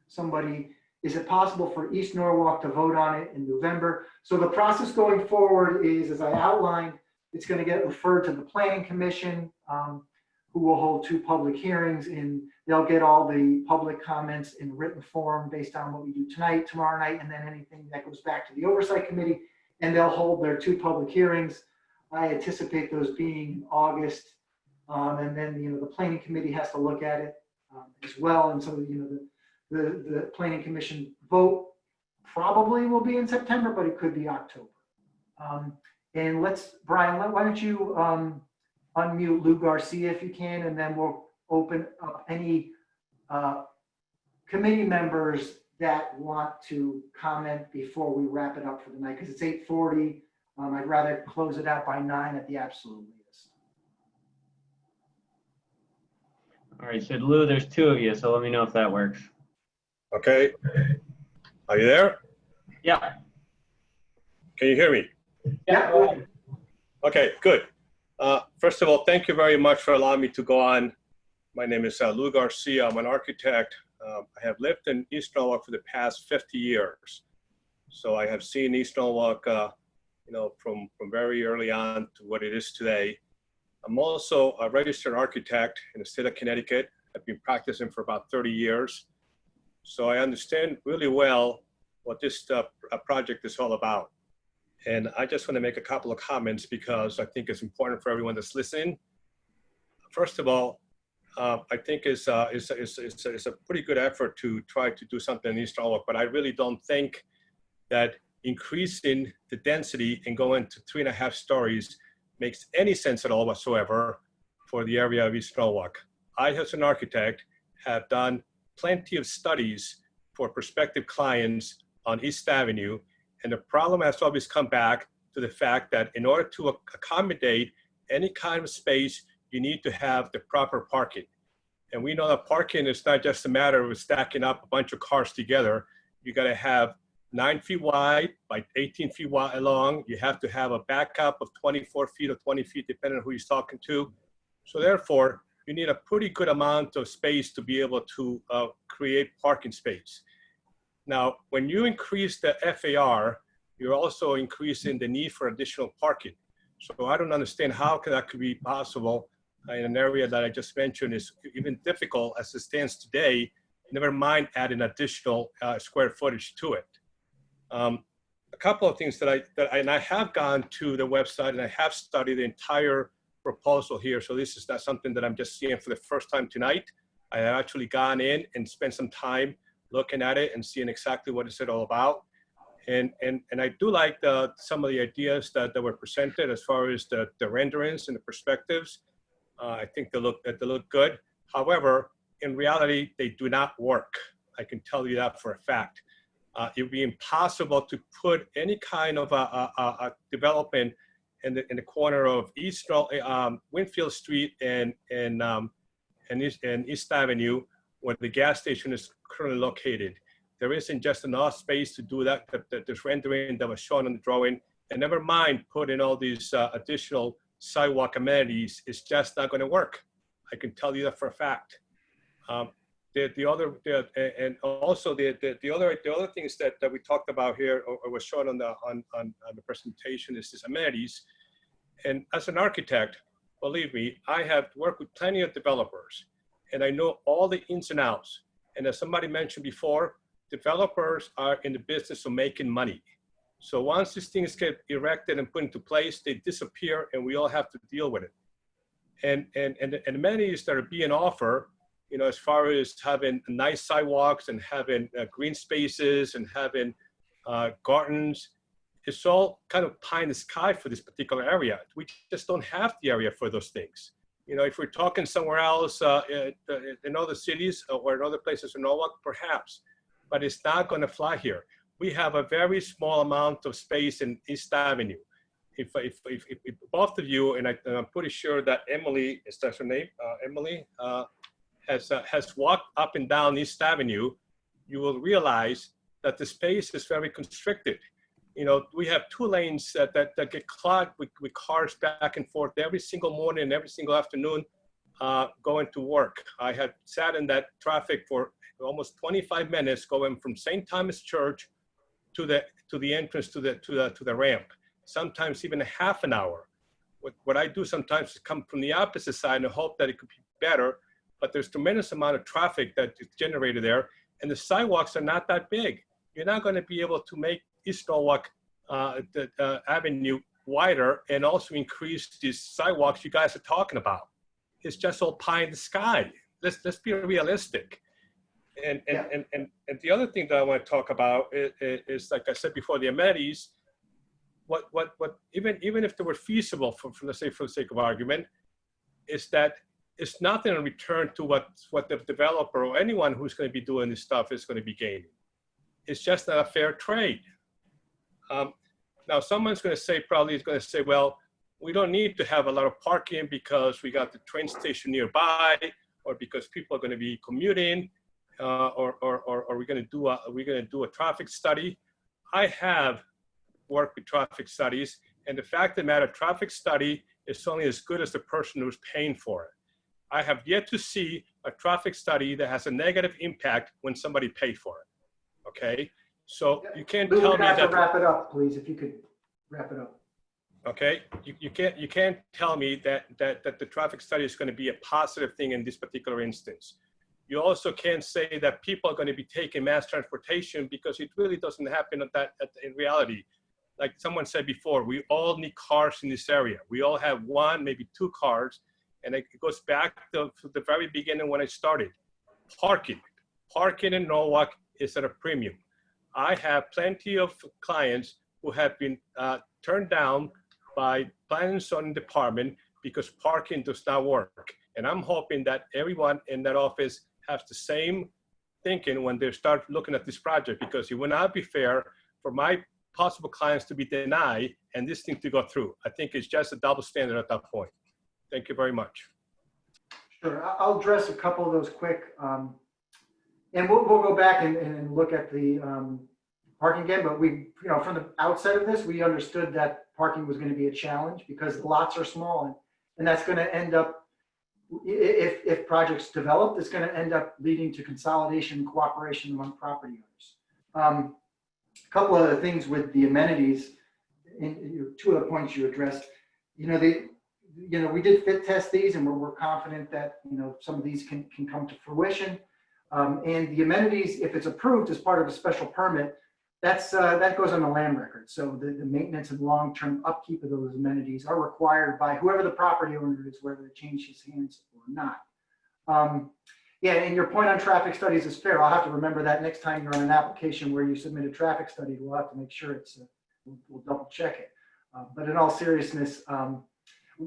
somebody. Is it possible for East Norwalk to vote on it in November? So the process going forward is, as I outlined, it's going to get referred to the Planning Commission, who will hold 2 public hearings, and they'll get all the public comments in written form based on what we do tonight, tomorrow night, and then anything that goes back to the Oversight Committee, and they'll hold their 2 public hearings. I anticipate those being in August, and then the Planning Committee has to look at it as well, and so the Planning Commission vote probably will be in September, but it could be October. And Brian, why don't you unmute Lou Garcia if you can, and then we'll open up any committee members that want to comment before we wrap it up for the night, because it's 8:40. I'd rather close it out by 9 at the absolute latest. All right, so Lou, there's 2 of you, so let me know if that works. Okay. Are you there? Yeah. Can you hear me? Yeah. Okay, good. First of all, thank you very much for allowing me to go on. My name is Lou Garcia. I'm an architect. I have lived in East Norwalk for the past 50 years. So I have seen East Norwalk from very early on to what it is today. I'm also a registered architect in the state of Connecticut. I've been practicing for about 30 years. So I understand really well what this project is all about. And I just want to make a couple of comments because I think it's important for everyone that's listening. First of all, I think it's a pretty good effort to try to do something in East Norwalk, but I really don't think that increasing the density and going to 3.5 stories makes any sense at all whatsoever for the area of East Norwalk. I, as an architect, have done plenty of studies for prospective clients on East Avenue, and the problem has always come back to the fact that in order to accommodate any kind of space, you need to have the proper parking. And we know that parking is not just a matter of stacking up a bunch of cars together. You got to have 9 feet wide by 18 feet wide long. You have to have a backup of 24 feet or 20 feet, depending on who he's talking to. So therefore, you need a pretty good amount of space to be able to create parking space. Now, when you increase the FAR, you're also increasing the need for additional parking. So I don't understand how that could be possible in an area that I just mentioned is even difficult as it stands today, never mind adding additional square footage to it. A couple of things that I have gone to the website and I have studied the entire proposal here. So this is not something that I'm just seeing for the first time tonight. I have actually gone in and spent some time looking at it and seeing exactly what is it all about. And I do like some of the ideas that were presented as far as the renderings and the perspectives. I think they look good. However, in reality, they do not work. I can tell you that for a fact. It would be impossible to put any kind of a development in the corner of East Winfield Street and East Avenue, where the gas station is currently located. There isn't just enough space to do that. This rendering that was shown on the drawing, and never mind putting all these additional sidewalk amenities. It's just not going to work. I can tell you that for a fact. The other things that we talked about here or was shown on the presentation is these amenities. And as an architect, believe me, I have worked with plenty of developers, and I know all the ins and outs. And as somebody mentioned before, developers are in the business of making money. So once these things get erected and put into place, they disappear, and we all have to deal with it. And the amenities that are being offered, you know, as far as having nice sidewalks and having green spaces and having gardens, it's all kind of pie in the sky for this particular area. We just don't have the area for those things. You know, if we're talking somewhere else in other cities or in other places in Norwalk, perhaps, but it's not going to fly here. We have a very small amount of space in East Avenue. If both of you, and I'm pretty sure that Emily, is that her name? Emily has walked up and down East Avenue, you will realize that the space is very constricted. You know, we have 2 lanes that get clogged with cars back and forth every single morning and every single afternoon going to work. I had sat in that traffic for almost 25 minutes going from St. Thomas Church to the entrance to the ramp. Sometimes even a half an hour. What I do sometimes is come from the opposite side and hope that it could be better, but there's tremendous amount of traffic that is generated there, and the sidewalks are not that big. You're not going to be able to make East Norwalk Avenue wider and also increase these sidewalks you guys are talking about. It's just all pie in the sky. Let's be realistic. And the other thing that I want to talk about is like I said before, the amenities. What even if they were feasible for let's say for the sake of argument, is that it's nothing in return to what the developer or anyone who's going to be doing this stuff is going to be gaining. It's just not a fair trade. Now someone's going to say, probably is going to say, well, we don't need to have a lot of parking because we got the train station nearby, or because people are going to be commuting, or we're going to do a traffic study. I have worked with traffic studies, and the fact of the matter, traffic study is only as good as the person who's paying for it. I have yet to see a traffic study that has a negative impact when somebody paid for it. Okay, so you can't tell me that. To wrap it up, please, if you could wrap it up. Okay, you can't tell me that the traffic study is going to be a positive thing in this particular instance. You also can't say that people are going to be taking mass transportation, because it really doesn't happen in reality. Like someone said before, we all need cars in this area. We all have 1, maybe 2 cars. And it goes back to the very beginning when I started. Parking in Norwalk is at a premium. I have plenty of clients who have been turned down by planning and zoning department because parking does not work. And I'm hoping that everyone in that office has the same thinking when they start looking at this project, because it would not be fair for my possible clients to be denied and this thing to go through. I think it's just a double standard at that point. Thank you very much. Sure, I'll address a couple of those quick. And we'll go back and look at the parking again, but we, from the outset of this, we understood that parking was going to be a challenge because the lots are small, and that's going to end up, if projects develop, it's going to end up leading to consolidation and cooperation among property owners. A couple other things with the amenities, in two other points you addressed. We did fit test these, and we're confident that some of these can come to fruition. And the amenities, if it's approved as part of a special permit, that goes on the land record. So the maintenance and long-term upkeep of those amenities are required by whoever the property owner is, whether it changes hands or not. Yeah, and your point on traffic studies is fair. I'll have to remember that next time you're on an application where you submit a traffic study. We'll have to make sure we'll double check it. But in all seriousness,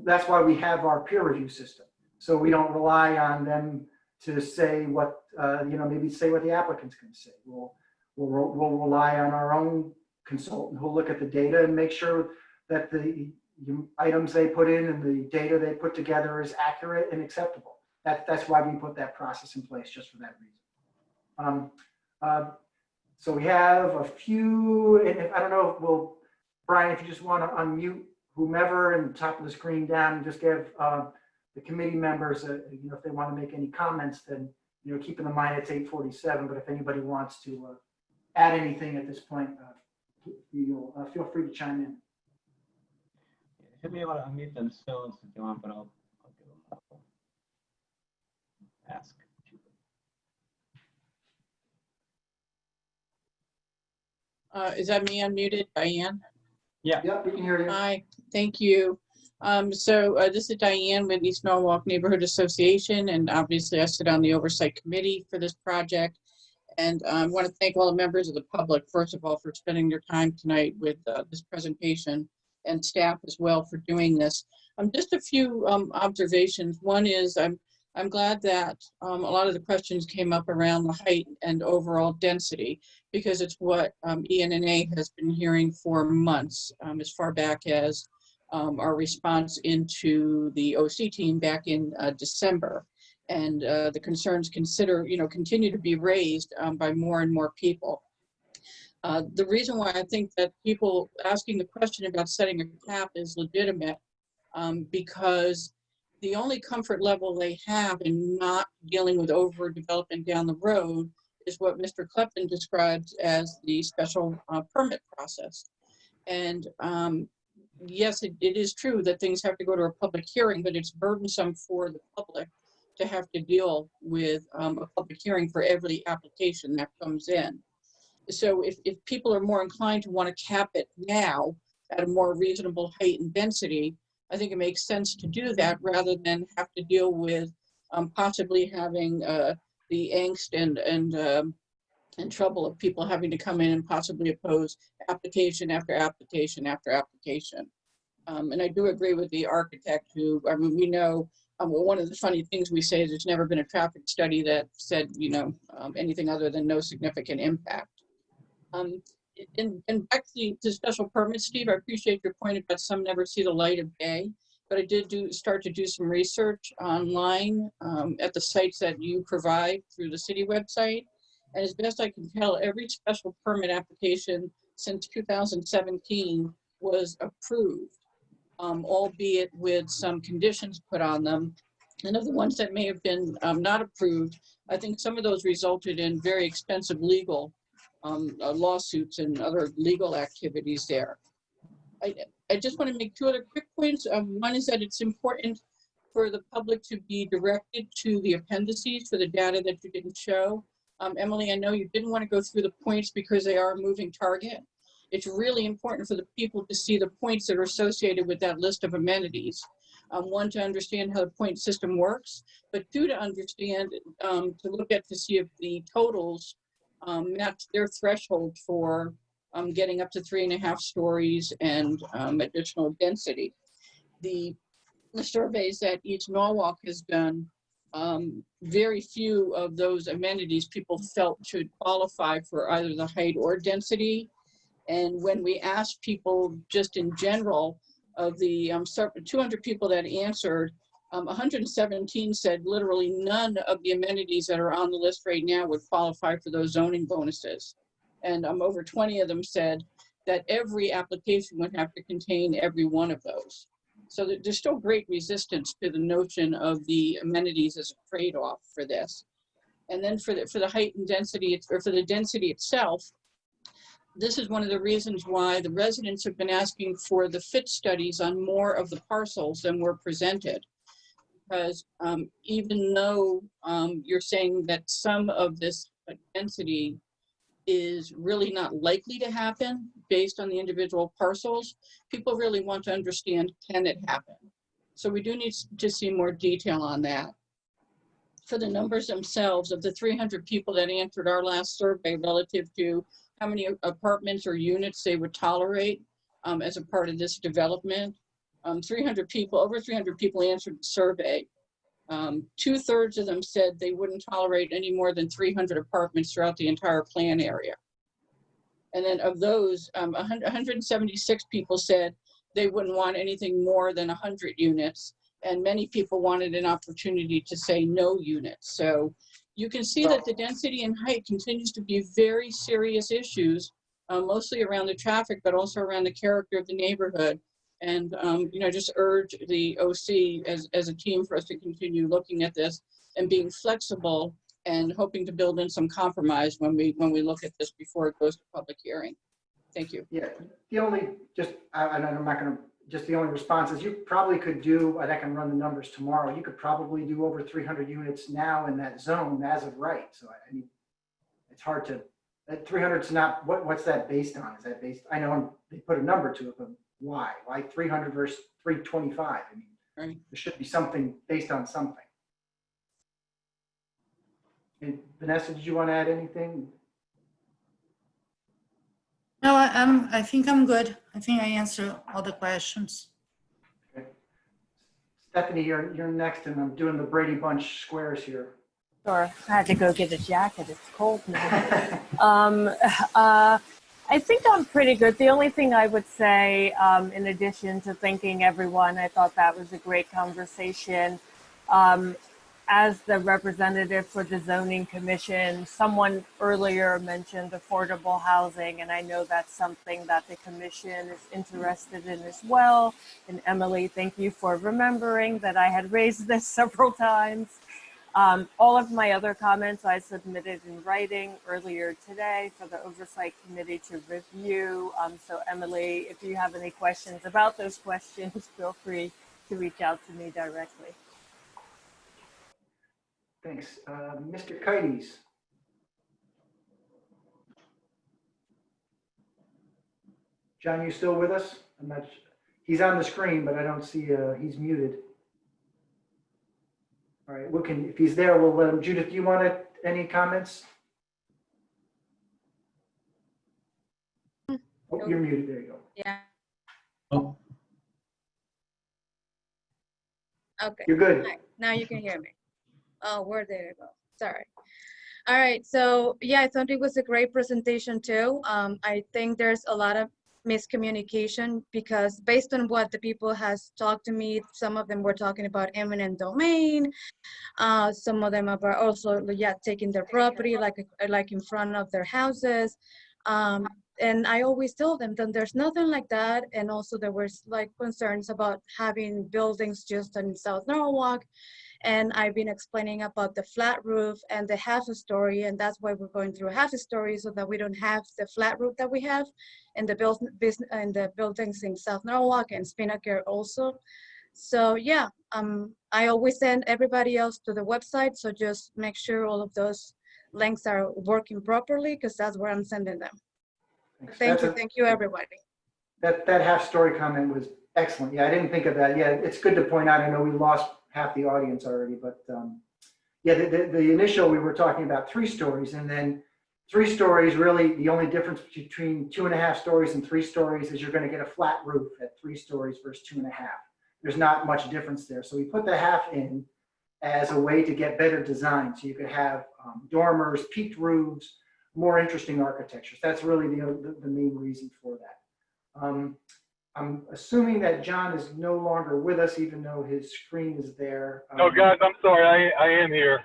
that's why we have our peer review system. So we don't rely on them to say what, maybe say what the applicant's going to say. We'll rely on our own consultant who'll look at the data and make sure that the items they put in and the data they put together is accurate and acceptable. That's why we put that process in place, just for that reason. So we have a few, and I don't know, Brian, if you just want to unmute whomever and top of the screen down and just give the committee members, if they want to make any comments, then, keeping in mind it's 8:47, but if anybody wants to add anything at this point, feel free to chime in. You should be able to unmute themselves if you want, but I'll give them a ask. Is that me unmuted, Diane? Yeah. Yep, we can hear you. Hi, thank you. This is Diane with East Norwalk Neighborhood Association, and obviously I sit on the Oversight Committee for this project. And I want to thank all the members of the public, first of all, for spending their time tonight with this presentation, and staff as well for doing this. Just a few observations. One is I'm glad that a lot of the questions came up around the height and overall density, because it's what ENNA has been hearing for months, as far back as our response into the OC team back in December. And the concerns continue to be raised by more and more people. The reason why I think that people asking the question about setting a cap is legitimate, because the only comfort level they have in not dealing with overdevelopment down the road is what Mr. Klepton describes as the special permit process. And yes, it is true that things have to go to a public hearing, but it's burdensome for the public to have to deal with a public hearing for every application that comes in. So if people are more inclined to want to cap it now at a more reasonable height and density, I think it makes sense to do that rather than have to deal with possibly having the angst and trouble of people having to come in and possibly oppose application after application after application. And I do agree with the architect who, we know, one of the funny things we say is there's never been a traffic study that said, anything other than no significant impact. And back to special permits, Steve, I appreciate your point about some never see the light of day, but I did start to do some research online at the sites that you provide through the city website. And as best I can tell, every special permit application since 2017 was approved, albeit with some conditions put on them. And of the ones that may have been not approved, I think some of those resulted in very expensive legal lawsuits and other legal activities there. I just want to make two other quick points. One is that it's important for the public to be directed to the appendices for the data that you didn't show. Emily, I know you didn't want to go through the points because they are a moving target. It's really important for the people to see the points that are associated with that list of amenities. One, to understand how the point system works, but two, to understand, to look at to see if the totals match their threshold for getting up to 3.5 stories and additional density. The surveys that East Norwalk has done, very few of those amenities people felt should qualify for either the height or density. And when we asked people just in general, of the 200 people that answered, 117 said literally none of the amenities that are on the list right now would qualify for those zoning bonuses. And over 20 of them said that every application would have to contain every one of those. So there's still great resistance to the notion of the amenities as a trade-off for this. And then for the height and density, or for the density itself, this is one of the reasons why the residents have been asking for the fit studies on more of the parcels than were presented. Because even though you're saying that some of this density is really not likely to happen based on the individual parcels, people really want to understand, can it happen? So we do need to see more detail on that. For the numbers themselves, of the 300 people that answered our last survey relative to how many apartments or units they would tolerate as a part of this development, over 300 people answered the survey. 2/3 of them said they wouldn't tolerate any more than 300 apartments throughout the entire plan area. And then of those, 176 people said they wouldn't want anything more than 100 units. And many people wanted an opportunity to say no units. So you can see that the density and height continues to be very serious issues, mostly around the traffic, but also around the character of the neighborhood. And just urge the OC as a team for us to continue looking at this and being flexible and hoping to build in some compromise when we look at this before it goes to public hearing. Thank you. Yeah, the only, the only response is you probably could do, and I can run the numbers tomorrow, you could probably do over 300 units now in that zone as of right. So I mean, it's hard to, that 300 is not, what's that based on? Is that based, I know they put a number to it, but why? Why 300 versus 325? I mean, right. There should be something based on something. And Vanessa, did you want to add anything? No, I think I'm good. I think I answered all the questions. Okay. Stephanie, you're next, and I'm doing the Brady Bunch squares here. Sure. I had to go get a jacket. It's cold now. I think I'm pretty good. The only thing I would say, in addition to thanking everyone, I thought that was a great conversation. As the representative for the zoning commission, someone earlier mentioned affordable housing, and I know that's something that the commission is interested in as well. And Emily, thank you for remembering that I had raised this several times. All of my other comments I submitted in writing earlier today for the Oversight Committee to review. So Emily, if you have any questions about those questions, feel free to reach out to me directly. Thanks. Mr. Kites. John, you still with us? I'm not. He's on the screen, but I don't see. He's muted. All right. We can. If he's there, we'll let him. Judith, do you want any comments? Oh, you're muted. There you go. Yeah. Oh. Okay. You're good. Right. Now you can hear me. Oh, where did it go? Sorry. All right. So yeah, I thought it was a great presentation too. I think there's a lot of miscommunication because based on what the people has talked to me, some of them were talking about eminent domain. Some of them are also taking their property like in front of their houses. And I always tell them that there's nothing like that. And also there was like concerns about having buildings just in South Norwalk. And I've been explaining about the flat roof and the half a story, and that's why we're going through half a story so that we don't have the flat roof that we have in the buildings in South Norwalk and Spinnaker also. So yeah, I always send everybody else to the website, so just make sure all of those links are working properly because that's where I'm sending them. Thanks. Thank you everybody. That half story comment was excellent. Yeah, I didn't think of that. Yeah, it's good to point out. I know we lost half the audience already, but yeah, the initial, we were talking about 3 stories, and then 3 stories, really the only difference between 2.5 stories and 3 stories is you're going to get a flat roof at 3 stories versus 2.5. There's not much difference there. So we put the half in as a way to get better design. So you could have dormers, peaked roofs, more interesting architectures. That's really the main reason for that. I'm assuming that John is no longer with us, even though his screen is there. No, guys, I'm sorry. I am here.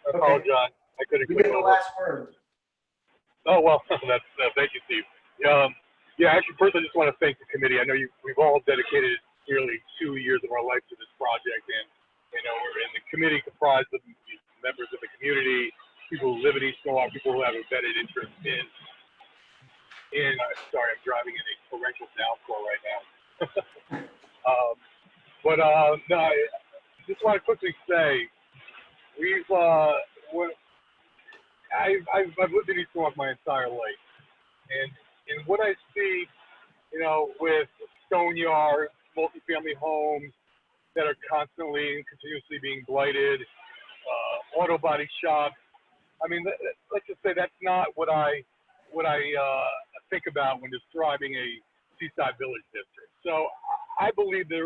I Okay. apologize. I could have You get the last word. Oh, well, that's, thank you, Steve. Yeah, actually, first, I just want to thank the committee. I know we've all dedicated nearly 2 years of our life to this project, and, we're in the committee comprised of members of the community, people who live in East Norwalk, people who have a vetted interest sorry, I'm driving in a torrential downpour right now. No, I just want to quickly say, I've lived in East Norwalk my entire life, and what I see, with stone yards, multifamily homes that are constantly and continuously being blighted, auto body shops. I mean, let's just say that's not what I think about when describing a seaside village district. So I believe there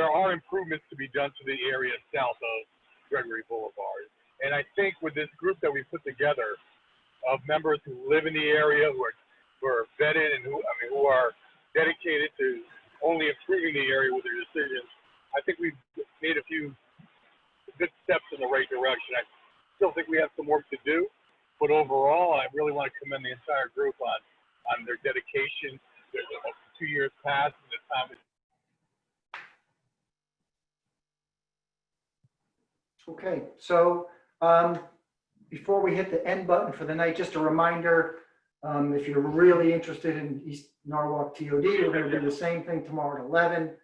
are improvements to be done to the area south of Gregory Boulevard. And I think with this group that we put together of members who live in the area, who are vetted and who are dedicated to only improving the area with their decisions, I think we've made a few good steps in the right direction. I still think we have some work to do, but overall, I really want to commend the entire group on their dedication. There's 2 years past, and the time is. Okay, so before we hit the end button for the night, just a reminder, if you're really interested in East Norwalk TOD, we're going to do the same thing tomorrow at 11.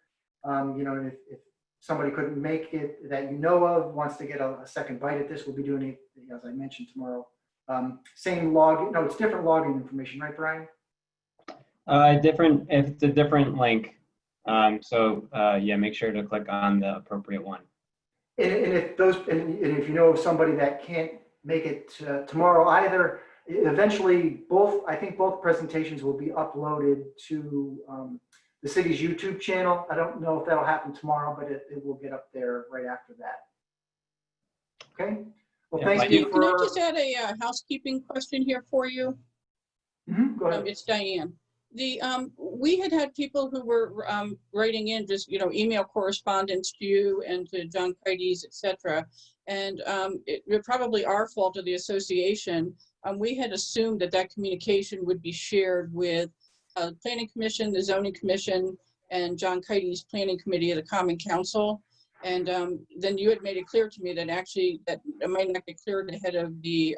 If somebody couldn't make it that you know of, wants to get a second bite at this, we'll be doing it, as I mentioned, tomorrow. Same login, no, it's different login information, right, Brian? It's a different link. Yeah, make sure to click on the appropriate one. And if you know of somebody that can't make it tomorrow either, eventually I think both presentations will be uploaded to the city's YouTube channel. I don't know if that'll happen tomorrow, but it will get up there right after that. Okay. Well, Yeah, thank you. Can I just add a housekeeping question here for you? Go ahead. It's Diane. We had people who were writing in just email correspondence to you and to John Kites, etc. And it probably our fault of the association. We had assumed that communication would be shared with the Planning Commission, the Zoning Commission, and John Kites' Planning Committee of the Common Council. And then you had made it clear to me that actually that it might not get cleared ahead of the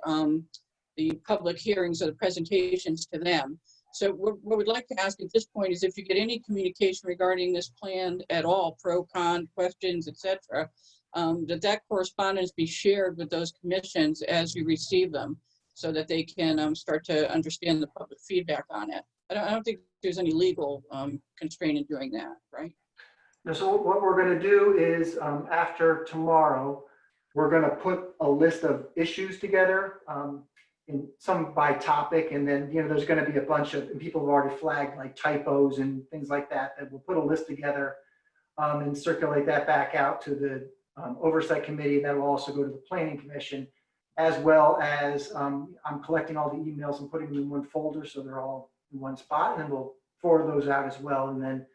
public hearings or the presentations to them. So what we'd like to ask at this point is if you get any communication regarding this plan at all, pro, con, questions, etc., that correspondence be shared with those commissions as you receive them so that they can start to understand the public feedback on it. I don't think there's any legal constraint in doing that, right? So what we're going to do is after tomorrow, we're going to put a list of issues together, in some by topic, and then there's going to be a bunch of, and people have already flagged like typos and things like that. That we'll put a list together and circulate that back out to the Oversight Committee. That will also go to the Planning Commission, as well as I'm collecting all the emails and putting them in one folder so they're all in one spot, and then we'll forward those out as well. And then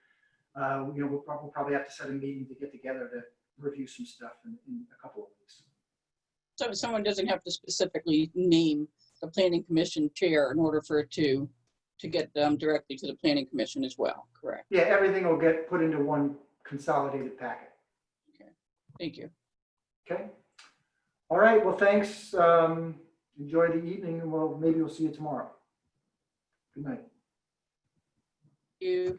we'll probably have to set a meeting to get together to review some stuff in a couple of weeks. So someone doesn't have to specifically name the Planning Commission chair in order for it to get directly to the Planning Commission as well, correct? Yeah, everything will get put into one consolidated packet. Okay, thank you. Okay. All right, well, thanks. Enjoy the evening, and maybe we'll see you tomorrow. Good night. Thank you.